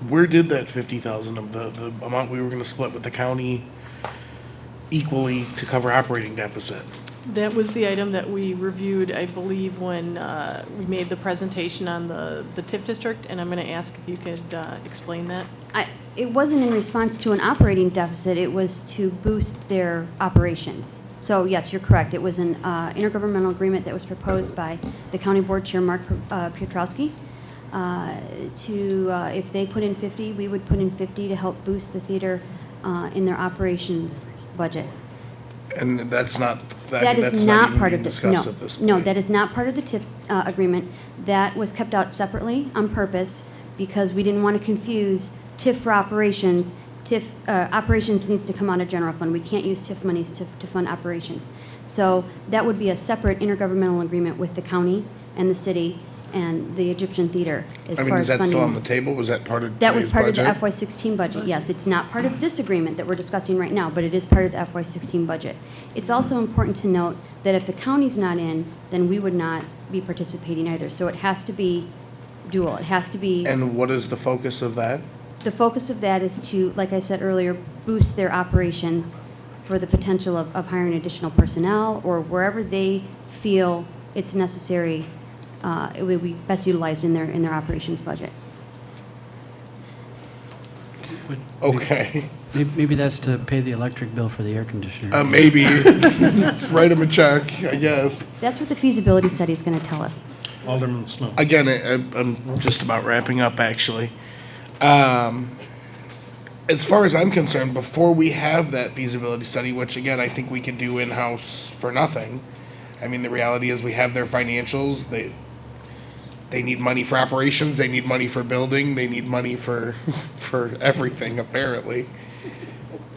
Where did that 50,000 of the amount we were gonna split with the county equally to cover operating deficit? That was the item that we reviewed, I believe, when we made the presentation on the TIF district, and I'm going to ask if you could explain that. It wasn't in response to an operating deficit, it was to boost their operations. So yes, you're correct, it was an intergovernmental agreement that was proposed by the county board chair, Mark Piotrowski, if they put in 50, we would put in 50 to help boost the theater in their operations budget. And that's not, That that's is not not even part being of this, discussed no. at this No, point. that is not part of the TIF agreement. That was kept out separately on purpose because we didn't want to confuse TIF for operations. TIF, operations needs to come out of general fund. We can't use TIF monies to fund operations. So that would be a separate intergovernmental agreement with the county and the city and the Egyptian Theater as I mean, far is as that still on funding. the table? Was that part of That was today's part of the budget? FY16 budget, yes. It's not part of this agreement that we're discussing right now, but it is part of the FY16 budget. It's also important to note that if the county's not in, then we would not be participating either. So it has to be dual. It has to be, And what is the focus of that? the focus of that is to, like I said earlier, boost their operations for the potential of hiring additional personnel or wherever they feel it's necessary, it would be best utilized in their operations budget. Okay. Maybe that's to pay the electric bill for the air conditioner. Maybe. Just write them a check, I guess. That's what the feasibility study is going to tell us. Alderman Snow. Again, I'm just about wrapping up, actually. As far as I'm concerned, before we have that feasibility study, which again, I think we could do in-house for nothing. I mean, the reality is we have their financials. They need money for operations. They need money for building. They need money for everything, apparently.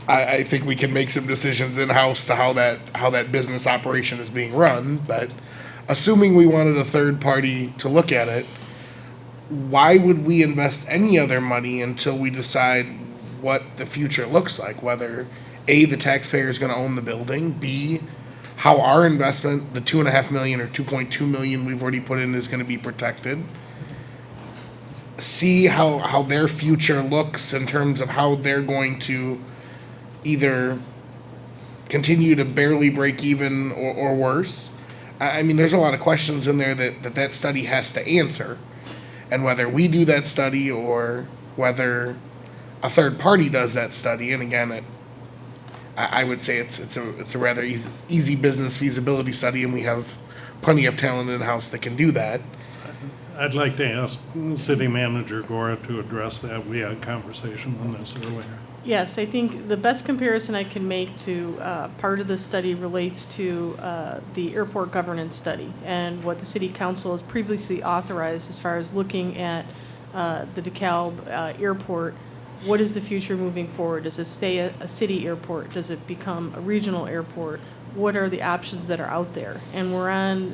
I think we can make some decisions in-house to how that business operation is being run, but assuming we wanted a third party to look at it, why would we invest any other money until we decide what the future looks like? Whether A, the taxpayer is going to own the building, B, how our investment, the $2.5 million or $2.2 million we've already put in, is going to be protected. See how their future looks in terms of how they're going to either continue to barely break even or worse? I mean, there's a lot of questions in there that study has to answer. And whether we do that study or whether a third party does that study, and again, I would say it's a rather easy business feasibility study, and we have plenty of talent in-house that can do that. I'd like to ask City Manager Gora to address that. We had a conversation on this earlier. Yes, I think the best comparison I can make to part of the study relates to the airport governance study and what the city council has previously authorized as far as looking at the DeKalb airport. What is the future moving forward? Does it stay a city airport? Does it become a regional airport? What are the options that are out there? And we're on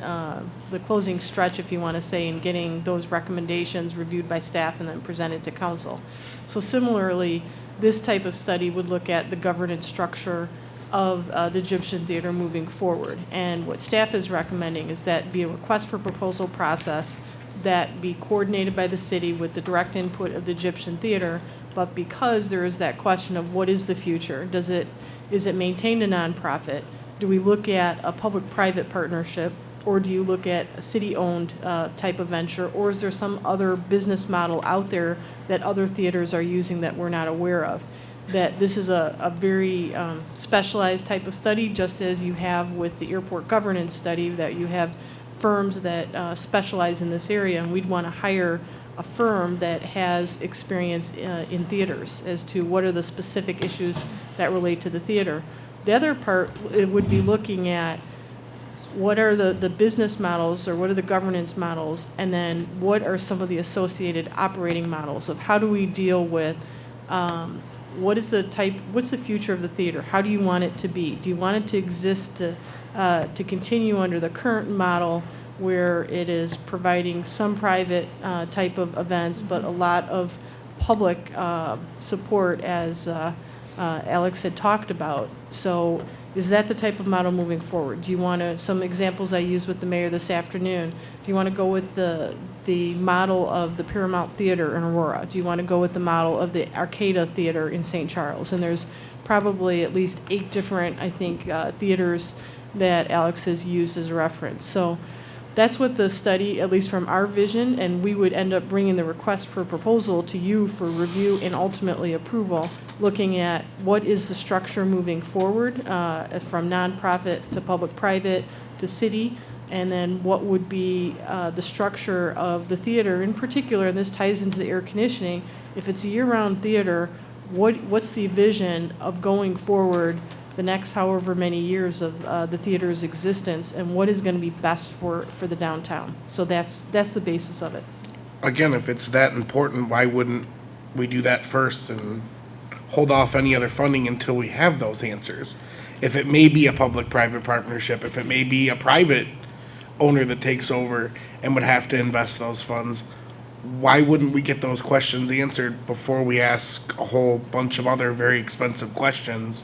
the closing stretch, if you want to say, in getting those recommendations reviewed by staff and then presented to council. So similarly, this type of study would look at the governance structure of the Egyptian Theater moving forward. And what staff is recommending is that be a request for proposal process that be coordinated by the city with the direct input of the Egyptian Theater. But because there is that question of what is the future, is it maintained a nonprofit? Do we look at a public-private partnership, or do you look at a city-owned type of venture, or is there some other business model out there that other theaters are using that we're not aware of? That this is a very specialized type of study, just as you have with the airport governance study, that you have firms that specialize in this area, and we'd want to hire a firm that has experience in theaters as to what are the specific issues that relate to the theater. The other part, it would be looking at what are the business models or what are the governance models, and then what are some of the associated operating models of how do we deal with what's the future of the theater? How do you want it to be? Do you want it to exist to continue under the current model where it is providing some private type of events, but a lot of public support, as Alex had talked about? So is that the type of model moving forward? Do you want to, some examples I used with the mayor this afternoon, do you want to go with the model of the Paramount Theater in Aurora? Do you want to go with the model of the Arcada Theater in St. Charles? And there's probably at least 8 different, I think, theaters that Alex has used as a reference. So that's what the study, at least from our vision, and we would end up bringing the request for proposal to you for review and ultimately approval, looking at what is the structure moving forward from nonprofit to public-private to city, and then what would be the structure of the theater in particular, and this ties into the air conditioning. If it's a year-round theater, what's the vision of going forward the next however many years of the theater's existence, and what is going to be best for the downtown? So that's the basis of it. Again, if it's that important, why wouldn't we do that first and hold off any other funding until we have those answers? If it may be a public-private partnership, if it may be a private owner that takes over and would have to invest those funds, why wouldn't we get those questions answered before we ask a whole bunch of other very expensive questions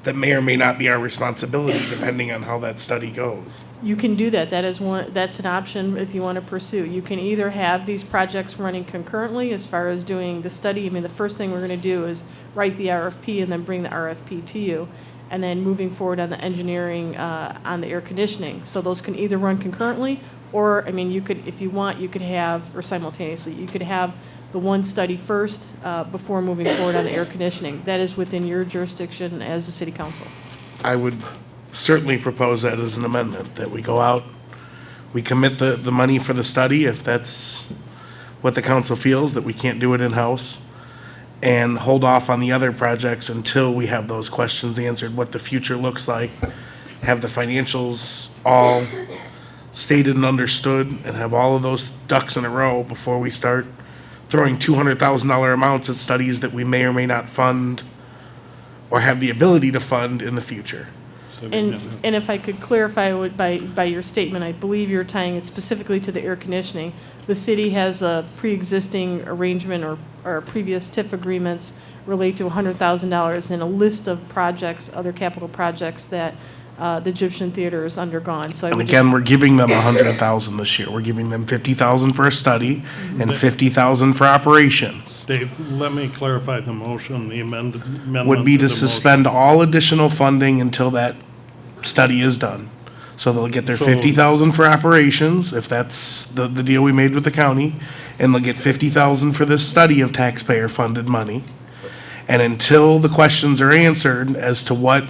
that may or may not be our responsibility, depending on how that study goes? You can do that. That's an option if you want to pursue. You can either have these projects running concurrently as far as doing the study. I mean, the first thing we're going to do is write the RFP and then bring the RFP to you, and then moving forward on the engineering on the air conditioning. So those can either run concurrently, or, I mean, you could, if you want, you could have, or simultaneously, you could have the one study first before moving forward on the air conditioning. That is within your jurisdiction as a city council. I would certainly propose that as an amendment, that we go out, we commit the money for the study, if that's what the council feels, that we can't do it in-house, and hold off on the other projects until we have those questions answered, what the future looks like, have the financials all stated and understood, and have all of those ducks in a row before we start throwing $200,000 amounts at studies that we may or may not fund or have the ability to fund in the future. And if I could clarify by your statement, I believe you're tying it specifically to the air conditioning. The city has a pre-existing arrangement or previous TIF agreements relate to $100,000 and a list of projects, other capital projects that the Egyptian Theater has undergone. So I And would again, just, we're giving them 100,000 this year. We're giving them 50,000 for a study and 50,000 for operations. Dave, let me clarify the motion, the amendment. Would be the to motion. suspend all additional funding until that study is done. So they'll get their So- 50,000 for operations, if that's the deal we made with the county, and they'll get 50,000 for this study of taxpayer-funded money. And until the questions are answered as to what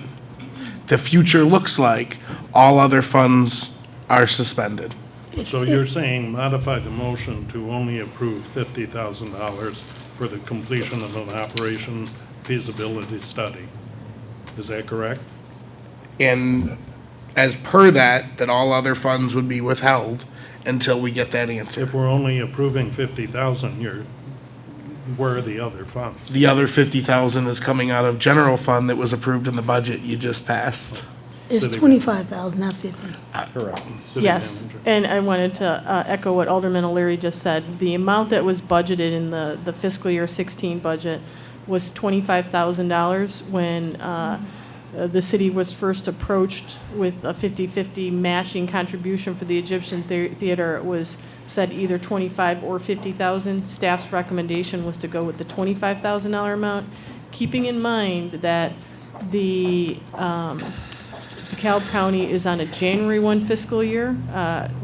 the future looks like, all other funds are suspended. So you're saying modify the motion to only approve $50,000 for the completion of an operation feasibility study. Is that correct? And as per that all other funds would be withheld until we get that answer. If we're only approving 50,000, where are the other funds? The other 50,000 is coming out of general fund that was approved in the budget you just passed. It's City- 25,000, not 50. Correct. City yes, manager. and I wanted to echo what Alderman O'Leary just said. The amount that was budgeted in the fiscal year 16 budget was $25,000 when the city was first approached with a 50-50 matching contribution for the Egyptian Theater. It was said either 25 or 50,000. Staff's recommendation was to go with the $25,000 amount, keeping in mind that the DeKalb County is on a January 1 fiscal year.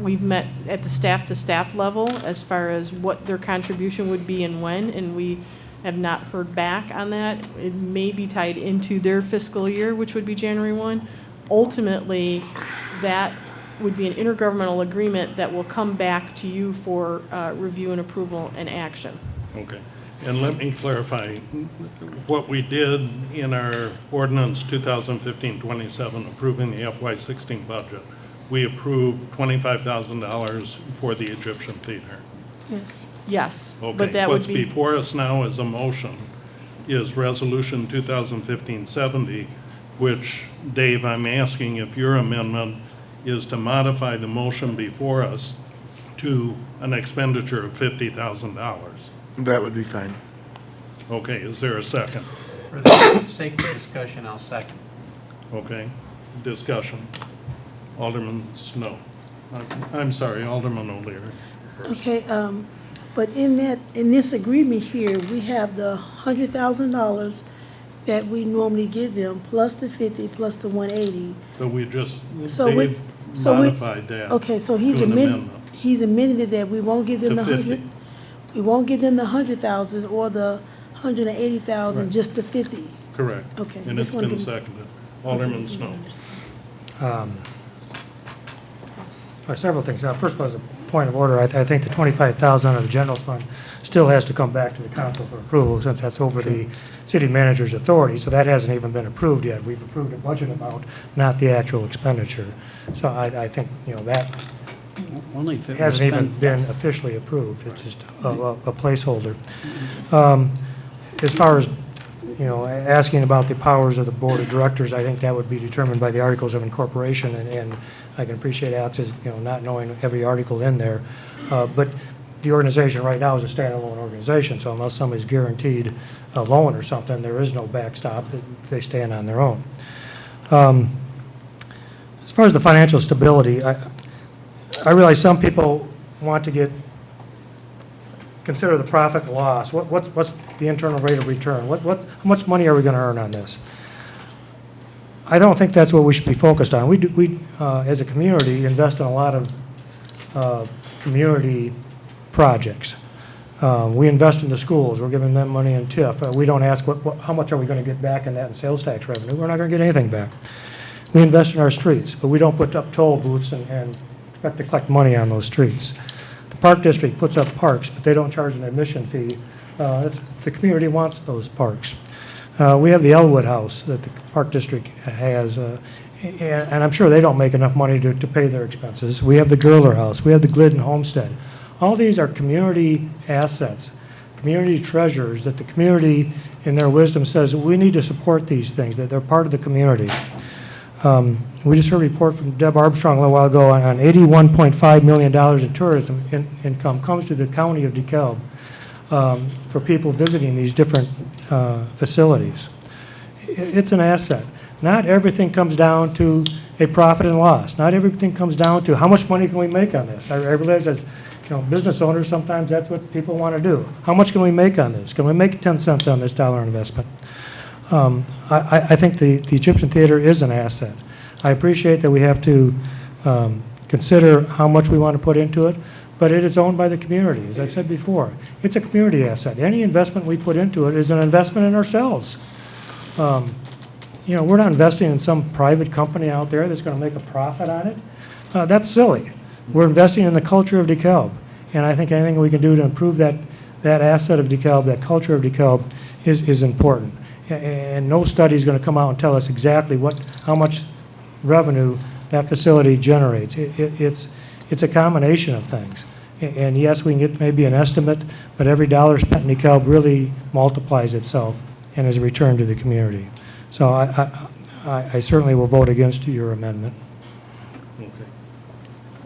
We've met at the staff-to-staff level as far as what their contribution would be and when, and we have not heard back on that. It may be tied into their fiscal year, which would be January 1. Ultimately, that would be an intergovernmental agreement that will come back to you for review and approval and action. Okay. And let me clarify, what we did in our ordinance 2015-27 approving the FY16 budget, we approved $25,000 for the Egyptian Theater. Yes. Yes, Okay, but that would what's be, before us now as a motion is Resolution 2015-70, which, Dave, I'm asking if your amendment is to modify the motion before us to an expenditure of $50,000. That would be fine. Okay, is there a second? For the sake of discussion, I'll second. Okay, discussion. Alderman Snow. I'm sorry, Alderman O'Leary. Okay, but in this agreement here, we have the $100,000 that we normally give them, plus the 50, plus the 180. But we just, So we- Dave so we- modified that Okay, so to an amendment. he's amended that we won't give them To the 50. 100. We won't give them the 100,000 or the 180,000, Right. just the 50. Correct. Okay, And just it's wanted been to- seconded. Alderman Snow. Several things. First of all, as a point of order, I think the 25,000 out of the general fund still has to come back to the council for approval, since that's over the city manager's authority, so that hasn't even been approved yet. We've approved a budget amount, not the actual expenditure. So I think, that Only if it was hasn't even spent, been yes. officially approved. It's just a placeholder. As far as, asking about the powers of the board of directors, I think that would be determined by the articles of incorporation, and I can appreciate Alex's, not knowing every article in there. But the organization right now is a standalone organization, so unless somebody's guaranteed a loan or something, there is no backstop. They stand on their own. As far as the financial stability, I realize some people want to consider the profit and loss. What's the internal rate of return? How much money are we going to earn on this? I don't think that's what we should be focused on. We as a community, invest in a lot of community projects. We invest in the schools. We're giving them money in TIF. We don't ask how much are we going to get back in that in sales tax revenue. We're not going to get anything back. We invest in our streets, but we don't put up toll booths and expect to collect money on those streets. The Park District puts up parks, but they don't charge an admission fee. The community wants those parks. We have the Elwood House that the Park District has, and I'm sure they don't make enough money to pay their expenses. We have the Gerler House. We have the Glidden Homestead. All these are community assets, community treasures that the community, in their wisdom, says we need to support these things, that they're part of the community. We just heard a report from Deb Armstrong a little while ago on $81.5 million in tourism income comes to the county of DeKalb for people visiting these different facilities. It's an asset. Not everything comes down to a profit and loss. Not everything comes down to how much money can we make on this. I realize as, business owners, sometimes that's what people want to do. How much can we make on this? Can we make 10 cents on this dollar investment? I think the Egyptian Theater is an asset. I appreciate that we have to consider how much we want to put into it, but it is owned by the community, as I've said before. It's a community asset. Any investment we put into it is an investment in ourselves. We're not investing in some private company out there that's going to make a profit on it. That's silly. We're investing in the culture of DeKalb, and I think anything we can do to improve that asset of DeKalb, that culture of DeKalb, is important. And no study is going to come out and tell us exactly how much revenue that facility generates. It's a combination of things. And yes, we can get maybe an estimate, but every dollar spent in DeKalb really multiplies itself and is returned to the community. So I certainly will vote against your amendment. Okay.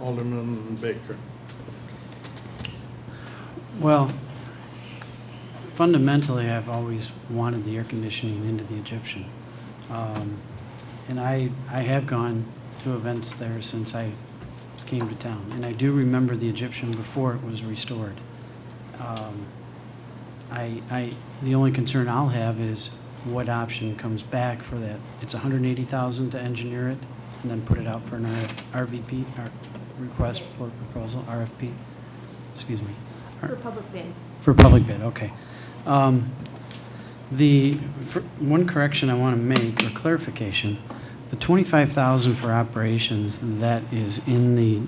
Alderman Baker. Well, fundamentally, I've always wanted the air conditioning into the Egyptian. And I have gone to events there since I came to town. And I do remember the Egyptian before it was restored. The only concern I'll have is what option comes back for that. It's $180,000 to engineer it and then put it out for an RVP, or request for proposal, RFP, excuse me. For public bid. For public bid, okay. One correction I want to make, or clarification, the $25,000 for operations that is in the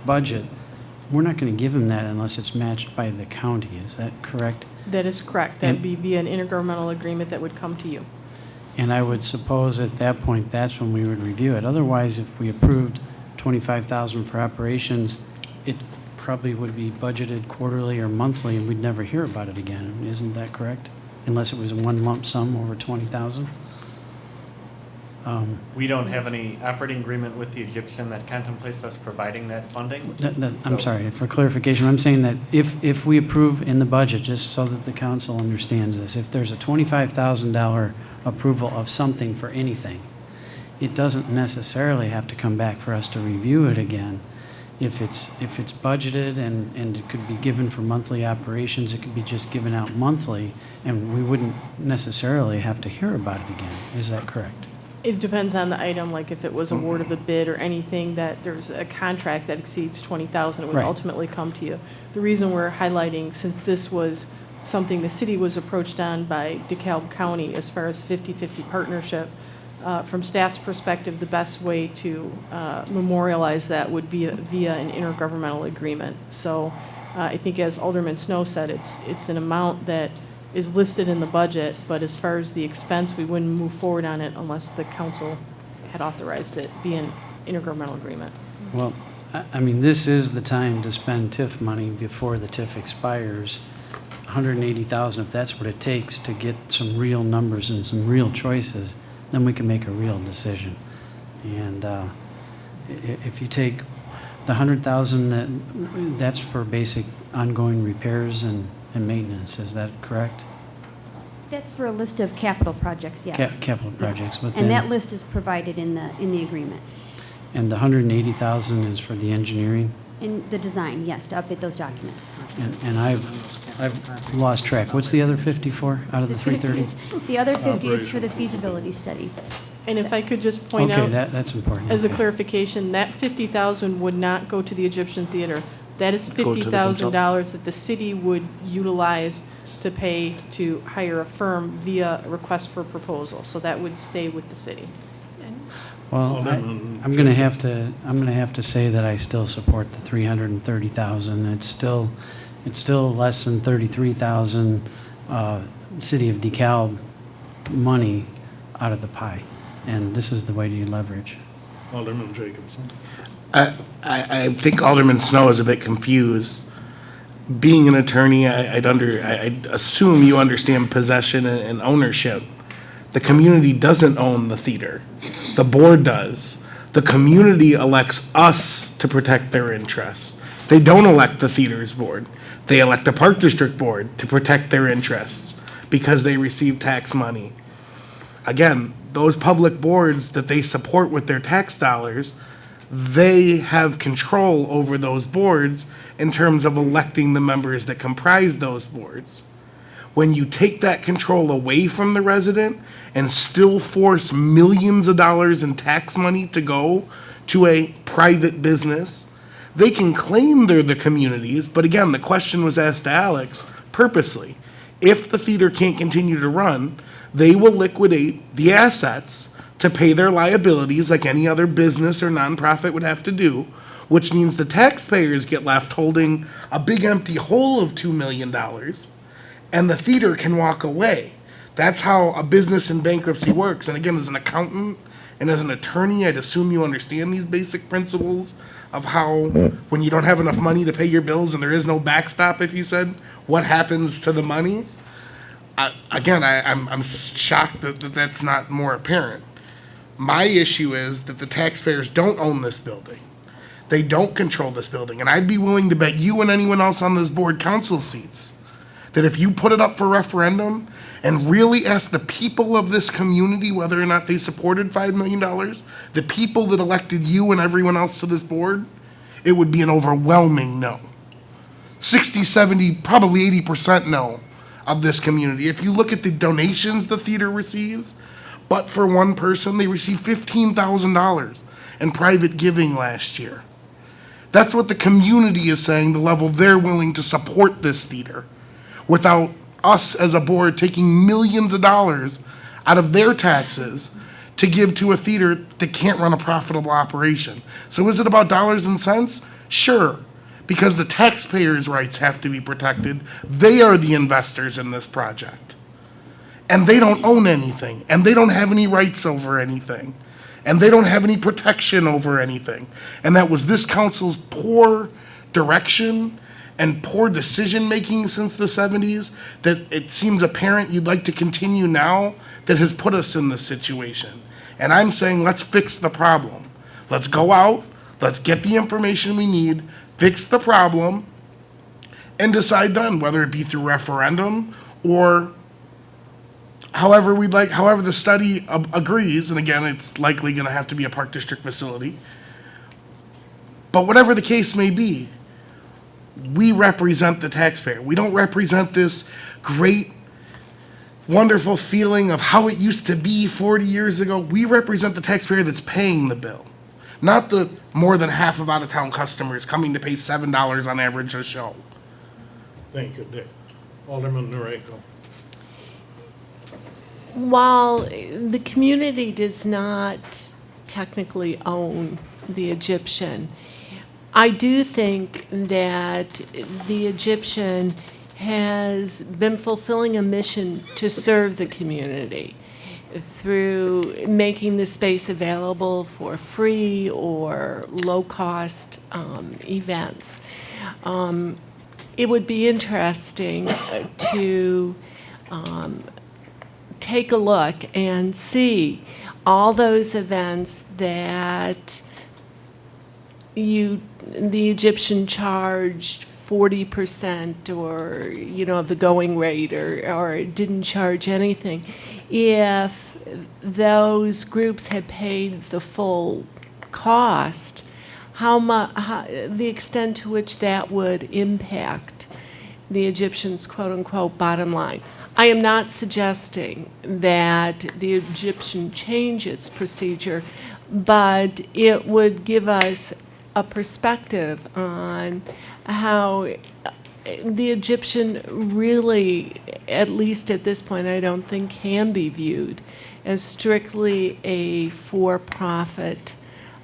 budget, we're not going to give him that unless it's matched by the county. Is that correct? That is correct. That'd be via an intergovernmental agreement that would come to you. And I would suppose at that point, that's when we would review it. Otherwise, if we approved $25,000 for operations, it probably would be budgeted quarterly or monthly, and we'd never hear about it again. Isn't that correct? Unless it was one lump sum over $20,000? We don't have any operating agreement with the Egyptian that contemplates us providing that funding. I'm sorry, for clarification, I'm saying that if we approve in the budget, just so that the council understands this, if there's a $25,000 approval of something for anything, it doesn't necessarily have to come back for us to review it again. If it's budgeted and it could be given for monthly operations, it could be just given out monthly, and we wouldn't necessarily have to hear about it again. Is that correct? It depends on the item, like if it was award of the bid or anything that there's a contract that exceeds 20,000, it would Right. ultimately come to you. The reason we're highlighting, since this was something the city was approached on by DeKalb County as far as 50-50 partnership, from staff's perspective, the best way to memorialize that would be via an intergovernmental agreement. So I think as Alderman Snow said, it's an amount that is listed in the budget, but as far as the expense, we wouldn't move forward on it unless the council had authorized it via an intergovernmental agreement. Well, I mean, this is the time to spend TIF money before the TIF expires. $180,000, if that's what it takes to get some real numbers and some real choices, then we can make a real decision. And if you take the $100,000, that's for basic ongoing repairs and maintenance. Is that correct? That's for a list of capital projects, yes. Capital projects, but And then, that list is provided in the agreement. and the $180,000 is for the engineering. In the design, yes, to update those documents. And I've lost track. What's the other 54 out of the 330? The other 50 is for the feasibility study. And if I could just point Okay, out, that's important. as a Okay. clarification, that 50,000 would not go to the Egyptian Theater. That is Go to the $50,000 that the city would utilize to pay to hire a firm via request for proposal. So that would stay with the city. Well, I'm going to have to say that I still support the 330,000. It's still less than 33,000 City of DeKalb money out of the pie, and this is the way to leverage. Alderman Jacobson. I think Alderman Snow is a bit confused. Being an attorney, I'd assume you understand possession and ownership. The community doesn't own the theater. The board does. The community elects us to protect their interests. They don't elect the theater's board. They elect the Park District Board to protect their interests because they receive tax money. Again, those public boards that they support with their tax dollars, they have control over those boards in terms of electing the members that comprise those boards. When you take that control away from the resident and still force millions of dollars in tax money to go to a private business, they can claim they're the communities, but again, the question was asked to Alex purposely. If the theater can't continue to run, they will liquidate the assets to pay their liabilities like any other business or nonprofit would have to do, which means the taxpayers get left holding a big empty hole of $2 million, and the theater can walk away. That's how a business in bankruptcy works. And again, as an accountant and as an attorney, I'd assume you understand these basic principles of how when you don't have enough money to pay your bills and there is no backstop, if you said, what happens to the money? I'm shocked that that's not more apparent. My issue is that the taxpayers don't own this building. They don't control this building. And I'd be willing to bet you and anyone else on this board council seats that if you put it up for referendum and really ask the people of this community whether or not they supported $5 million, the people that elected you and everyone else to this board, it would be an overwhelming no. 60, 70, probably 80% no of this community. If you look at the donations the theater receives, but for one person, they received $15,000 in private giving last year. That's what the community is saying, the level they're willing to support this theater, without us as a board taking millions of dollars out of their taxes to give to a theater that can't run a profitable operation. So is it about dollars and cents? Sure, because the taxpayers' rights have to be protected. They are the investors in this project. And they don't own anything, and they don't have any rights over anything, and they don't have any protection over anything. And that was this council's poor direction and poor decision-making since the 70s that it seems apparent you'd like to continue now that has put us in this situation. And I'm saying let's fix the problem. Let's go out, let's get the information we need, fix the problem, and decide then whether it be through referendum or however we'd like, however the study agrees, and again, it's likely going to have to be a Park District facility. But whatever the case may be, we represent the taxpayer. We don't represent this great, wonderful feeling of how it used to be 40 years ago. We represent the taxpayer that's paying the bill, not the more than half of out-of-town customers coming to pay $7 on average a show. Thank you, Dick. Alderman Noriko. While the community does not technically own the Egyptian, I do think that the Egyptian has been fulfilling a mission to serve the community through making the space available for free or low-cost events. It would be interesting to take a look and see all those events that the Egyptian charged 40% or, of the going rate or didn't charge anything. If those groups had paid the full cost, the extent to which that would impact the Egyptians' quote-unquote bottom line. I am not suggesting that the Egyptian change its procedure, but it would give us a perspective on how the Egyptian really, at least at this point, I don't think can be viewed as strictly a for-profit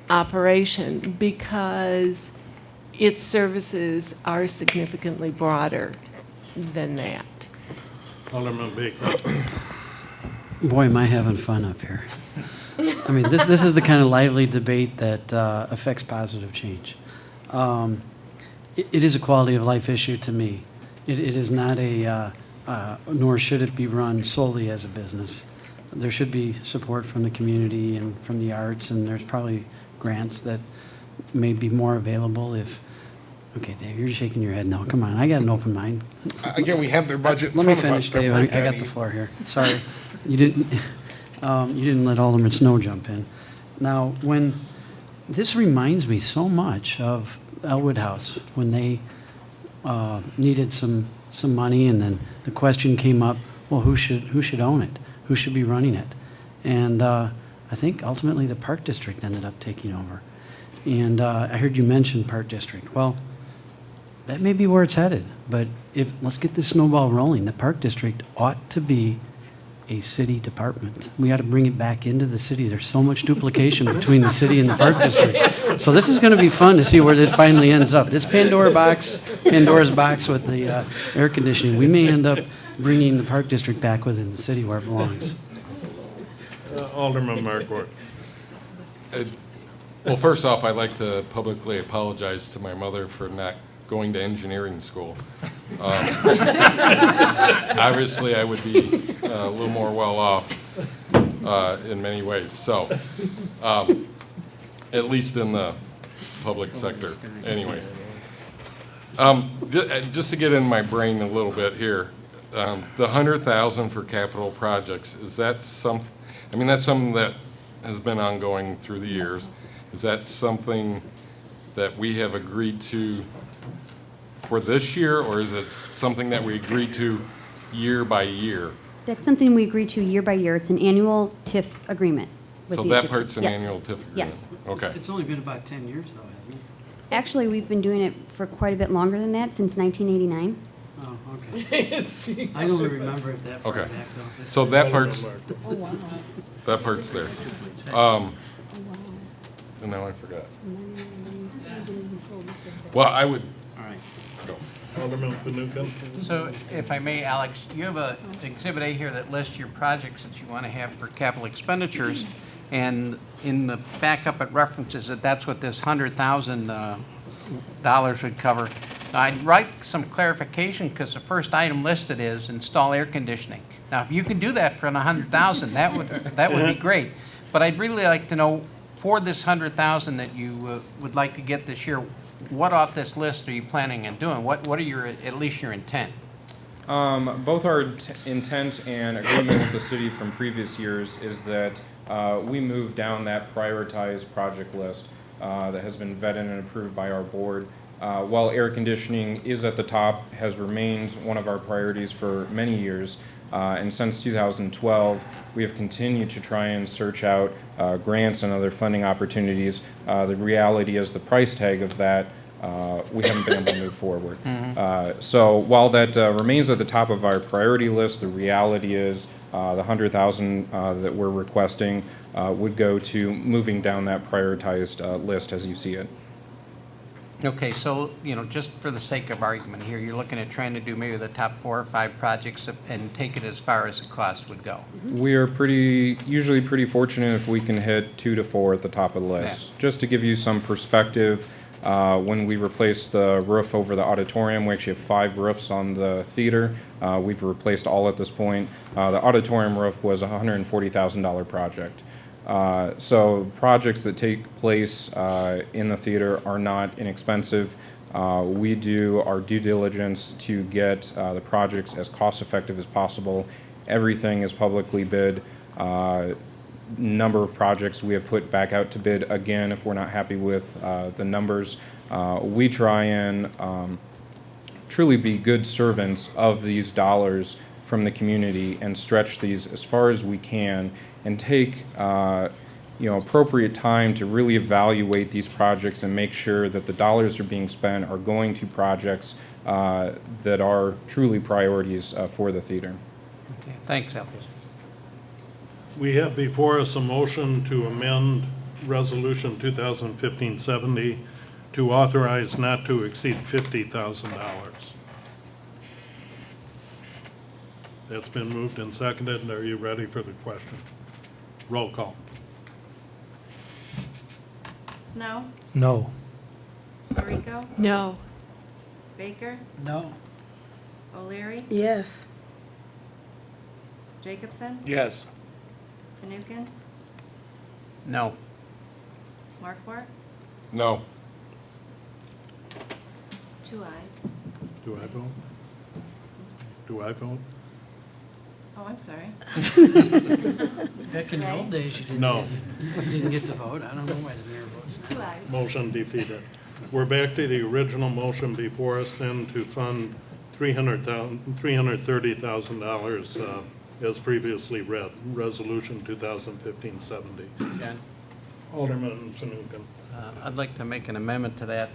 operation because its services are significantly broader than that. Alderman Baker. Boy, am I having fun up here. I mean, this is the kind of lively debate that affects positive change. It is a quality of life issue to me. It is not nor should it be run solely as a business. There should be support from the community and from the arts, and there's probably grants that may be more available if. Okay, Dave, you're shaking your head. No, come on. I got an open mind. Again, we have their budget in Let me front of us. finish, Dave. I got the floor here. Sorry. You didn't. You didn't let Alderman Snow jump in. Now, this reminds me so much of Elwood House, when they needed some money, and then the question came up, well, who should own it? Who should be running it? And I think ultimately the Park District ended up taking over. And I heard you mention Park District. Well, that may be where it's headed, but let's get this snowball rolling. The Park District ought to be a city department. We ought to bring it back into the city. There's so much duplication between the city and the Park District. So this is going to be fun to see where this finally ends up. This Pandora's box with the air conditioning, we may end up bringing the Park District back within the city where it belongs. Alderman Markwart. Well, first off, I'd like to publicly apologize to my mother for not going to engineering school. Obviously, I would be a little more well off in many ways. So, at least in the public sector. Anyway, just to get in my brain a little bit here, the $100,000 for capital projects, is that something? I mean, that's something that has been ongoing through the years. Is that something that we have agreed to for this year, or is it something that we agreed to year by year? That's something we agree to year by year. It's an annual TIF agreement. with So the that Egyptian- part's an Yes. annual TIF agreement? Yes. Okay. It's only been about 10 years, though, hasn't it? Actually, we've been doing it for quite a bit longer than that, since 1989. Oh, okay. I don't remember it that far Okay. back, though. So that part's, Oh, wow. that part's there. And now I forgot. Well, I would, All right. go. Alderman Fanouken? So if I may, Alex, you have a Exhibit A here that lists your projects that you want to have for capital expenditures. And in the backup, it references that that's what this $100,000 would cover. Now, I'd like some clarification because the first item listed is install air conditioning. Now, if you can do that for $100,000, that would be great. But I'd really like to know, for this $100,000 that you would like to get this year, what off this list are you planning on doing? What are your, at least your intent? Both our intent and agreement with the city from previous years is that we move down that prioritized project list that has been vetted and approved by our board. While air conditioning is at the top, has remained one of our priorities for many years. And since 2012, we have continued to try and search out grants and other funding opportunities. The reality is the price tag of that, we haven't been able to move forward. So while that remains at the top of our priority list, the reality is the $100,000 that we're requesting would go to moving down that prioritized list as you see it. Okay, so, just for the sake of argument here, you're looking at trying to do maybe the top 4 or 5 projects and take it as far as the cost would go. We are usually pretty fortunate if we can hit 2 to 4 at the top of the list. Yeah. Just to give you some perspective, when we replaced the roof over the auditorium, we actually have 5 roofs on the theater. We've replaced all at this point. The auditorium roof was a $140,000 project. So projects that take place in the theater are not inexpensive. We do our due diligence to get the projects as cost-effective as possible. Everything is publicly bid. Number of projects we have put back out to bid again if we're not happy with the numbers. We try and truly be good servants of these dollars from the community and stretch these as far as we can and take appropriate time to really evaluate these projects and make sure that the dollars are being spent are going to projects that are truly priorities for the theater. Okay, thanks, Elvis. We have before us a motion to amend Resolution 2015-70 to authorize not to exceed $50,000. That's been moved and seconded, and are you ready for the question? Roll call. Snow? No. Mariko? No. Baker? No. O'Leary? Yes. Jacobson? Yes. Fanouken? No. Markwart? No. 2 ayes. Do I vote? Do I vote? Oh, I'm sorry. Back in the old days, you No. didn't get to vote. I don't know why the mayor votes now. Two ayes. Motion defeated. We're back to the original motion before us then to fund $330,000 as previously read, Resolution 2015-70. Ken? Alderman Fanouken. I'd like to make an amendment to that,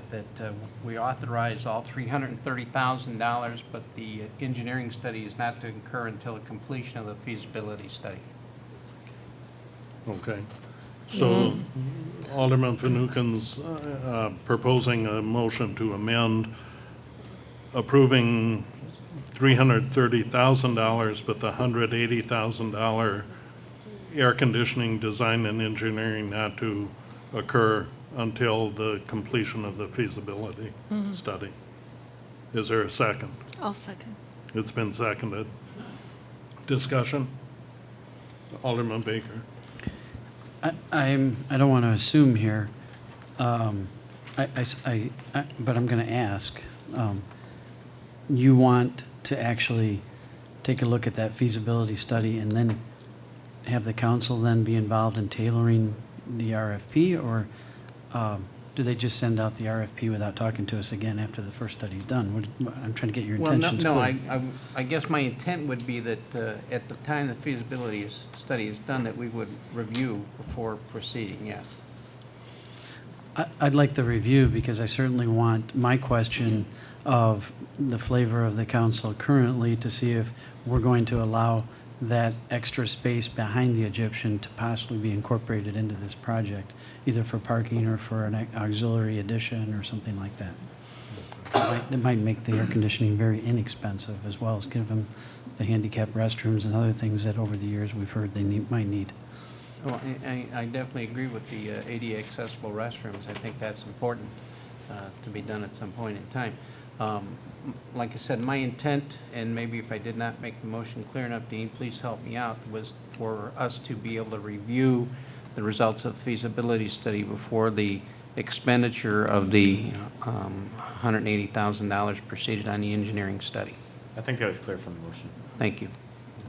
we authorize all $330,000, but the engineering study is not to incur until the completion of the feasibility study. Okay. So Alderman Fanouken's proposing a motion to amend approving $330,000, but the $180,000 air conditioning design and engineering not to occur until the completion of the feasibility study. Is there a second? I'll second. It's been seconded. Discussion? Alderman Baker. I don't want to assume here, but I'm going to ask. You want to actually take a look at that feasibility study and then have the council then be involved in tailoring the RFP, or do they just send out the RFP without talking to us again after the first study's done? I'm trying to get your intentions Well, clear. I guess my intent would be that at the time the feasibility study is done, that we would review before proceeding, yes. I'd like the review because I certainly want my question of the flavor of the council currently to see if we're going to allow that extra space behind the Egyptian to possibly be incorporated into this project, either for parking or for an auxiliary addition or something like that. It might make the air conditioning very inexpensive, as well as give them the handicap restrooms and other things that over the years we've heard they might need. Well, I definitely agree with the ADA accessible restrooms. I think that's important to be done at some point in time. Like I said, my intent, and maybe if I did not make the motion clear enough, Dean, please help me out, was for us to be able to review the results of feasibility study before the expenditure of the $180,000 proceeded on the engineering study. I think that was clear from the motion. Thank you.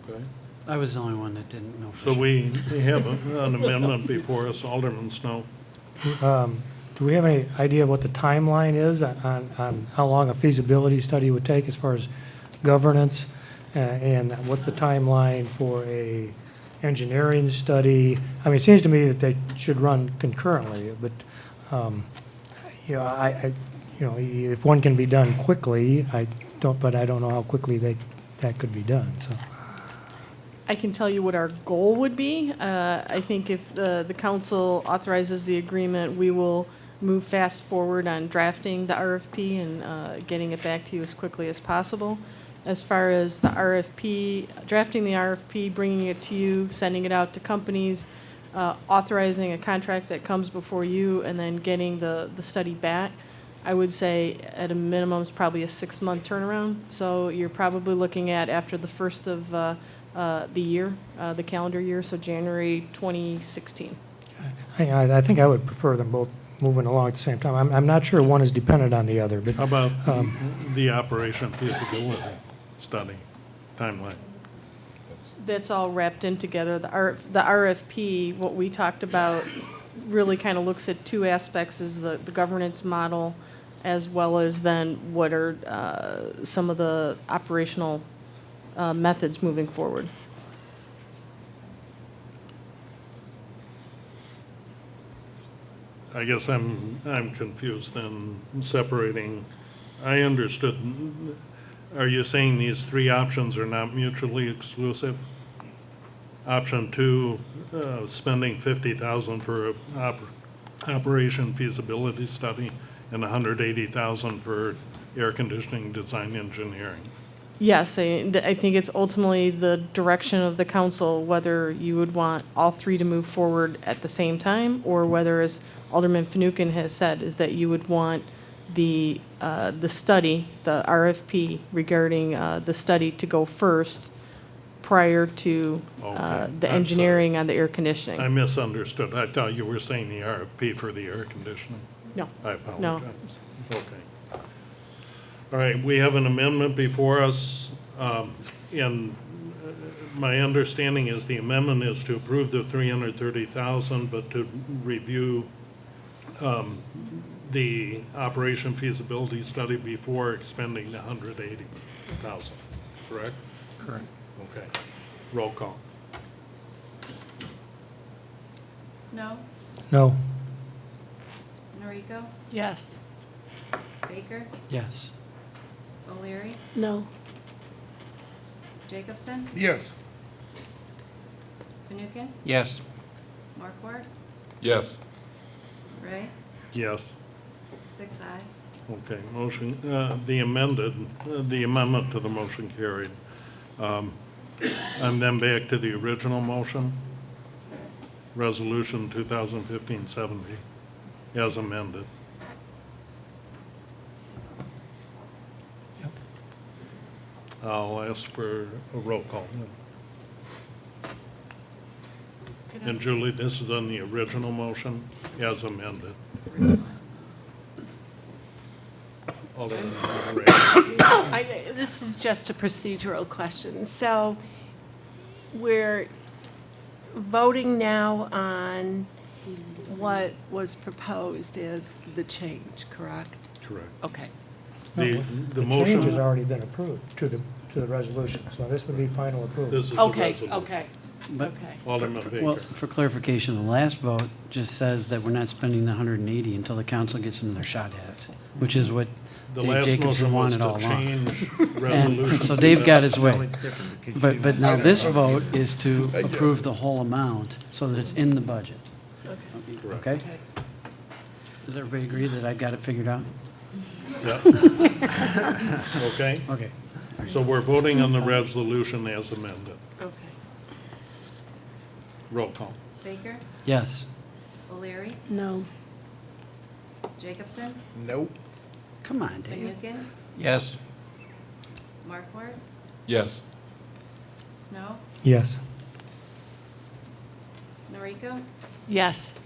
Okay. I was the only one that didn't know for So sure. we have an amendment before us. Alderman Snow. Do we have any idea of what the timeline is on how long a feasibility study would take as far as governance? And what's the timeline for a engineering study? I mean, it seems to me that they should run concurrently, but, you know, if one can be done quickly, I don't know how quickly that could be done, so. I can tell you what our goal would be. I think if the council authorizes the agreement, we will move fast forward on drafting the RFP and getting it back to you as quickly as possible. As far as the RFP, drafting the RFP, bringing it to you, sending it out to companies, authorizing a contract that comes before you, and then getting the study back, I would say at a minimum is probably a 6-month turnaround. So you're probably looking at after the first of the year, the calendar year, so January 2016. I think I would prefer them both moving along at the same time. I'm not sure one is dependent on the other, but. How about the operation feasibility study timeline? That's all wrapped in together. The RFP, what we talked about, really kind of looks at two aspects, is the governance model, as well as then what are some of the operational methods moving forward. I guess I'm confused then, separating. I understood. Are you saying these three options are not mutually exclusive? Option 2, spending $50,000 for a operation feasibility study and $180,000 for air conditioning design engineering. Yes, I think it's ultimately the direction of the council, whether you would want all three to move forward at the same time, or whether, as Alderman Fanouken has said, is that you would want the study, the RFP regarding the study to go first prior to the engineering on the air conditioning. I misunderstood. I thought you were saying the RFP for the air conditioning. No. I apologize. No. Okay. All right, we have an amendment before us, and my understanding is the amendment is to approve the 330,000, but to review the operation feasibility study before expending the 180,000, correct? Correct. Okay. Roll call. Snow, No. Noriko, Yes. Baker, Yes. O'Leary, No. Jacobson, Yes. Fanouken, Yes. Markwart, Yes. Ray, Yes. 6 aye. Okay, motion, the amendment to the motion carried. I'm then back to the original motion, Resolution 2015-70, as amended. I'll ask for a roll call. And Julie, this is on the original motion, as amended. Alderman Ray. This is just a procedural question. So we're voting now on what was proposed as the change, correct? Correct. Okay. The change has motion, already been approved to the resolution, so this would be final approval. this is the Okay, resolution. okay. But, Okay. Alderman well, Baker. for clarification, the last vote just says that we're not spending the 180 until the council gets another shot at it, which is what The Dave last Jacobson motion was wanted to all along. change And resolution. so Dave got his way. But But now this vote is to approve the whole amount so that it's in the budget. Correct. Okay? Does everybody agree that I got it figured out? Yeah. Okay, Okay. so we're voting on the resolution as amended. Okay. Roll call. Baker, Yes. O'Leary, No. Jacobson, Nope. Come on, Dave. Fanouken, Yes. Markwart, Yes. Snow, Yes. Noriko, Yes.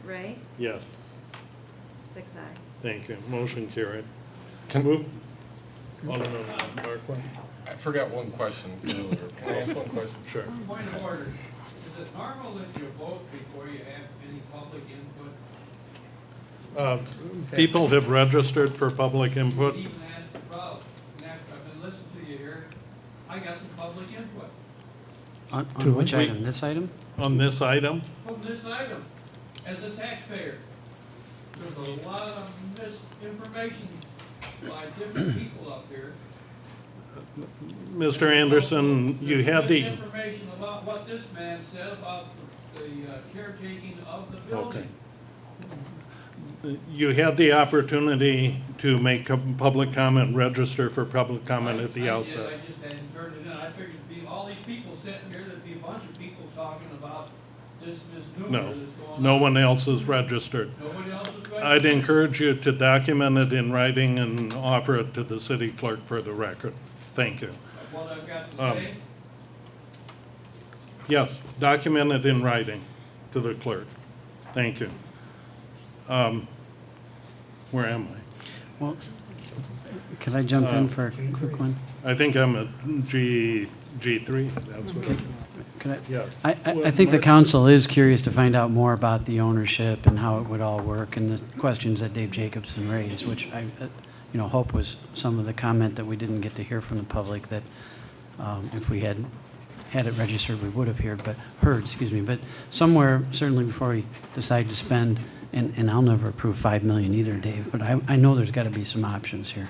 Ray, Yes, 6 aye. thank you. Motion carried. Can Move. Alderman Markwart. I forgot one question earlier. Can I ask one question? Sure. Point of order, is it normal that you vote before you have any public input? People have registered for public input. Even asked the crowd, and after I've been listening to you here, I got some public input On which item? This item? On this item, from this item. As a taxpayer, there's a lot of misinformation by different people up here. Mr. Anderson, you had the, Misinformation about what this man said about the caretaking of the building. you had the opportunity to make a public comment, register for public comment at the outset. I just hadn't turned it in. I figured it'd be all these people sitting here, there'd be a bunch of people talking about this misnomer No, that's going on. no one else is registered. Nobody else is registered? I'd encourage you to document it in writing and offer it to the city clerk for the record. Thank you. What I've got to Um, say? Yes, document it in writing to the clerk. Thank you. Where am I? Well, could I jump in for a quick one? I think I'm at G3, that's what I'm. Could I? Yeah. I think the council is curious to find out more about the ownership and how it would all work and the questions that Dave Jacobson raised, which I, hope was some of the comment that we didn't get to hear from the public that if we had it registered, we would have heard, but somewhere, certainly before we decide to spend, and I'll never approve 5 million either, Dave, but I know there's got to be some options here.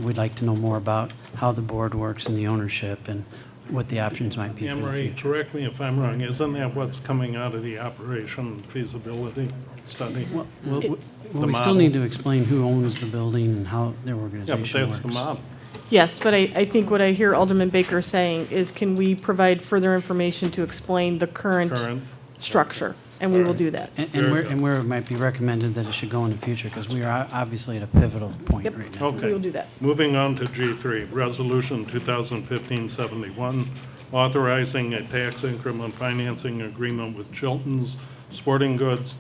We'd like to know more about how the board works and the ownership and what the options might be for the Anne-Marie, future. correct me if I'm wrong, isn't that what's coming out of the operation feasibility study? Well, The we still model? need to explain who owns the building and how their Yeah, organization but that's works. the model. Yes, but I think what I hear Alderman Baker saying is, can we provide further information to explain the current Current. structure? And we will do that. And where it might be recommended that it should go in the future, because we are obviously at a pivotal point Yep. right now. Okay. We will do that. Moving on to G3, Resolution 2015-71, authorizing a tax increment financing agreement with Chilton's Sporting Goods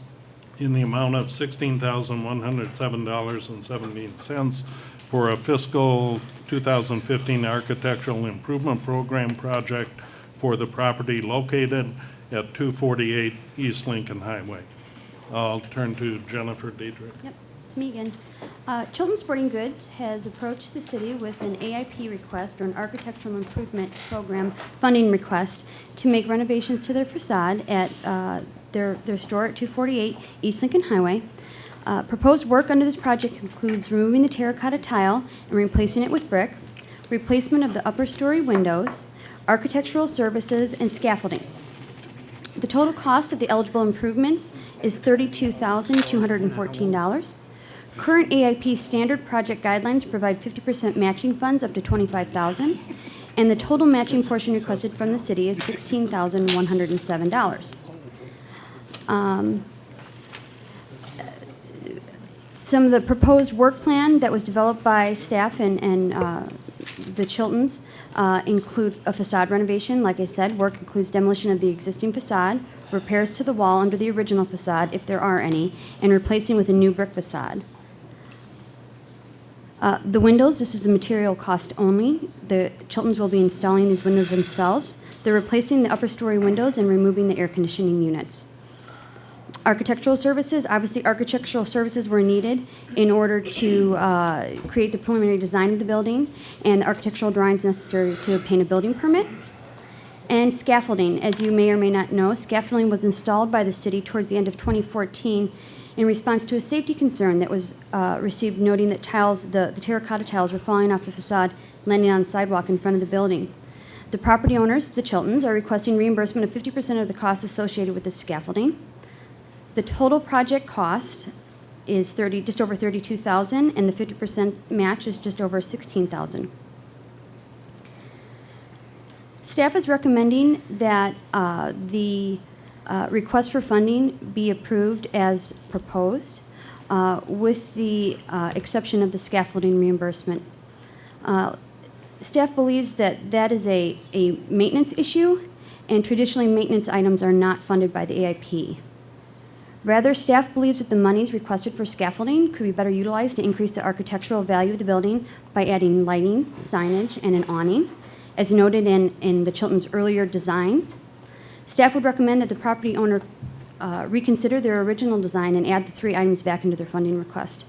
in the amount of $16,107.17 for a fiscal 2015 Architectural Improvement Program project for the property located at 248 East Lincoln Highway. I'll turn to Jennifer Diedrich. Yep, it's me again. Chilton Sporting Goods has approached the city with an AIP request, or an Architectural Improvement Program funding request, to make renovations to their facade at their store at 248 East Lincoln Highway. Proposed work under this project includes removing the terracotta tile and replacing it with brick, replacement of the upper story windows, architectural services, and scaffolding. The total cost of the eligible improvements is $32,214. Current AIP standard project guidelines provide 50% matching funds up to $25,000, and the total matching portion requested from the city is $16,107. Some of the proposed work plan that was developed by staff and the Chiltons include a facade renovation. Like I said, work includes demolition of the existing facade, repairs to the wall under the original facade, if there are any, and replacing with a new brick facade. The windows, this is a material cost only. The Chiltons will be installing these windows themselves. They're replacing the upper story windows and removing the air conditioning units. Architectural services, obviously architectural services were needed in order to create the preliminary design of the building and the architectural drawings necessary to obtain a building permit. And scaffolding, as you may or may not know, scaffolding was installed by the city towards the end of 2014 in response to a safety concern that was received, noting that the terracotta tiles were falling off the facade, landing on the sidewalk in front of the building. The property owners, the Chiltons, are requesting reimbursement of 50% of the costs associated with the scaffolding. The total project cost is just over $32,000, and the 50% match is just over $16,000. Staff is recommending that the request for funding be approved as proposed, with the exception of the scaffolding reimbursement. Staff believes that that is a maintenance issue, and traditionally maintenance items are not funded by the AIP. Rather, staff believes that the monies requested for scaffolding could be better utilized to increase the architectural value of the building by adding lighting, signage, and an awning, as noted in the Chiltons' earlier designs. Staff would recommend that the property owner reconsider their original design and add the 3 items back into their funding request.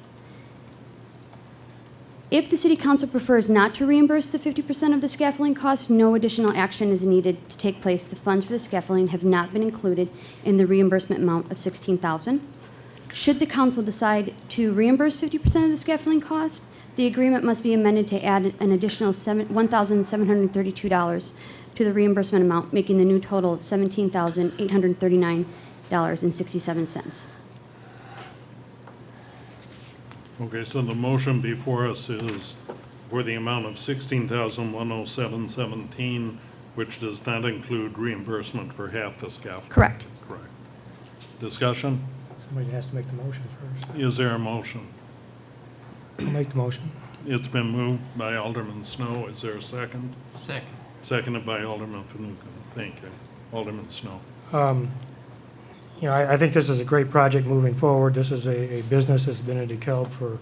If the City Council prefers not to reimburse the 50% of the scaffolding cost, no additional action is needed to take place. The funds for the scaffolding have not been included in the reimbursement amount of $16,000. Should the council decide to reimburse 50% of the scaffolding cost, the agreement must be amended to add an additional $1,732 to the reimbursement amount, making the new total $17,839.67. Okay, so the motion before us is for the amount of $16,107.17, which does not include reimbursement for half the scaffolding. Correct. Correct. Discussion? Somebody has to make the motion first. Is there a motion? I'll make the motion. It's been moved by Alderman Snow. Is there a second? Second. Seconded by Alderman Fanouken. Thank you. Alderman Snow. You know, I think this is a great project moving forward. This is a business that's been in DeKalb for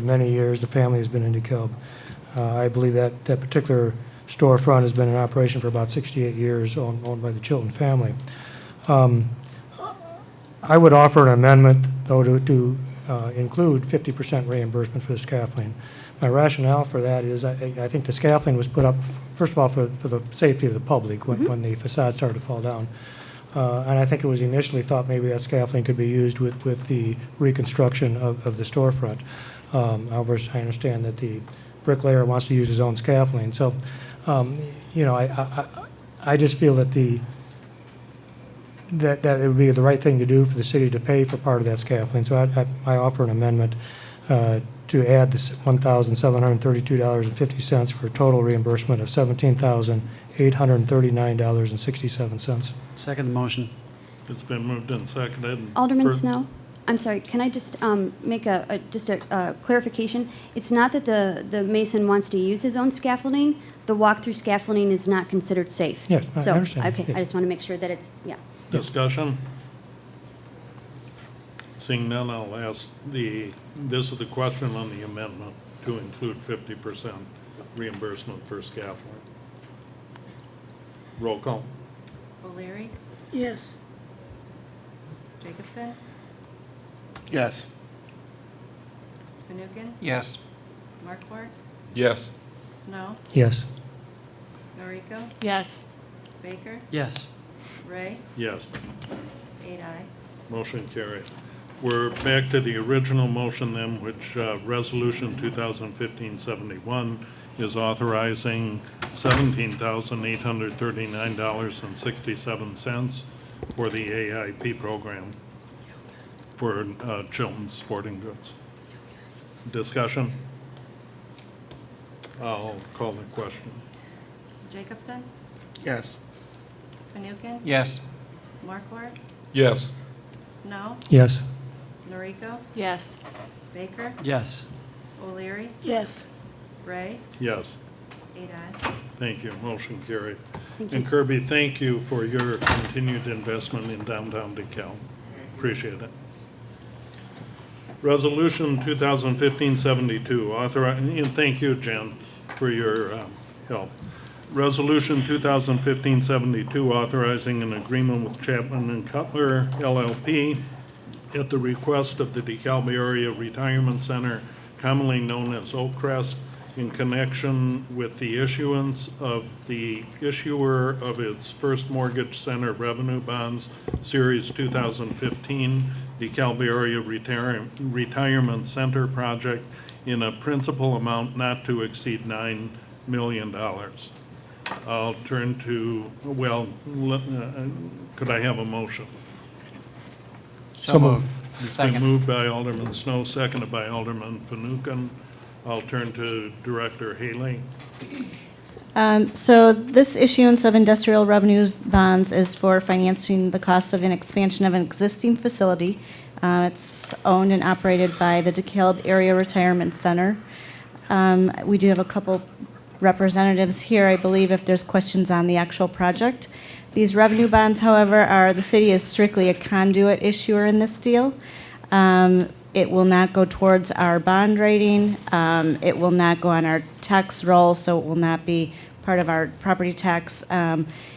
many years. The family has been in DeKalb. I believe that particular storefront has been in operation for about 68 years, owned by the Chilton family. I would offer an amendment, though, to include 50% reimbursement for the scaffolding. My rationale for that is I think the scaffolding was put up, first of all, for the safety of the public when the facade started to fall down. And I think it was initially thought maybe that scaffolding could be used with the reconstruction of the storefront. However, I understand that the bricklayer wants to use his own scaffolding. So, you know, I just feel that that it would be the right thing to do for the city to pay for part of that scaffolding. So I offer an amendment to add this $1,732.50 for a total reimbursement of $17,839.67. Second motion. It's been moved and seconded. Alderman Snow, I'm sorry, can I just make a clarification? It's not that the mason wants to use his own scaffolding. The walk-through scaffolding is not considered safe. Yes, I understand. Okay, Yes. I just want to make sure that it's, yeah. Discussion? Seeing none, I'll ask this is the question on the amendment to include 50%. reimbursement for scaffolding. Roll call. O'Leary, Yes. Jacobson, Yes. Fanouken, Yes. Markwart, Yes. Snow, Yes. Noriko, Yes. Baker, Yes. Ray, Yes. 8 Motion carried. We're back to the original motion then, which Resolution 2015-71 is authorizing $17,839.67 for the AIP program for Chilton Sporting Goods. Discussion? I'll call the question. Jacobson, Yes. Fanouken, Yes. Markwart, Yes. Snow, Yes. Noriko, Yes. Baker, Yes. O'Leary, Yes. Ray, Yes. 8 Thank you. Motion carried. Thank And you. Kirby, thank you for your continued investment in downtown DeKalb. Appreciate it. Resolution 2015-72, and thank you, Jen, for your help. Resolution 2015-72, authorizing an agreement with Chapman and Cutler LLP at the request of the DeKalb Area Retirement Center, commonly known as Oakcrest, in connection with the issuance of the issuer of its First Mortgage Center Revenue Bonds, Series 2015, DeKalb Area Retirement Center project in a principal amount not to exceed $9 million. I'll turn to, could I have a motion? So moved. It's been moved by Alderman Snow, seconded by Alderman Fanouken. I'll turn to Director Haley. So this issuance of industrial revenues bonds is for financing the cost of an expansion of an existing facility. It's owned and operated by the DeKalb Area Retirement Center. We do have a couple representatives here, I believe, if there's questions on the actual project. These revenue bonds, however, the city is strictly a conduit issuer in this deal. It will not go towards our bond rating. It will not go on our tax roll, so it will not be part of our property tax.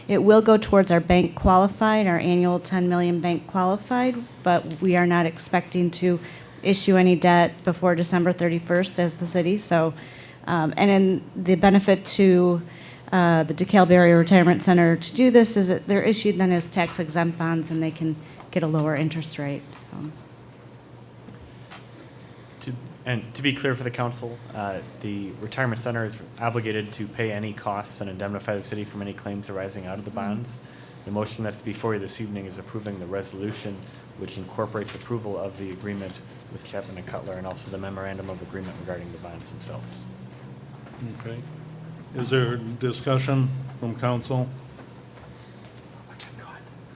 It will go towards our bank qualified, our annual 10 million bank qualified, but we are not expecting to issue any debt before December 31st as the city. So, and then the benefit to the DeKalb Area Retirement Center to do this is that they're issued then as tax exempt bonds and they can get a lower interest rate. So. And to be clear for the council, the retirement center is obligated to pay any costs and indemnify the city from any claims arising out of the bonds. The motion that's before you this evening is approving the resolution, which incorporates approval of the agreement with Chapman and Cutler and also the memorandum of agreement regarding the bonds themselves. Okay. Is there discussion from council?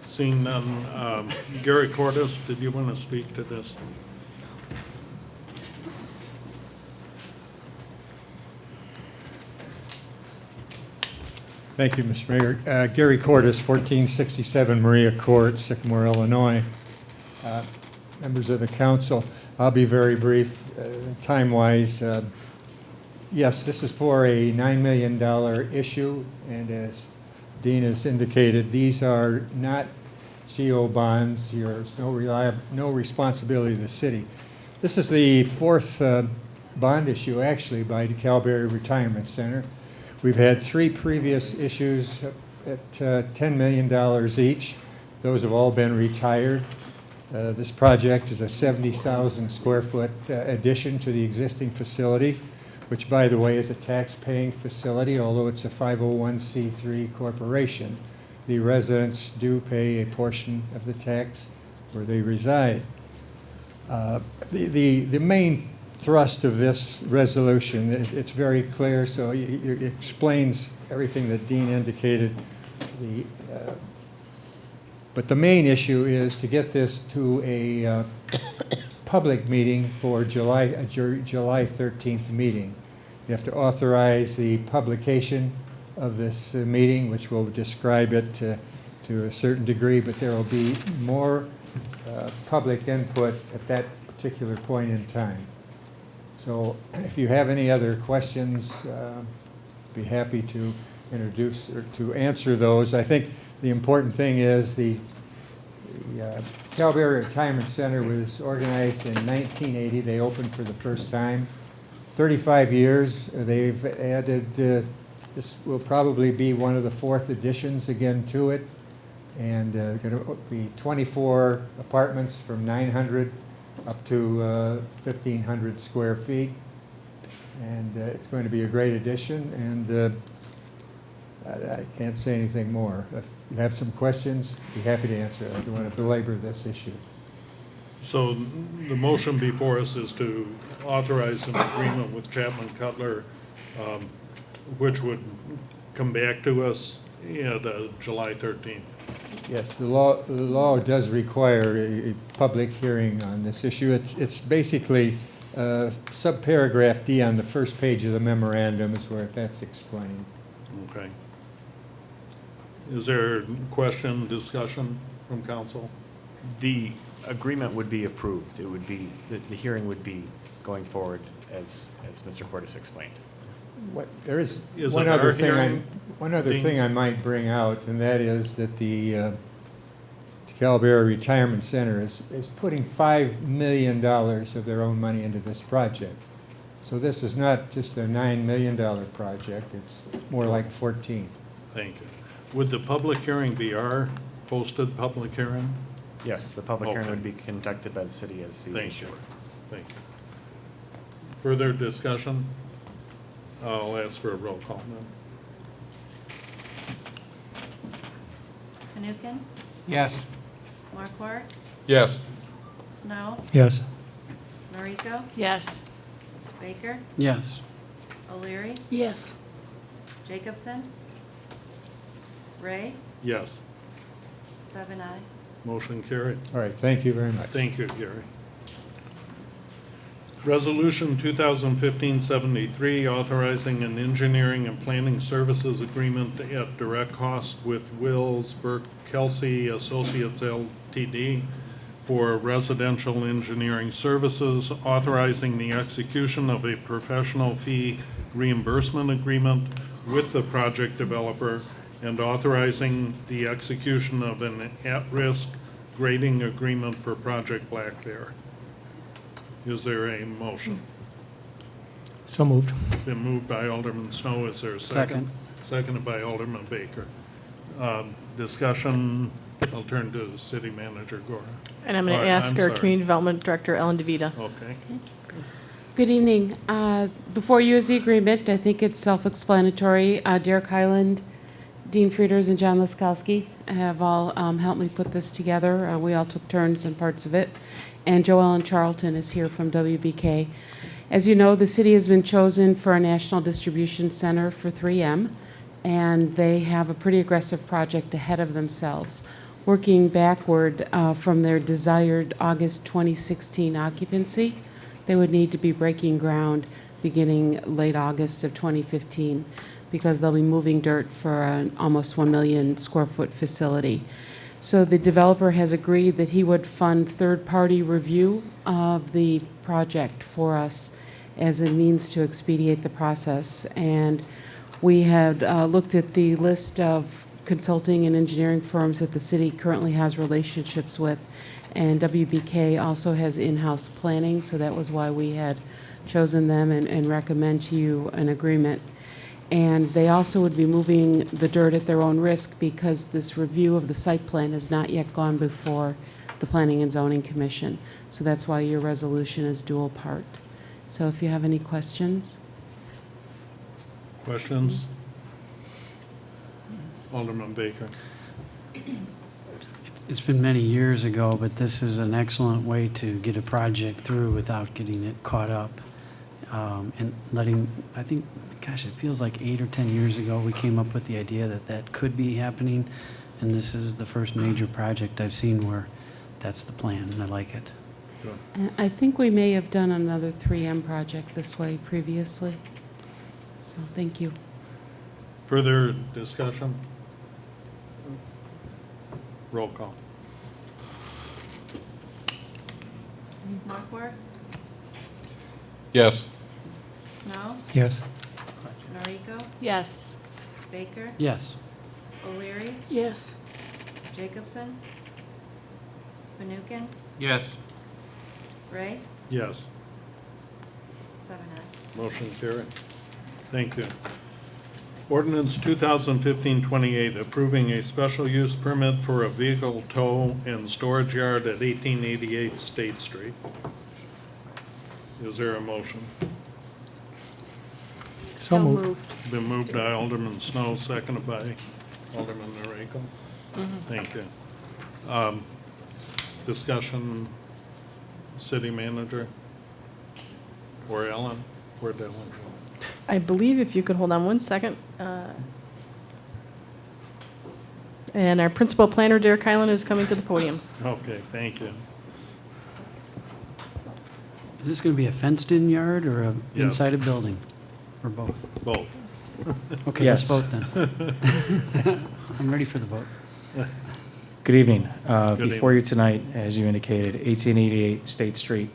Seeing none, Gary Cordes, did you want to speak to this? Thank you, Mr. Mayor. Gary Cordes, 1467 Maria Court, Sycamore, Illinois. Members of the council, I'll be very brief time-wise. Yes, this is for a $9 million issue, and as Dean has indicated, these are not CO bonds. There's no responsibility of the city. This is the fourth bond issue, actually, by DeKalb Area Retirement Center. We've had 3 previous issues at $10 million each. Those have all been retired. This project is a 70,000 square foot addition to the existing facility, which, by the way, is a tax-paying facility, although it's a 501c3 corporation. The residents do pay a portion of the tax where they reside. The main thrust of this resolution, it's very clear, so it explains everything that Dean indicated. But the main issue is to get this to a public meeting for July 13th meeting. You have to authorize the publication of this meeting, which will describe it to a certain degree, but there will be more public input at that particular point in time. So if you have any other questions, be happy to introduce or to answer those. I think the important thing is the Calaveras Retirement Center was organized in 1980. They opened for the first time. 35 years, they've added, this will probably be one of the 4th additions again to it. And going to be 24 apartments from 900 up to 1,500 square feet. And it's going to be a great addition, and I can't say anything more. If you have some questions, be happy to answer. I don't want to belabor this issue. So the motion before us is to authorize an agreement with Chapman Cutler, which would come back to us at July 13th. Yes, the law does require a public hearing on this issue. It's basically subparagraph D on the first page of the memorandum is where that's explained. Okay. Is there question, discussion from council? The agreement would be approved. It would be, the hearing would be going forward as Mr. Cordes explained. There is Is one it other our thing. hearing One other being- thing I might bring out, and that is that the Calaveras Retirement Center is putting $5 million of their own money into this project. So this is not just a $9 million project. It's more like 14. Thank you. Would the public hearing be our posted public hearing? Yes, the public hearing Okay. would be conducted by the city as the Thank you. issuer. Thank you. Further discussion? I'll ask for a roll call now. Fanouken? Yes. Markwart? Yes. Snow? Yes. Noriko? Yes. Baker? Yes. O'Leary? Yes. Jacobson? Ray? Yes. 7 aye. Motion carried. All right, thank you very much. Thank you, Gary. Resolution 2015-73, authorizing an engineering and planning services agreement at direct cost with Wills Burke Kelsey Associates LTD for residential engineering services, authorizing the execution of a professional fee reimbursement agreement with the project developer, and authorizing the execution of an at-risk grading agreement for Project Black Bear. Is there a motion? So moved. Been moved by Alderman Snow. Is there a second? Seconded by Alderman Baker. Discussion, I'll turn to the city manager, Gora. And I'm going to ask our Community Development Director, Ellen DeVita. Okay. Good evening. Before you is the agreement. I think it's self-explanatory. Derek Highland, Dean Frieders, and John Laskowski have all helped me put this together. We all took turns in parts of it. And Joellen Charlton is here from WBK. As you know, the city has been chosen for a national distribution center for 3M, and they have a pretty aggressive project ahead of themselves. Working backward from their desired August 2016 occupancy, they would need to be breaking ground beginning late August of 2015 because they'll be moving dirt for an almost 1 million square foot facility. So the developer has agreed that he would fund third-party review of the project for us as a means to expedite the process. And we had looked at the list of consulting and engineering firms that the city currently has relationships with. And WBK also has in-house planning, so that was why we had chosen them and recommend to you an agreement. And they also would be moving the dirt at their own risk because this review of the site plan has not yet gone before the Planning and Zoning Commission. So that's why your resolution is dual part. So if you have any questions. Questions? Alderman Baker. It's been many years ago, but this is an excellent way to get a project through without getting it caught up. And letting, I think, gosh, it feels like 8 or 10 years ago, we came up with the idea that that could be happening. And this is the first major project I've seen where that's the plan, and I like it. And I think we may have done another 3M project this way previously. So thank you. Further discussion? Roll call. Markwart? Yes. Snow? Yes. Noriko? Yes. Baker? Yes. O'Leary? Yes. Jacobson? Fanouken? Yes. Ray? Yes. 7-0. Motion carried. Thank you. Ordinance 2015-28, approving a special use permit for a vehicle tow and storage yard at 1888 State Street. Is there a motion? So moved. Been moved by Alderman Snow, seconded by Alderman Noriko. Thank you. Discussion, city manager? Or Ellen? Where'd that one go? I believe if you could hold on one second. And our principal planner, Derek Hyland, is coming to the podium. Okay, thank you. Is this going to be a fenced-in yard or Yes. inside a building? Or both? Both. Okay, Yes. let's vote then. I'm ready for the vote. Good evening. Good Before evening. you tonight, as you indicated, 1888 State Street,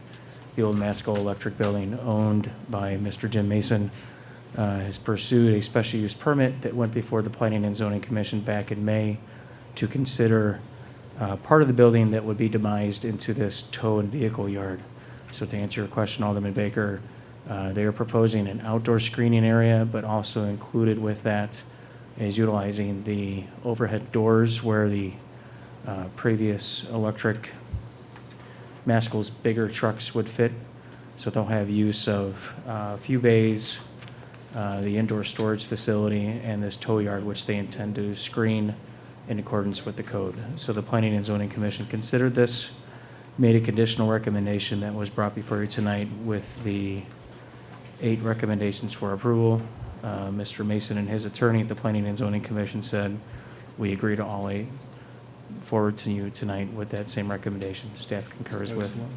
the old Masco Electric Building owned by Mr. Jim Mason, has pursued a special use permit that went before the Planning and Zoning Commission back in May to consider part of the building that would be demised into this tow and vehicle yard. So to answer your question, Alderman Baker, they are proposing an outdoor screening area, but also included with that is utilizing the overhead doors where the previous electric Masco's bigger trucks would fit. So they'll have use of a few bays, the indoor storage facility, and this tow yard, which they intend to screen in accordance with the code. So the Planning and Zoning Commission considered this, made a conditional recommendation that was brought before you tonight with the 8 recommendations for approval. Mr. Mason and his attorney at the Planning and Zoning Commission said, we agree to all 8. Forward to you tonight with that same recommendation. Staff concurs with Excellent.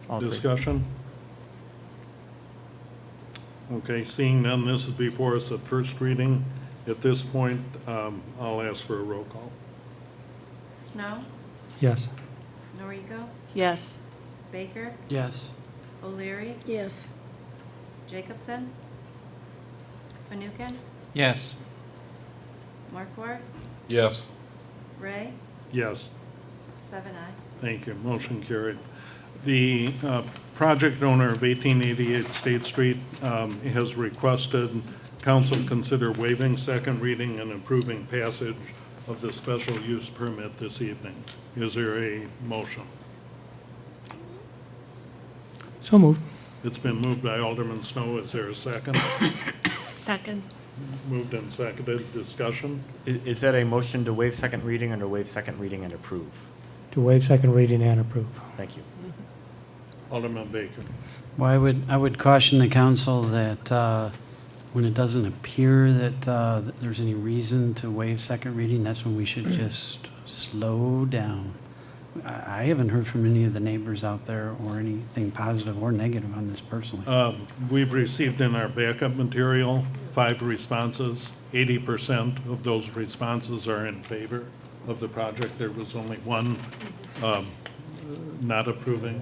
all 3. Discussion? Okay, seeing none, this is before us at first reading. At this point, I'll ask for a roll call. Snow? Yes. Noriko? Yes. Baker? Yes. O'Leary? Yes. Jacobson? Fanouken? Yes. Markwart? Yes. Ray? Yes. 7-0. Thank you. Motion carried. The project owner of 1888 State Street has requested council consider waiving second reading and approving passage of the special use permit this evening. Is there a motion? So moved. It's been moved by Alderman Snow. Is there a second? Second. Moved and seconded. Discussion? Is that a motion to waive second reading or to waive second reading and approve? To waive second reading and approve. Thank you. Alderman Baker. Well, I would caution the council that when it doesn't appear that there's any reason to waive second reading, that's when we should just slow down. I haven't heard from any of the neighbors out there or anything positive or negative on this personally. We've received in our backup material 5 responses. 80% of those responses are in favor of the project. There was only 1 not approving.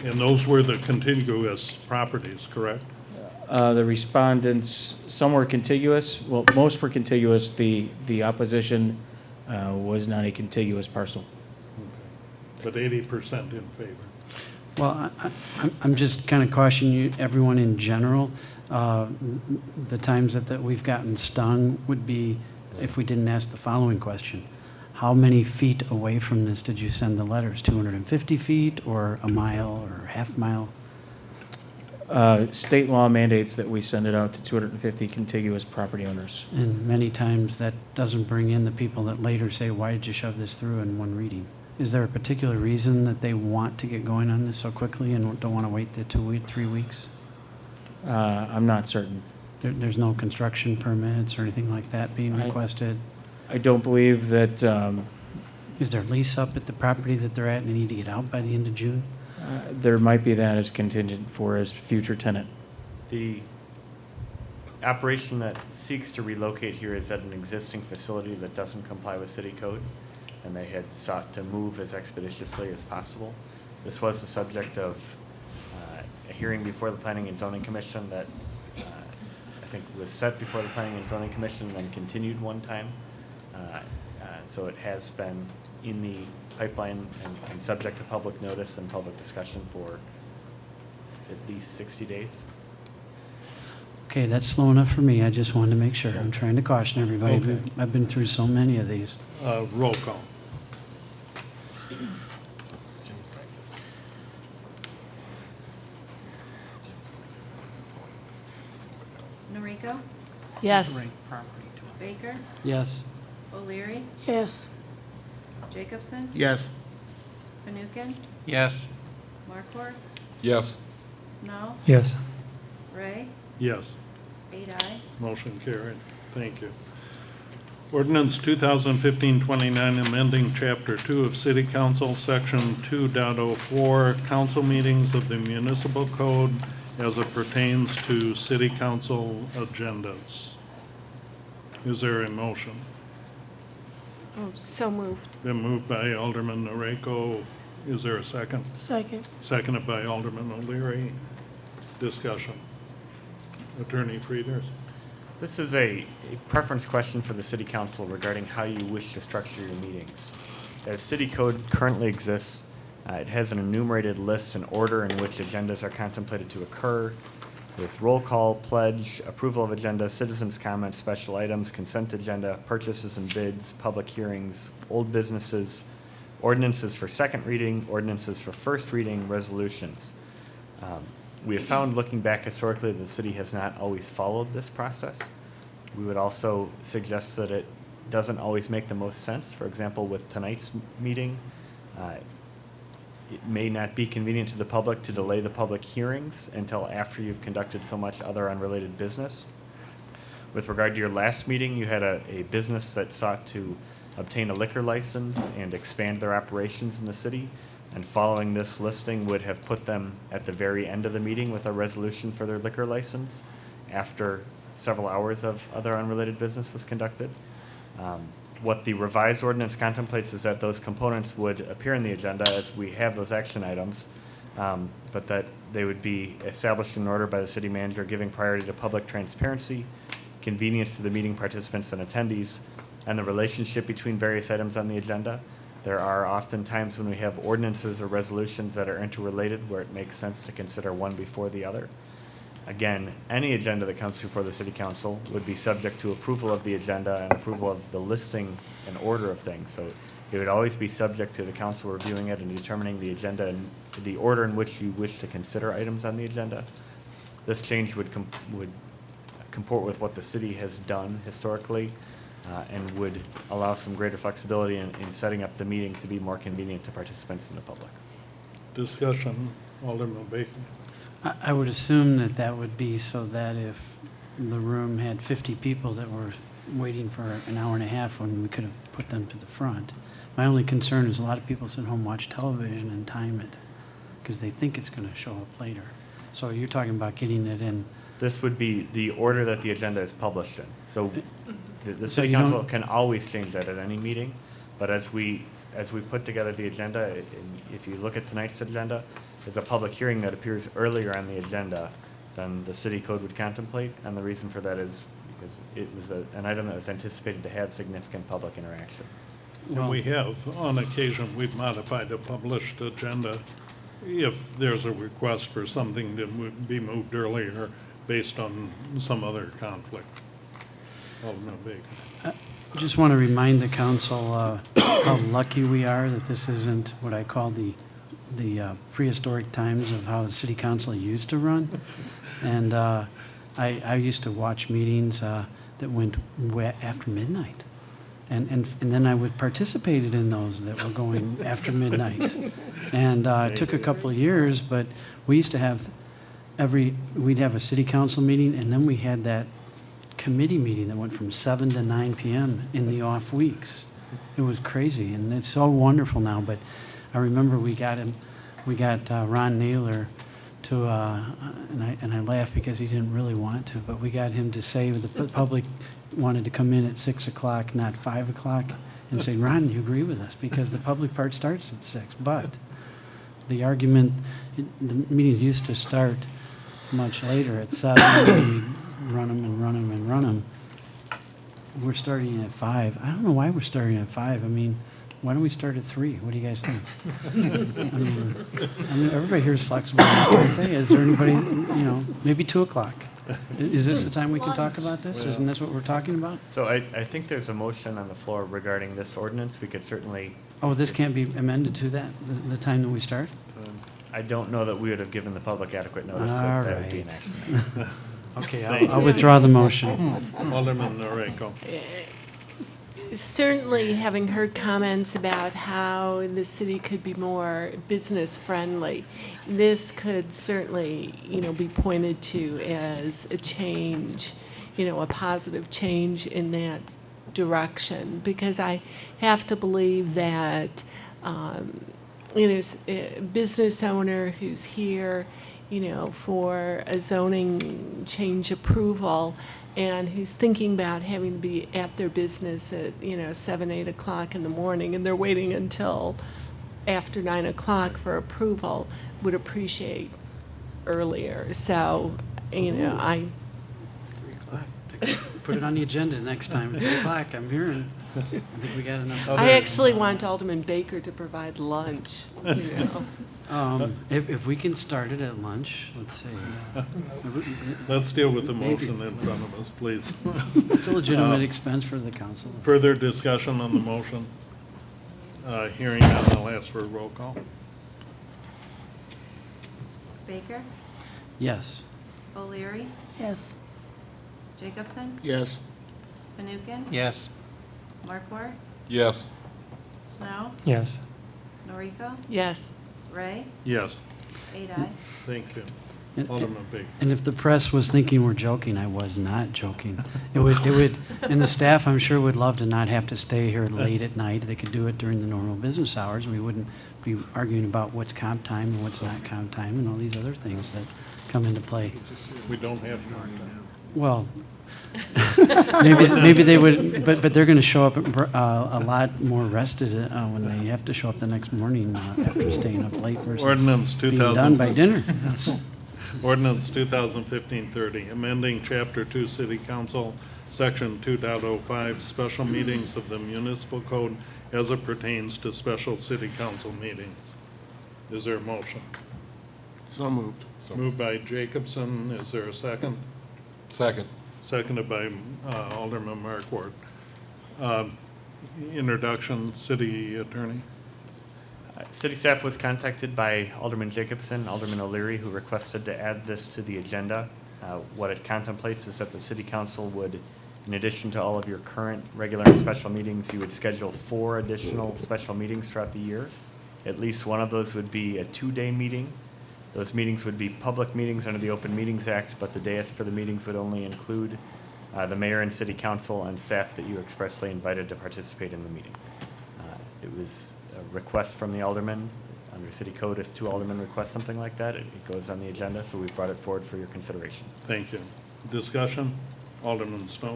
And those were the contiguous properties, correct? The respondents, some were contiguous, well, most were contiguous. The opposition was not a contiguous parcel. But 80% in favor. Well, I'm just kind of cautioning you, everyone in general, the times that we've gotten stung would be if we didn't ask the following question. How many feet away from this did you send the letters? 250 feet or a mile or half mile? State law mandates that we send it out to 250 contiguous property owners. And many times that doesn't bring in the people that later say, why did you shove this through in one reading? Is there a particular reason that they want to get going on this so quickly and don't want to wait the 3 weeks? I'm not certain. There's no construction permits or anything like that being requested? I don't believe that. Is there lease up at the property that they're at and they need to get out by the end of June? There might be that as contingent for his future tenant. The operation that seeks to relocate here is at an existing facility that doesn't comply with city code, and they had sought to move as expeditiously as possible. This was the subject of a hearing before the Planning and Zoning Commission that I think was set before the Planning and Zoning Commission and then continued one time. So it has been in the pipeline and subject to public notice and public discussion for at least 60 days. Okay, that's slow enough for me. I just wanted to make sure. I'm trying to caution everybody. Okay. I've been through so many of these. Roll call. Noriko? Yes. Baker? Yes. O'Leary? Yes. Jacobson? Yes. Fanouken? Yes. Markor? Yes. Snow? Yes. Ray? Yes. 8 aye. Motion carried. Thank you. Ordinance 2015-29, amending Chapter 2 of City Council, Section 2.04, council meetings of the municipal code as it pertains to city council agendas. Is there a motion? Oh, so moved. Been moved by Alderman Noriko. Is there a second? Second. Seconded by Alderman O'Leary. Discussion. Attorney Frieders. This is a preference question for the city council regarding how you wish to structure your meetings. As city code currently exists, it has an enumerated list and order in which agendas are contemplated to occur, with roll call, pledge, approval of agenda, citizens' comments, special items, consent agenda, purchases and bids, public hearings, old businesses, ordinances for second reading, ordinances for first reading, resolutions. We have found, looking back historically, that the city has not always followed this process. We would also suggest that it doesn't always make the most sense. For example, with tonight's meeting, it may not be convenient to the public to delay the public hearings until after you've conducted so much other unrelated business. With regard to your last meeting, you had a business that sought to obtain a liquor license and expand their operations in the city. And following this listing would have put them at the very end of the meeting with a resolution for their liquor license after several hours of other unrelated business was conducted. What the revised ordinance contemplates is that those components would appear in the agenda as we have those action items, but that they would be established in order by the city manager, giving priority to public transparency, convenience to the meeting participants and attendees, and the relationship between various items on the agenda. There are often times when we have ordinances or resolutions that are interrelated where it makes sense to consider one before the other. Again, any agenda that comes before the city council would be subject to approval of the agenda and approval of the listing and order of things. So it would always be subject to the council reviewing it and determining the agenda and the order in which you wish to consider items on the agenda. This change would comport with what the city has done historically, and would allow some greater flexibility in setting up the meeting to be more convenient to participants in the public. Discussion. Alderman Baker. I would assume that that would be so that if the room had 50 people that were waiting for an hour and a half, when we could have put them to the front. My only concern is a lot of people sit home, watch television, and time it because they think it's going to show up later. So you're talking about getting it in. This would be the order that the agenda is published in. So the So city you council don't- can always change that at any meeting, but as we put together the agenda, if you look at tonight's agenda, there's a public hearing that appears earlier on the agenda than the city code would contemplate, and the reason for that is because it was an item that was anticipated to have significant public interaction. And we have, on occasion, we've modified a published agenda if there's a request for something to be moved earlier based on some other conflict. Alderman Baker. Just want to remind the council how lucky we are that this isn't what I call the prehistoric times of how the city council used to run. And I used to watch meetings that went after midnight. And then I would participate in those that were going after midnight. And it took a couple of years, but we used to have we'd have a city council meeting, and then we had that committee meeting that went from 7 to 9 p.m. in the off weeks. It was crazy, and it's so wonderful now. But I remember we got Ron Naylor to, and I laugh because he didn't really want to, but we got him to say the public wanted to come in at 6 o'clock, not 5 o'clock, and say, Ron, you agree with us because the public part starts at 6. But the argument, the meetings used to start much later at 7. run them and run them and run them. We're starting at 5. I don't know why we're starting at 5. I mean, why don't we start at 3? What do you guys think? I mean, everybody here is flexible, aren't they? Is there anybody, maybe 2 o'clock? Is this the time we can talk about this? Isn't this what we're talking about? So I think there's a motion on the floor regarding this ordinance. We could certainly, Oh, this can't be amended to that, the time that we start? I don't know that we would have given the public adequate notice All that that would be an right. action. Okay, Thank I'll you. withdraw the motion. Alderman Noriko. Certainly, having heard comments about how the city could be more business-friendly, this could certainly, be pointed to as a change, a positive change in that direction. Because I have to believe that, a business owner who's here, for a zoning change approval, and who's thinking about having to be at their business at, 7, 8 o'clock in the morning, and they're waiting until after 9 o'clock for approval, would appreciate earlier. So, I. 3 o'clock. Put it on the agenda next time. 3 o'clock, I'm hearing. I think we got enough. I actually want Alderman Baker to provide lunch, If we can start it at lunch, let's see. Let's deal with the motion in front of us, please. It's a legitimate expense for the council. Further discussion on the motion? Hearing none, I'll ask for a roll call. Baker? Yes. O'Leary? Yes. Jacobson? Yes. Fanouken? Yes. Markwart? Yes. Snow? Yes. Noriko? yes. Ray? Yes, 8 ayes. thank you. And- Alderman Baker. And if the press was thinking we're joking, I was not joking. It would, and the staff, I'm sure, would love to not have to stay here late at night. They could do it during the normal business hours. We wouldn't be arguing about what's comp time and what's not comp time and all these other things that come into play. We don't have to. Well, maybe they would, but they're going to show up a lot more rested when they have to show up the next morning after staying up late versus Ordinance being 2000. done by dinner. Ordinance 2015-30, amending Chapter 2 City Council, Section 2.05, special meetings of the municipal code as it pertains to special city council meetings. Is there a motion? So moved. Moved by Jacobson. Is there a second? Second. Seconded by Alderman Markwart. Introduction, city attorney. City staff was contacted by Alderman Jacobson, Alderman O'Leary, who requested to add this to the agenda. What it contemplates is that the city council would, in addition to all of your current regular and special meetings, you would schedule 4 additional special meetings throughout the year. At least one of those would be a 2-day meeting. Those meetings would be public meetings under the Open Meetings Act, but the dais for the meetings would only include the mayor and city council and staff that you expressly invited to participate in the meeting. It was a request from the alderman. Under city code, if 2 aldermen request something like that, it goes on the agenda, so we've brought it forward for your consideration. Thank you. Discussion? Alderman Snow.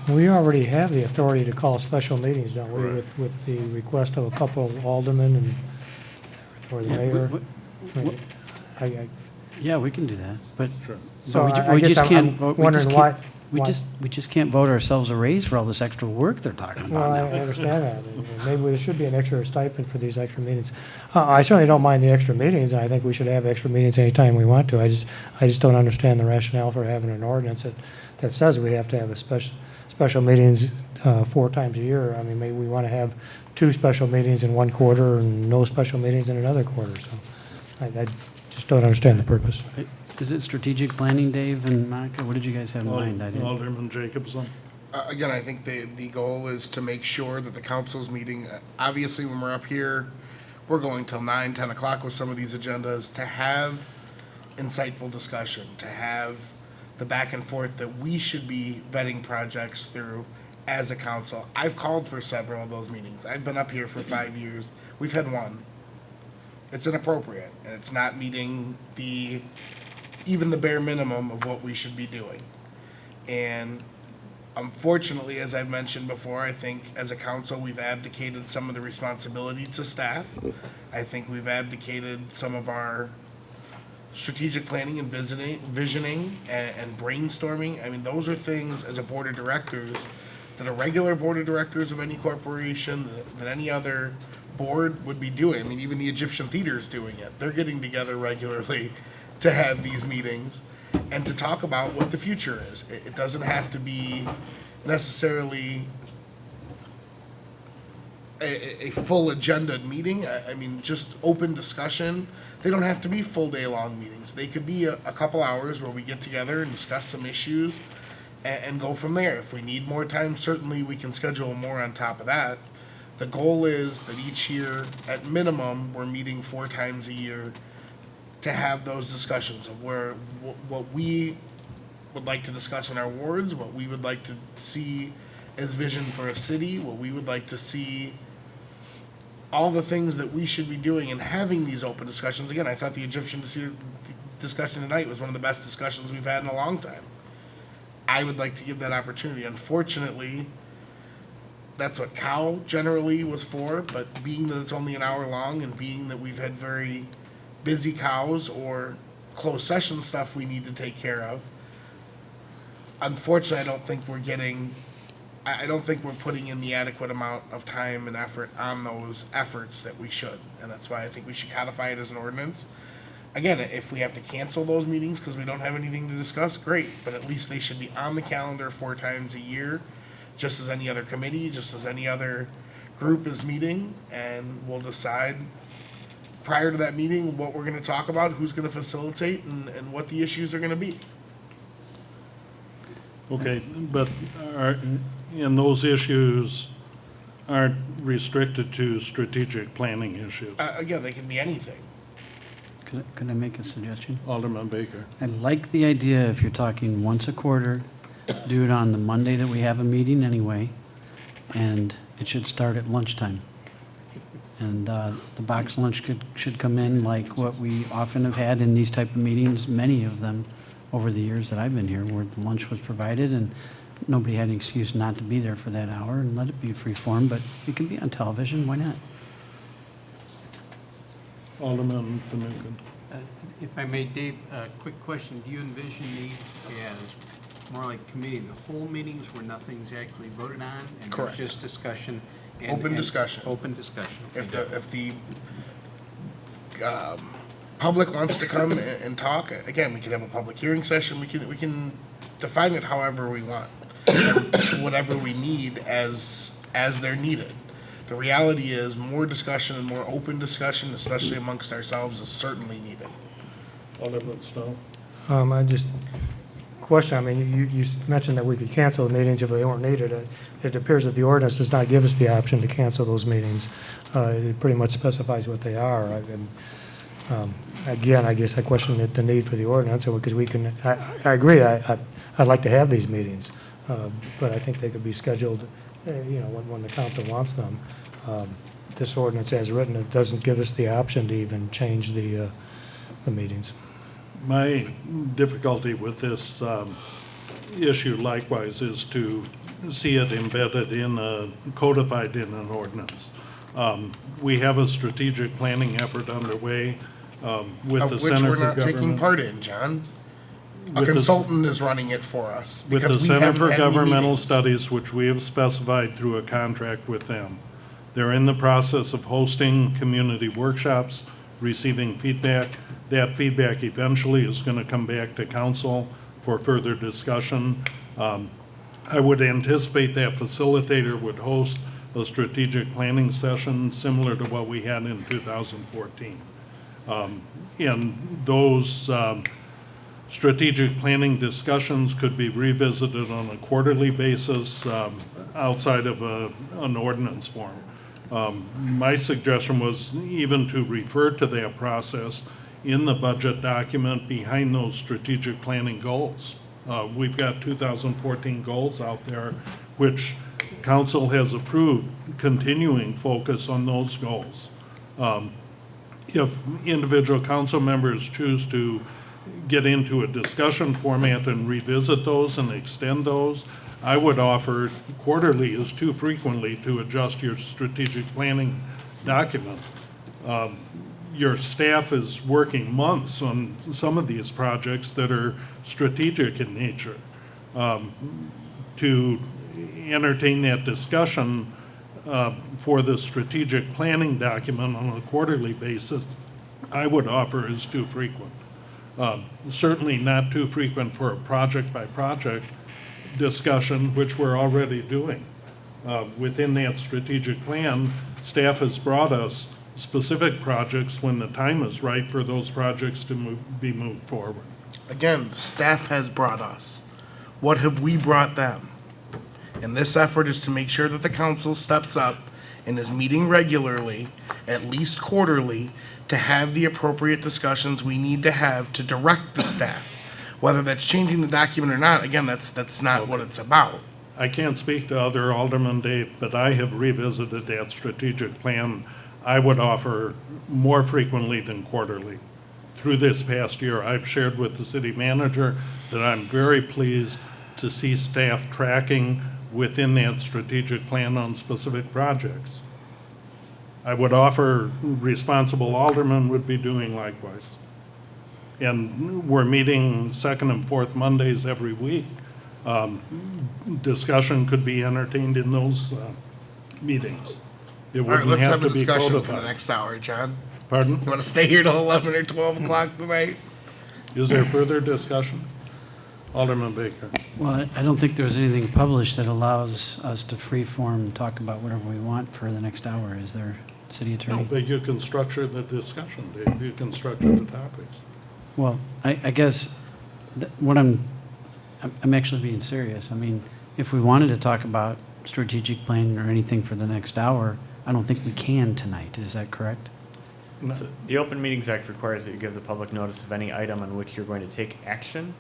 We already have the authority to call special meetings, don't we, Correct. with the request of a couple of aldermen and, or the mayor? Yeah, we can do that, but Sure. So we I guess just I'm can't. we wondering just why- can't- We why- just can't vote ourselves a raise for all this extra work they're talking Well, about I now. understand that. And maybe there should be an extra stipend for these extra meetings. I certainly don't mind the extra meetings, and I think we should have extra meetings anytime we want to. I just don't understand the rationale for having an ordinance that says we have to have a special meetings 4 times a year. I mean, maybe we want to have 2 special meetings in 1 quarter and no special meetings in another quarter. So I just don't understand the purpose. Is it strategic planning, Dave and Monica? What did you guys have in mind? I didn't. Alderman Jacobson. Again, I think the goal is to make sure that the council's meeting, obviously, when we're up here, we're going till 9, 10 o'clock with some of these agendas, to have insightful discussion, to have the back and forth that we should be vetting projects through as a council. I've called for several of those meetings. I've been up here for 5 years. We've had one. It's inappropriate, and it's not meeting even the bare minimum of what we should be doing. And unfortunately, as I've mentioned before, I think as a council, we've abdicated some of the responsibility to staff. I think we've abdicated some of our strategic planning and visioning and brainstorming. I mean, those are things as a board of directors that a regular board of directors of any corporation, that any other board would be doing. I mean, even the Egyptian Theater is doing it. They're getting together regularly to have these meetings and to talk about what the future is. It doesn't have to be necessarily a full agenda meeting. I mean, just open discussion. They don't have to be full day long meetings. They could be a couple hours where we get together and discuss some issues and go from there. If we need more time, certainly we can schedule more on top of that. The goal is that each year, at minimum, we're meeting 4 times a year to have those discussions of what we would like to discuss in our wards, what we would like to see as vision for a city, what we would like to see, all the things that we should be doing and having these open discussions. Again, I thought the Egyptian discussion tonight was one of the best discussions we've had in a long time. I would like to give that opportunity. Unfortunately, that's what COW generally was for, but being that it's only an hour long and being that we've had very busy COWs or closed session stuff we need to take care of, unfortunately, I don't think we're putting in the adequate amount of time and effort on those efforts that we should. And that's why I think we should codify it as an ordinance. Again, if we have to cancel those meetings because we don't have anything to discuss, great, but at least they should be on the calendar 4 times a year, just as any other committee, just as any other group is meeting, and we'll decide prior to that meeting what we're going to talk about, who's going to facilitate, and what the issues are going to be. Okay, but and those issues aren't restricted to strategic planning issues. Again, they can be anything. Could I make a suggestion? Alderman Baker. I like the idea, if you're talking once a quarter, do it on the Monday that we have a meeting anyway, and it should start at lunchtime. And the box lunch should come in like what we often have had in these type of meetings, many of them over the years that I've been here, where the lunch was provided and nobody had an excuse not to be there for that hour, and let it be free form, but it can be on television, why not? Alderman Fanouken. If I may, Dave, a quick question. Do you envision these as more like committee of the whole meetings where nothing's actually voted on? And Correct. There's just discussion? Open discussion. Open discussion. If the public wants to come and talk, again, we can have a public hearing session. We can define it however we want, whatever we need as they're needed. The reality is more discussion and more open discussion, especially amongst ourselves, is certainly needed. Alderman Snow. I just question, I mean, you mentioned that we could cancel the meetings if they weren't needed. It appears that the ordinance does not give us the option to cancel those meetings. It pretty much specifies what they are. Again, I guess I question the need for the ordinance, because we can, I agree, I'd like to have these meetings, but I think they could be scheduled, when the council wants them. This ordinance as written, it doesn't give us the option to even change the meetings. My difficulty with this issue likewise is to see it embedded codified in an ordinance. We have a strategic planning effort underway with the Center for Government. Which we're not taking part in, John. A consultant is running it for us. With the because we Center haven't for had any Governmental meetings. Studies, which we have specified through a contract with them. They're in the process of hosting community workshops, receiving feedback. That feedback eventually is going to come back to council for further discussion. I would anticipate that facilitator would host a strategic planning session similar to what we had in 2014. And those strategic planning discussions could be revisited on a quarterly basis outside of an ordinance form. My suggestion was even to refer to that process in the budget document behind those strategic planning goals. We've got 2014 goals out there, which council has approved continuing focus on those goals. If individual council members choose to get into a discussion format and revisit those and extend those, I would offer quarterly is too frequently to adjust your strategic planning document. your staff is working months on some of these projects that are strategic in nature. To entertain that discussion for the strategic planning document on a quarterly basis, I would offer is too frequent. Certainly not too frequent for a project-by-project discussion, which we're already doing. Within that strategic plan, staff has brought us specific projects when the time is right for those projects to be moved forward. Again, staff has brought us. What have we brought them? And this effort is to make sure that the council steps up and is meeting regularly, at least quarterly, to have the appropriate discussions we need to have to direct the staff. Whether that's changing the document or not, again, that's not what it's about. I can't speak to other aldermen, Dave, but I have revisited that strategic plan. I would offer more frequently than quarterly. Through this past year, I've shared with the city manager that I'm very pleased to see staff tracking within that strategic plan on specific projects. I would offer responsible aldermen would be doing likewise. And we're meeting second and fourth Mondays every week. Discussion could be entertained in those meetings. It All right, wouldn't let's have have a to be discussion for the codified. next hour, John. Pardon? You want to stay here till 11 or 12 o'clock tonight? Is there further discussion? Alderman Baker. Well, I don't think there's anything published that allows us to freeform and talk about whatever we want for the next hour. Is there, city No, attorney? but you can structure the discussion, Dave. You can structure the topics. Well, I guess what I'm actually being serious. I mean, if we wanted to talk about strategic planning or anything for the next hour, I don't think we can tonight. Is that correct? So the Open Meetings Act requires that you give the public notice of any item on which you're going to take action.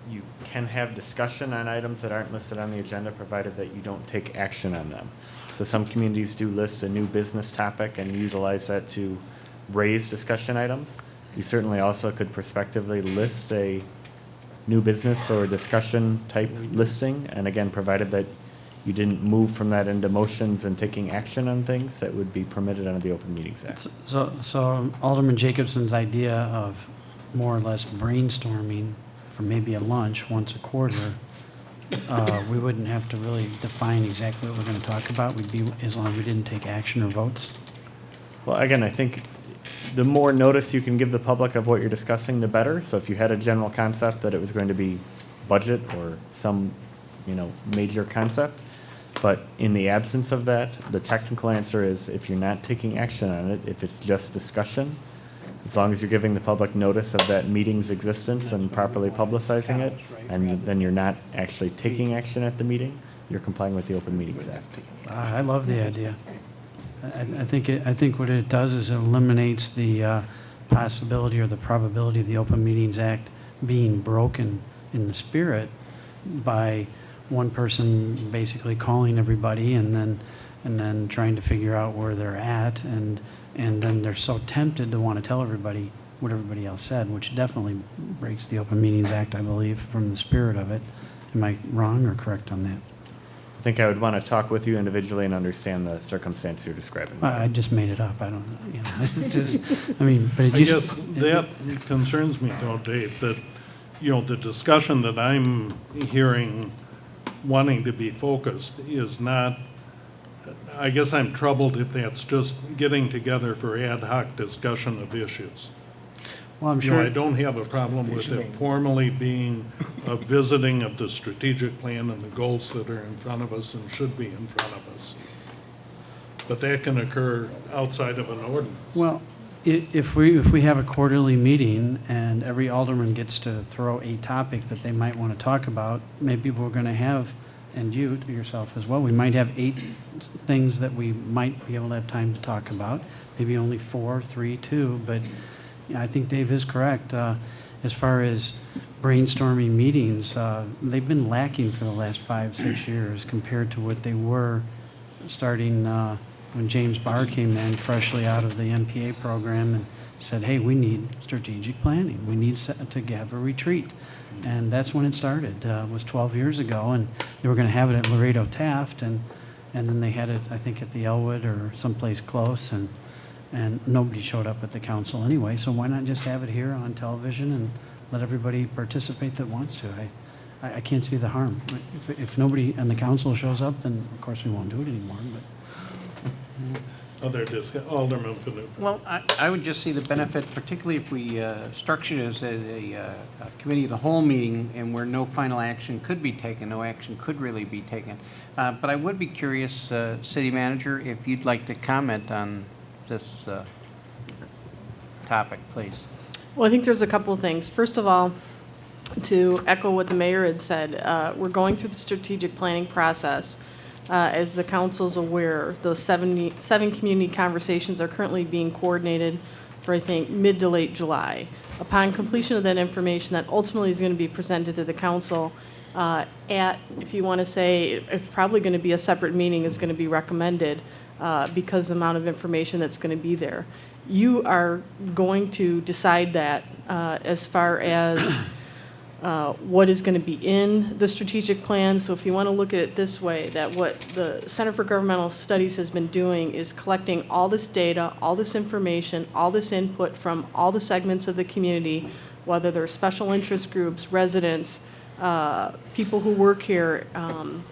You can have discussion on items that aren't listed on the agenda, provided that you don't take action on them. So some communities do list a new business topic and utilize that to raise discussion items. You certainly also could prospectively list a new business or discussion type listing, and again, provided that you didn't move from that into motions and taking action on things, that would be permitted under the Open Meetings Act. So Alderman Jacobson's idea of more or less brainstorming for maybe a lunch once a quarter, we wouldn't have to really define exactly what we're going to talk about. We'd be, as long as we didn't take action or votes. Well, again, I think the more notice you can give the public of what you're discussing, the better. So if you had a general concept that it was going to be budget or some, major concept, but in the absence of that, the technical answer is if you're not taking action on it, if it's just discussion, as long as you're giving the public notice of that meeting's existence and properly publicizing it, and then you're not actually taking action at the meeting, you're complying with the Open Meetings Act. I love the idea. I think what it does is it eliminates the possibility or the probability of the Open Meetings Act being broken in the spirit by one person basically calling everybody and then trying to figure out where they're at, and then they're so tempted to want to tell everybody what everybody else said, which definitely breaks the Open Meetings Act, I believe, from the spirit of it. Am I wrong or correct on that? I think I would want to talk with you individually and understand the circumstance you're describing. I just made it up. I don't know. But it I used guess that concerns me though, Dave, that, the discussion that I'm hearing wanting to be focused is not, I guess I'm troubled if that's just getting together for ad hoc discussion of issues. Well, I'm sure. I don't have a problem with it formally being a visiting of the strategic plan and the goals that are in front of us and should be in front of us. But that can occur outside of an ordinance. Well, if we have a quarterly meeting and every alderman gets to throw a topic that they might want to talk about, maybe we're going to have, and you yourself as well, we might have 8 things that we might be able to have time to talk about. Maybe only 4, 3, 2, but I think Dave is correct. As far as brainstorming meetings, they've been lacking for the last 5, 6 years compared to what they were starting when James Barr came in freshly out of the MPA program and said, hey, we need strategic planning. We need to have a retreat. And that's when it started. It was 12 years ago, and they were going to have it at Laredo Taft, and then they had it, I think, at the Elwood or someplace close, and And nobody showed up at the council anyway, so why not just have it here on television and let everybody participate that wants to? I can't see the harm. If nobody on the council shows up, then of course we won't do it anymore, but. Alderman Fanouken. Well, I would just see the benefit, particularly if we structured it as a committee of the whole meeting and where no final action could be taken, no action could really be taken. But I would be curious, City Manager, if you'd like to comment on this topic, please. Well, I think there's a couple of things. First of all, to echo what the mayor had said, we're going through the strategic planning process. As the council's aware, those seven community conversations are currently being coordinated for, I think, mid to late July. Upon completion of that information, that ultimately is going to be presented to the council at, if you want to say, it's probably going to be a separate meeting is going to be recommended because the amount of information that's going to be there. You are going to decide that as far as what is going to be in the strategic plan. So if you want to look at it this way, that what the Center for Governmental Studies has been doing is collecting all this data, all this information, all this input from all the segments of the community, whether they're special interest groups, residents, people who work here,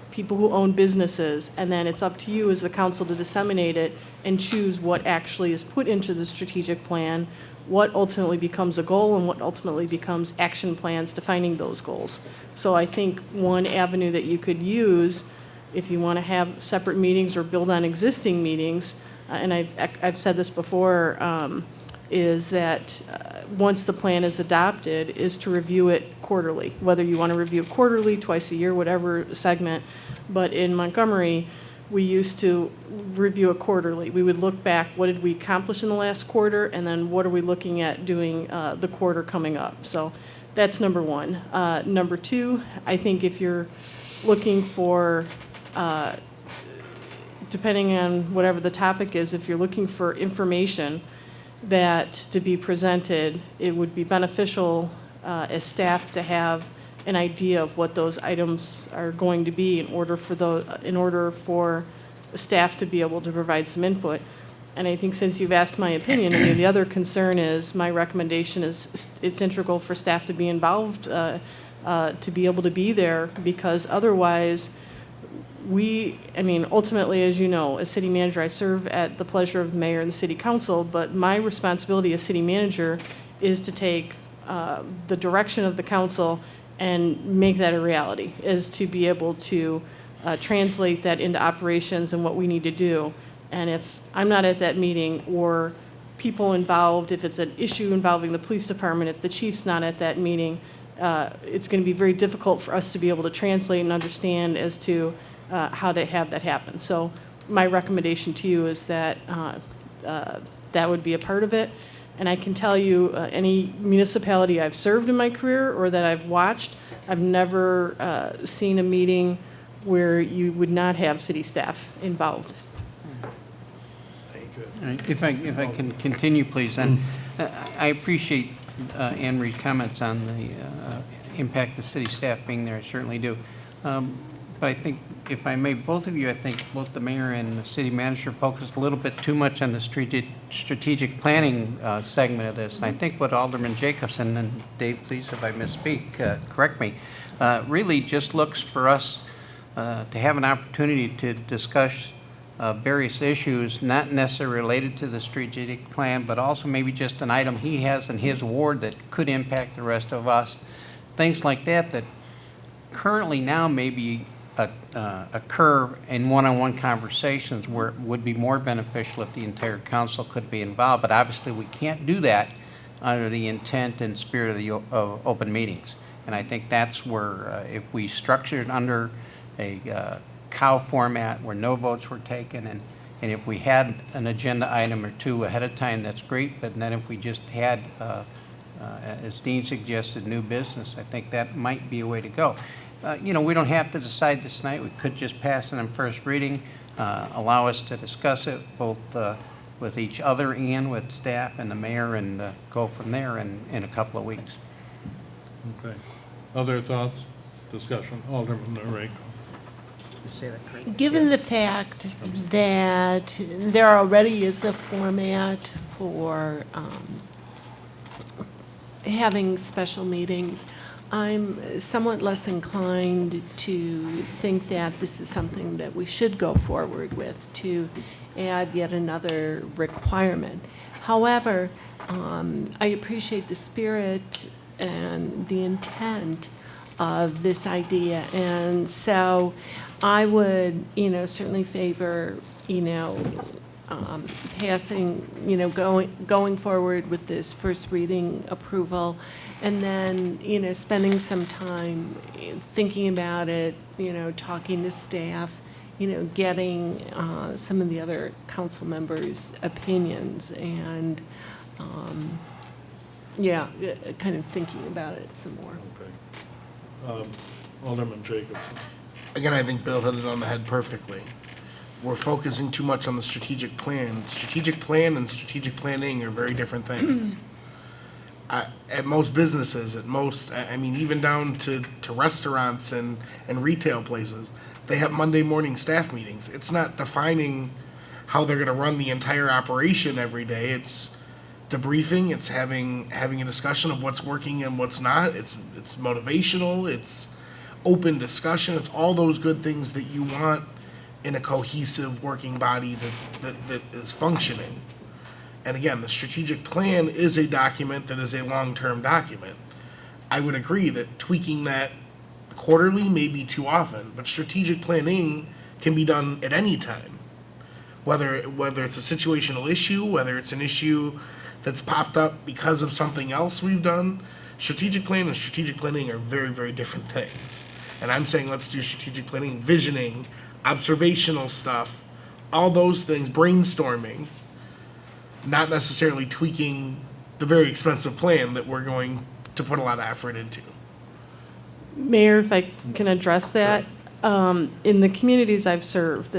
people who own businesses, and then it's up to you as the council to disseminate it and choose what actually is put into the strategic plan, what ultimately becomes a goal, and what ultimately becomes action plans defining those goals. So I think one avenue that you could use if you want to have separate meetings or build on existing meetings, and I've said this before, is that once the plan is adopted, is to review it quarterly, whether you want to review it quarterly, twice a year, whatever segment. But in Montgomery, we used to review it quarterly. We would look back, what did we accomplish in the last quarter, and then what are we looking at doing the quarter coming up. So that's number one. Number two, I think if you're looking for, depending on whatever the topic is, if you're looking for information that to be presented, it would be beneficial as staff to have an idea of what those items are going to be in order for staff to be able to provide some input. And I think since you've asked my opinion, I mean, the other concern is, my recommendation is it's integral for staff to be involved, to be able to be there, because otherwise ultimately, as you know, as city manager, I serve at the pleasure of the mayor and the city council, but my responsibility as city manager is to take the direction of the council and make that a reality, is to be able to translate that into operations and what we need to do. And if I'm not at that meeting, or people involved, if it's an issue involving the police department, if the chief's not at that meeting, it's going to be very difficult for us to be able to translate and understand as to how to have that happen. So my recommendation to you is that that would be a part of it. And I can tell you, any municipality I've served in my career or that I've watched, I've never seen a meeting where you would not have city staff involved. All right, if I can continue, please, and I appreciate Anne Marie's comments on the impact of city staff being there. I certainly do. But I think, if I may, both of you, I think both the mayor and the city manager focused a little bit too much on the strategic planning segment of this. And I think what Alderman Jacobson, and Dave, please, if I misspeak, correct me, really just looks for us to have an opportunity to discuss various issues, not necessarily related to the strategic plan, but also maybe just an item he has in his ward that could impact the rest of us. Things like that that currently now maybe occur in one-on-one conversations where it would be more beneficial if the entire council could be involved. But obviously we can't do that under the intent and spirit of the open meetings. And I think that's where if we structure it under a cow format where no votes were taken, and if we had an agenda item or two ahead of time, that's great. But then if we just had, as Dean suggested, new business, I think that might be a way to go. We don't have to decide this night. We could just pass it on first reading, allow us to discuss it both with each other and with staff and the mayor, and go from there in a couple of weeks. Okay. Other thoughts, discussion? Alderman Noriko. Given the fact that there already is a format for having special meetings, I'm somewhat less inclined to think that this is something that we should go forward with, to add yet another requirement. However, I appreciate the spirit and the intent of this idea, and so I would, certainly favor, passing, going forward with this first reading approval, and then, spending some time thinking about it, talking to staff, getting some of the other council members' opinions, and, kind of thinking about it some more. Okay. Alderman Jacobson. Again, I think Bill hit it on the head perfectly. We're focusing too much on the strategic plan. Strategic plan and strategic planning are very different things. At most businesses, even down to restaurants and retail places, they have Monday morning staff meetings. It's not defining how they're gonna run the entire operation every day. It's debriefing, it's having a discussion of what's working and what's not. It's motivational, it's open discussion, it's all those good things that you want in a cohesive working body that is functioning. And again, the strategic plan is a document that is a long-term document. I would agree that tweaking that quarterly may be too often, but strategic planning can be done at any time. Whether it's a situational issue, whether it's an issue that's popped up because of something else we've done, strategic plan and strategic planning are very, very different things. And I'm saying let's do strategic planning, visioning, observational stuff, all those things, brainstorming, not necessarily tweaking the very expensive plan that we're going to put a lot of effort into. Mayor, if I can address that, in the communities I've served,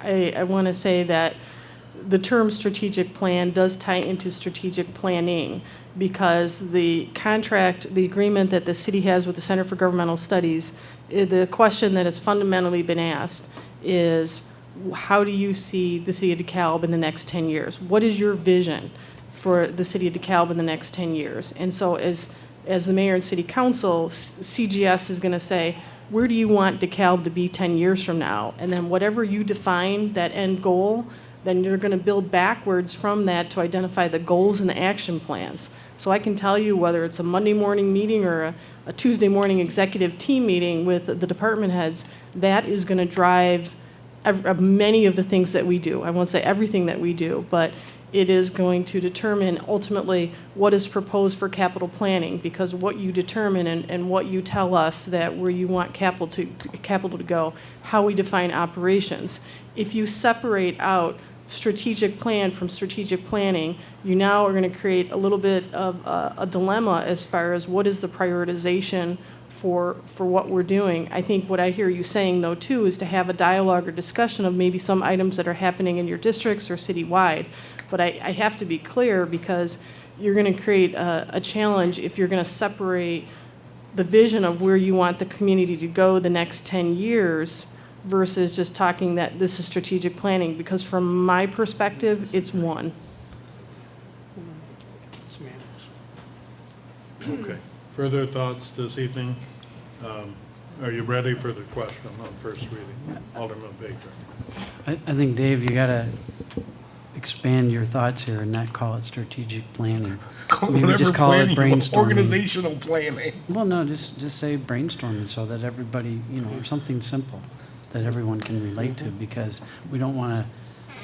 I want to say that the term strategic plan does tie into strategic planning, because the contract, the agreement that the city has with the Center for Governmental Studies, the question that has fundamentally been asked is, how do you see the city of DeKalb in the next 10 years? What is your vision for the city of DeKalb in the next 10 years? And so as the mayor and city council, CGS is going to say, where do you want DeKalb to be 10 years from now? And then whatever you define that end goal, then you're going to build backwards from that to identify the goals and the action plans. So I can tell you whether it's a Monday morning meeting or a Tuesday morning executive team meeting with the department heads, that is going to drive many of the things that we do. I won't say everything that we do, but it is going to determine ultimately what is proposed for capital planning, because what you determine and what you tell us that where you want capital to go, how we define operations. If you separate out strategic plan from strategic planning, you now are going to create a little bit of a dilemma as far as what is the prioritization for what we're doing. I think what I hear you saying, though, too, is to have a dialogue or discussion of maybe some items that are happening in your districts or citywide. But I have to be clear, because you're going to create a challenge if you're going to separate the vision of where you want the community to go the next 10 years versus just talking that this is strategic planning, because from my perspective, it's one. Okay. Further thoughts this evening? Are you ready for the question on first reading? Alderman Baker. I think, Dave, you got to expand your thoughts here and not call it strategic planning. Maybe just call it brainstorming. Organizational planning. Well, no, just say brainstorming, so that everybody, or something simple that everyone can relate to, because we don't want to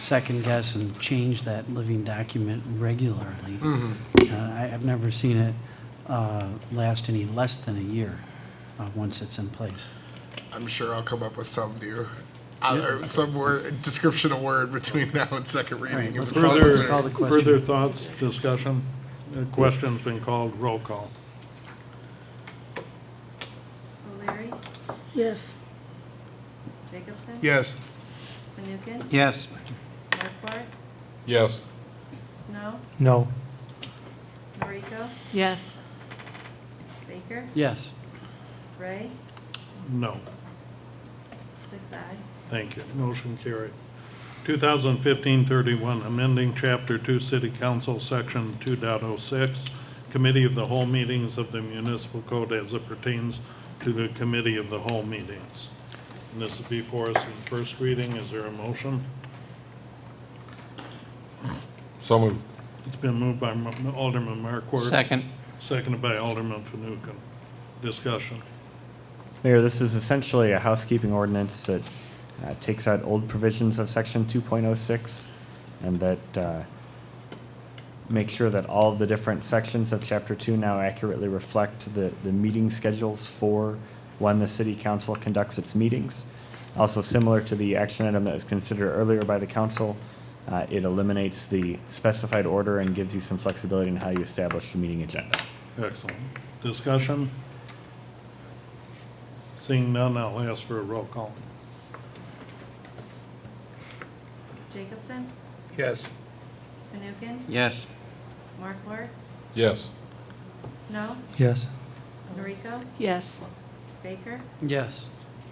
second guess and change that living document regularly. I've never seen it last any less than a year once it's in place. I'm sure I'll come up with some new, some word, description of word between now and second reading. Right. Further thoughts, discussion? Question's been called. Roll call. O'Leary? Yes. Jacobson? Yes. Fanouken? Yes. Markwart? Yes. Snow? No. Noriko? Yes. Baker? Yes. Ray? No. 6 aye. Thank you. Motion carried. 2015-31, amending Chapter 2 City Council, Section 2.06, Committee of the Whole meetings of the Municipal Code as it pertains to the Committee of the Whole meetings. And this is before us in first reading. Is there a motion? So moved. It's been moved by Alderman Markwart. Second. Seconded by Alderman Fanouken. Discussion. Mayor, this is essentially a housekeeping ordinance that takes out old provisions of section 2.06 and that makes sure that all of the different sections of chapter 2 now accurately reflect the meeting schedules for when the city council conducts its meetings. Also similar to the action item that was considered earlier by the council, it eliminates the specified order and gives you some flexibility in how you establish the meeting agenda. Excellent. Discussion? Seeing none, I'll ask for a roll call. Jacobson? Yes. Fanouken? Yes. Markwart? Yes. Snow? Yes. Noriko? Yes. Baker? Yes.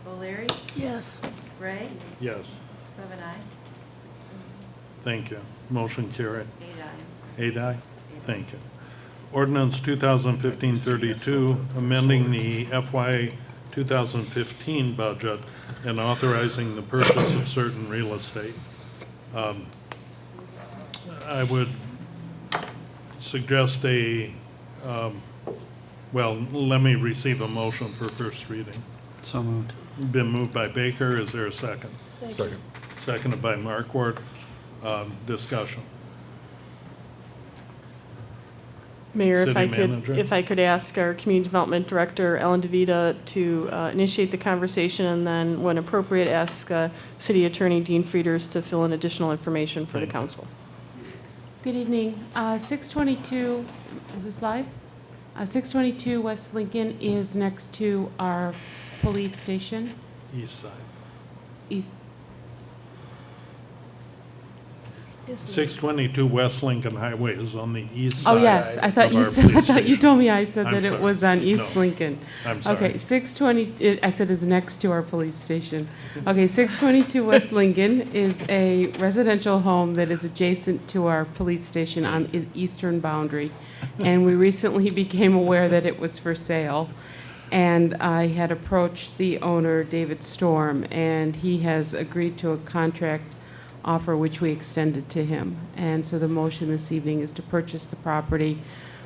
O'Leary? Yes. Ray? Yes. 7 aye. Thank you. Motion carried. 8 ayes. 8 aye? Thank you. Ordinance 2015-32, amending the FY 2015 budget and authorizing the purchase of certain real estate. I would suggest well, let me receive a motion for first reading. So moved. Been moved by Baker. Is there a second? Second. Seconded by Markwart. Discussion. Mayor, City manager. if I could ask our Community Development Director, Ellen DeVita, to initiate the conversation, and then, when appropriate, ask City Attorney Dean Frieders to fill in additional information for the Thank you. council. Good evening. 622, is this live? 622 West Lincoln is next to our police station, East side. east. 622 West Lincoln Highway is on the east side. Oh, yes, I thought of you our said, I police thought you station. told me I said I'm that it sorry. was on East No, Lincoln. I'm sorry. Okay, 620, I said is next to our police station. Okay, 622 West Lincoln is a residential home that is adjacent to our police station on the eastern boundary. And we recently became aware that it was for sale. And I had approached the owner, David Storm, and he has agreed to a contract offer which we extended to him. And so the motion this evening is to purchase the property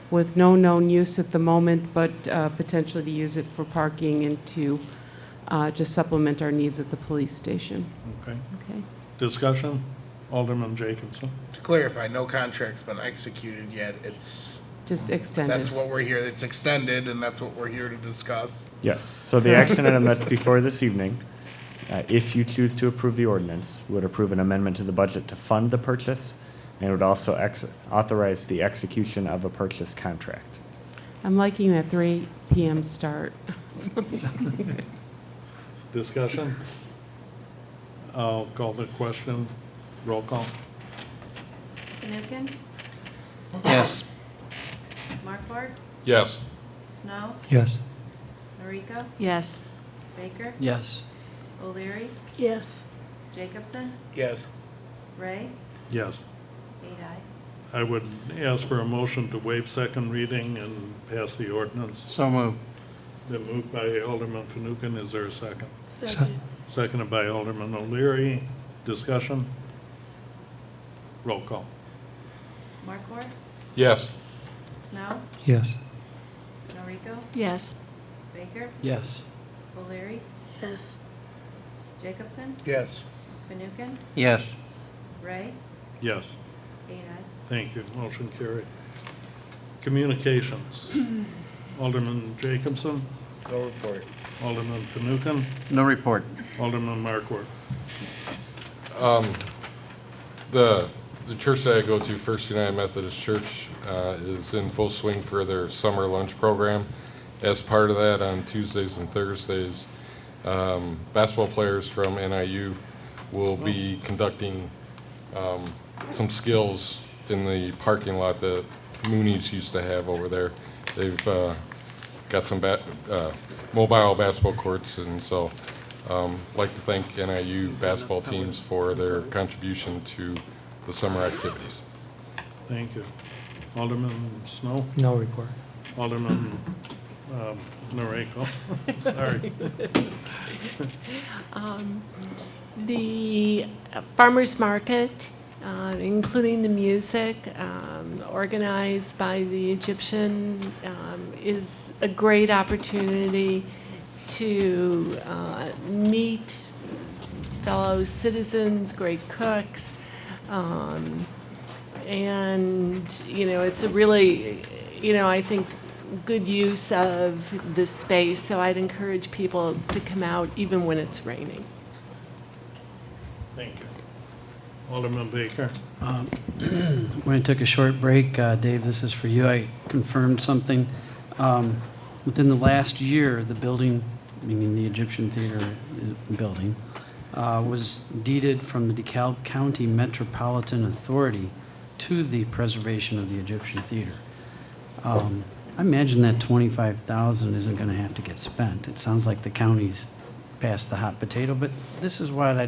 with no known use at the moment, but potentially to use it for parking and to just supplement our needs at the police station. Okay. Okay. Discussion? Alderman Jacobson. To clarify, no contract's been executed yet. It's, Just extended. that's what we're here, it's extended, and that's what we're here to discuss. Yes, so the action item that's before this evening, if you choose to approve the ordinance, would approve an amendment to the budget to fund the purchase, and would also authorize the execution of a purchase contract. I'm liking that 3 PM start. Discussion? I'll call the question. Roll call. Fanouken? Yes. Markwart? Yes. Snow? Yes. Noriko? Yes. Baker? Yes. O'Leary? Yes. Jacobson? Yes. Ray? Yes. 8 aye. I would ask for a motion to waive second reading and pass the ordinance. So moved. Been moved by Alderman Fanouken. Is there a second? Second. Seconded by Alderman O'Leary. Discussion? Roll call. Markwart? Yes. Snow? Yes. Noriko? Yes. Baker? Yes. O'Leary? Yes. Jacobson? Yes. Fanouken? Yes. Ray? Yes. 8 aye. Thank you. Motion carried. Communications. Alderman Jacobson. No report. Alderman Fanouken. No report. Alderman Markwart. The church that I go to, First United Methodist Church, is in full swing for their summer lunch program. As part of that, on Tuesdays and Thursdays, basketball players from NIU will be conducting some skills in the parking lot that Mooney's used to have over there. They've got some mobile basketball courts, and so Like to thank NIU basketball teams for their contribution to the summer activities. Thank you. Alderman Snow? No report. Alderman Noriko? Sorry. The farmers market, including the music, organized by the Egyptian, is a great opportunity to meet fellow citizens, great cooks, and, you know, it's a really, you know, I think, good use of the space, so I'd encourage people to come out even when it's raining. Thank you. Alderman Baker? When I took a short break, Dave, this is for you. I confirmed something. Within the last year, the building, meaning the Egyptian Theater building, was deeded from the DeKalb County Metropolitan Authority to the preservation of the Egyptian Theater. I imagine that $25,000 isn't going to have to get spent. It sounds like the county's past the hot potato, but this is what I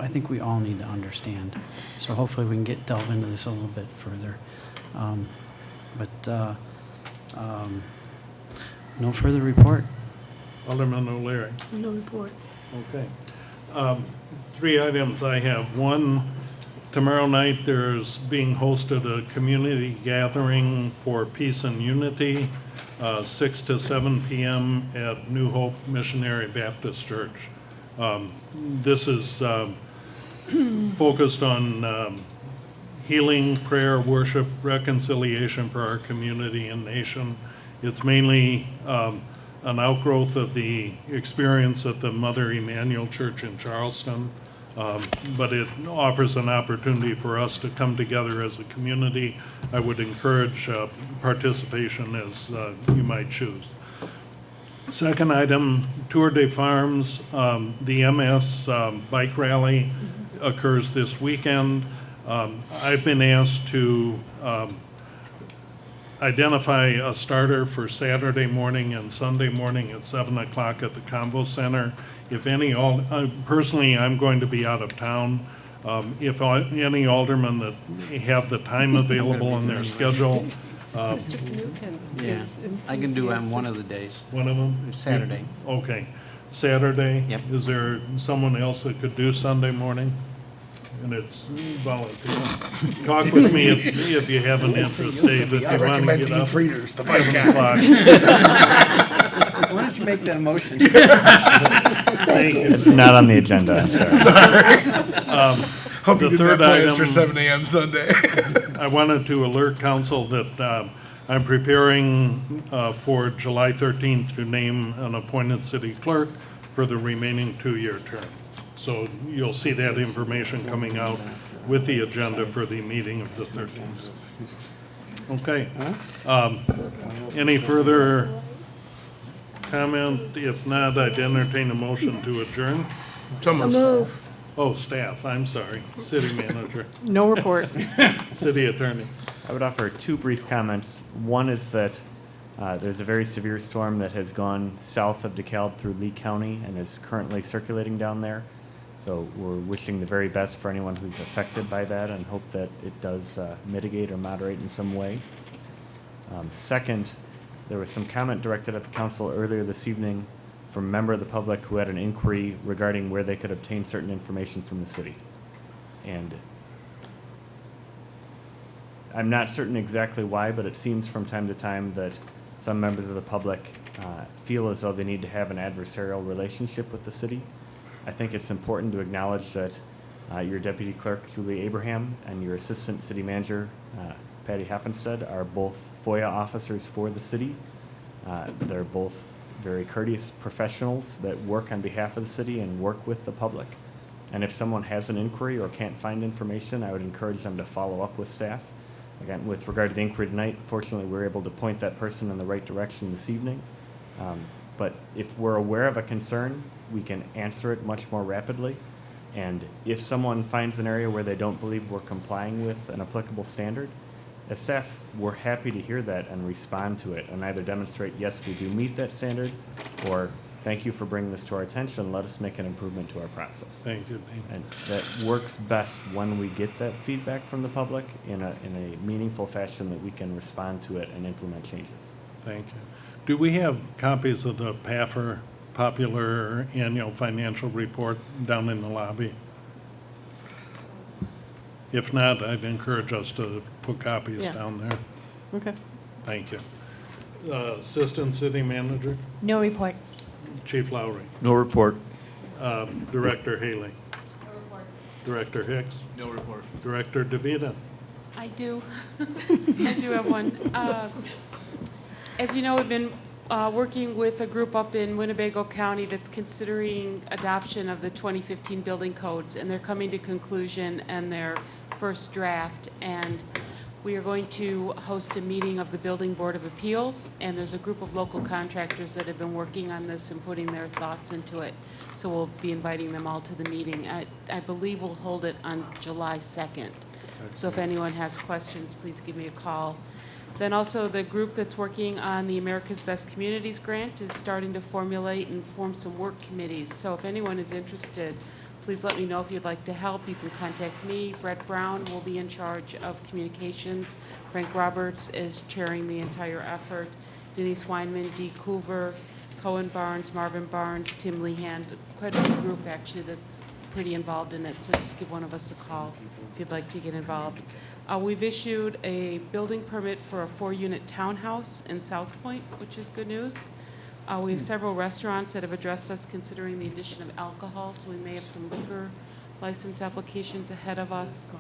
think we all need to understand. So hopefully we can delve into this a little bit further. No further report. Alderman O'Leary? No report. Okay. 3 items I have. One, tomorrow night there's being hosted a community gathering for peace and unity, 6 to 7 p.m. at New Hope Missionary Baptist Church. This is focused on healing, prayer, worship, reconciliation for our community and nation. It's mainly an outgrowth of the experience at the Mother Emanuel Church in Charleston, but it offers an opportunity for us to come together as a community. I would encourage participation as you might choose. Second item, Tour de Farms, the MS bike rally occurs this weekend. I've been asked to identify a starter for Saturday morning and Sunday morning at 7 o'clock at the Convo Center. If any, personally, I'm going to be out of town. If any aldermen that have the time available in their schedule. Mr. Finucane I can do on one of the days. One of them? Saturday. Okay. Saturday? Yep. Is there someone else that could do Sunday morning? And it's volunteer. Talk with me if you have an interest, Dave. If I you want to recommend get Dean up. Frieders, the bike 7 guy. o'clock. Why don't you make that a motion? Thank you. It's not on the agenda, I'm sorry. Hope you The didn't have third plans item, for 7 a.m. Sunday. I wanted to alert council that I'm preparing for July 13th to name an appointed city clerk for the remaining 2-year term. So you'll see that information coming out with the agenda for the meeting of the 13th. Okay. Any further comment? If not, I'd entertain a motion to adjourn. So moved. Oh, staff, I'm sorry. City manager. No report. City attorney. I would offer 2 brief comments. One is that there's a very severe storm that has gone south of DeKalb through Lee County and is currently circulating down there. So we're wishing the very best for anyone who's affected by that and hope that it does mitigate or moderate in some way. Second, there was some comment directed at the council earlier this evening from a member of the public who had an inquiry regarding where they could obtain certain information from the city. And I'm not certain exactly why, but it seems from time to time that some members of the public feel as though they need to have an adversarial relationship with the city. I think it's important to acknowledge that your deputy clerk, Julie Abraham, and your assistant city manager, Patty Happenstead, are both FOIA officers for the city. They're both very courteous professionals that work on behalf of the city and work with the public. And if someone has an inquiry or can't find information, I would encourage them to follow up with staff. Again, with regard to the inquiry tonight, fortunately, we were able to point that person in the right direction this evening. But if we're aware of a concern, we can answer it much more rapidly. And if someone finds an area where they don't believe we're complying with an applicable standard, as staff, we're happy to hear that and respond to it and either demonstrate, yes, we do meet that standard, or thank you for bringing this to our attention. Let us make an improvement to our process. Thank you, Dean. And that works best when we get that feedback from the public in a meaningful fashion that we can respond to it and implement changes. Thank you. Do we have copies of the PAFR Popular Annual Financial Report down in the lobby? If not, I'd encourage us to put copies Yeah. down there. Okay. Thank you. Assistant City Manager, No report. Chief Lowry, No report. Director Haley. Director Hicks. No report. Director DeVita. I do. I do have one. As you know, we've been working with a group up in Winnebago County that's considering adoption of the 2015 building codes, and they're coming to conclusion and their first draft. And we are going to host a meeting of the Building Board of Appeals, and there's a group of local contractors that have been working on this and putting their thoughts into it. So we'll be inviting them all to the meeting. I believe we'll hold it on July 2nd. So if anyone has questions, please give me a call. Then also the group that's working on the America's Best Communities grant is starting to formulate and form some work committees. So if anyone is interested, please let me know if you'd like to help. You can contact me. Brett Brown will be in charge of communications. Frank Roberts is chairing the entire effort. Denise Weinman, Dee Coover, Cohen Barnes, Marvin Barnes, Tim Lehan, quite a big group actually that's pretty involved in it. So just give one of us a call if you'd like to get involved. We've issued a building permit for a 4-unit townhouse in South Point, which is good news. We have several restaurants that have addressed us considering the addition of alcohol, so we may have some liquor license applications ahead of us.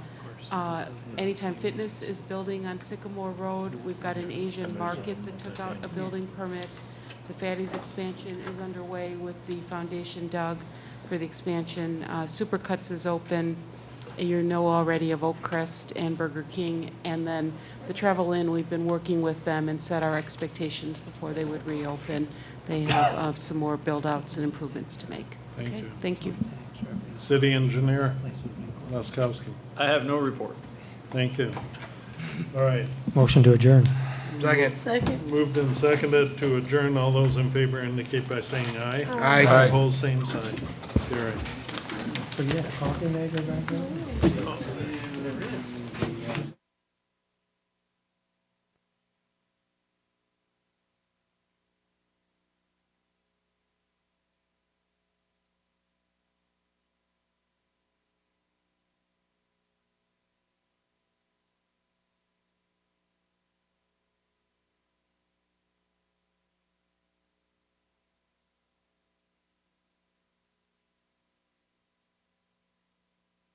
Anytime Fitness is building on Sycamore Road. We've got an Asian market that took out a building permit. The Fatty's expansion is underway with the foundation dug for the expansion. Supercuts is open. You know already of Oakcrest and Burger King. And then the Travel Inn, we've been working with them and set our expectations before they would reopen. They have some more build-outs and improvements to make. Thank Okay? you. Thank you. City Engineer, Laskowski. I have no report. Thank you. All right. Motion to adjourn. Second. Moved and seconded to adjourn. All those in favor indicate by saying aye. Aye. Opposed, same sign. Carried. So you got a coffee maker back there?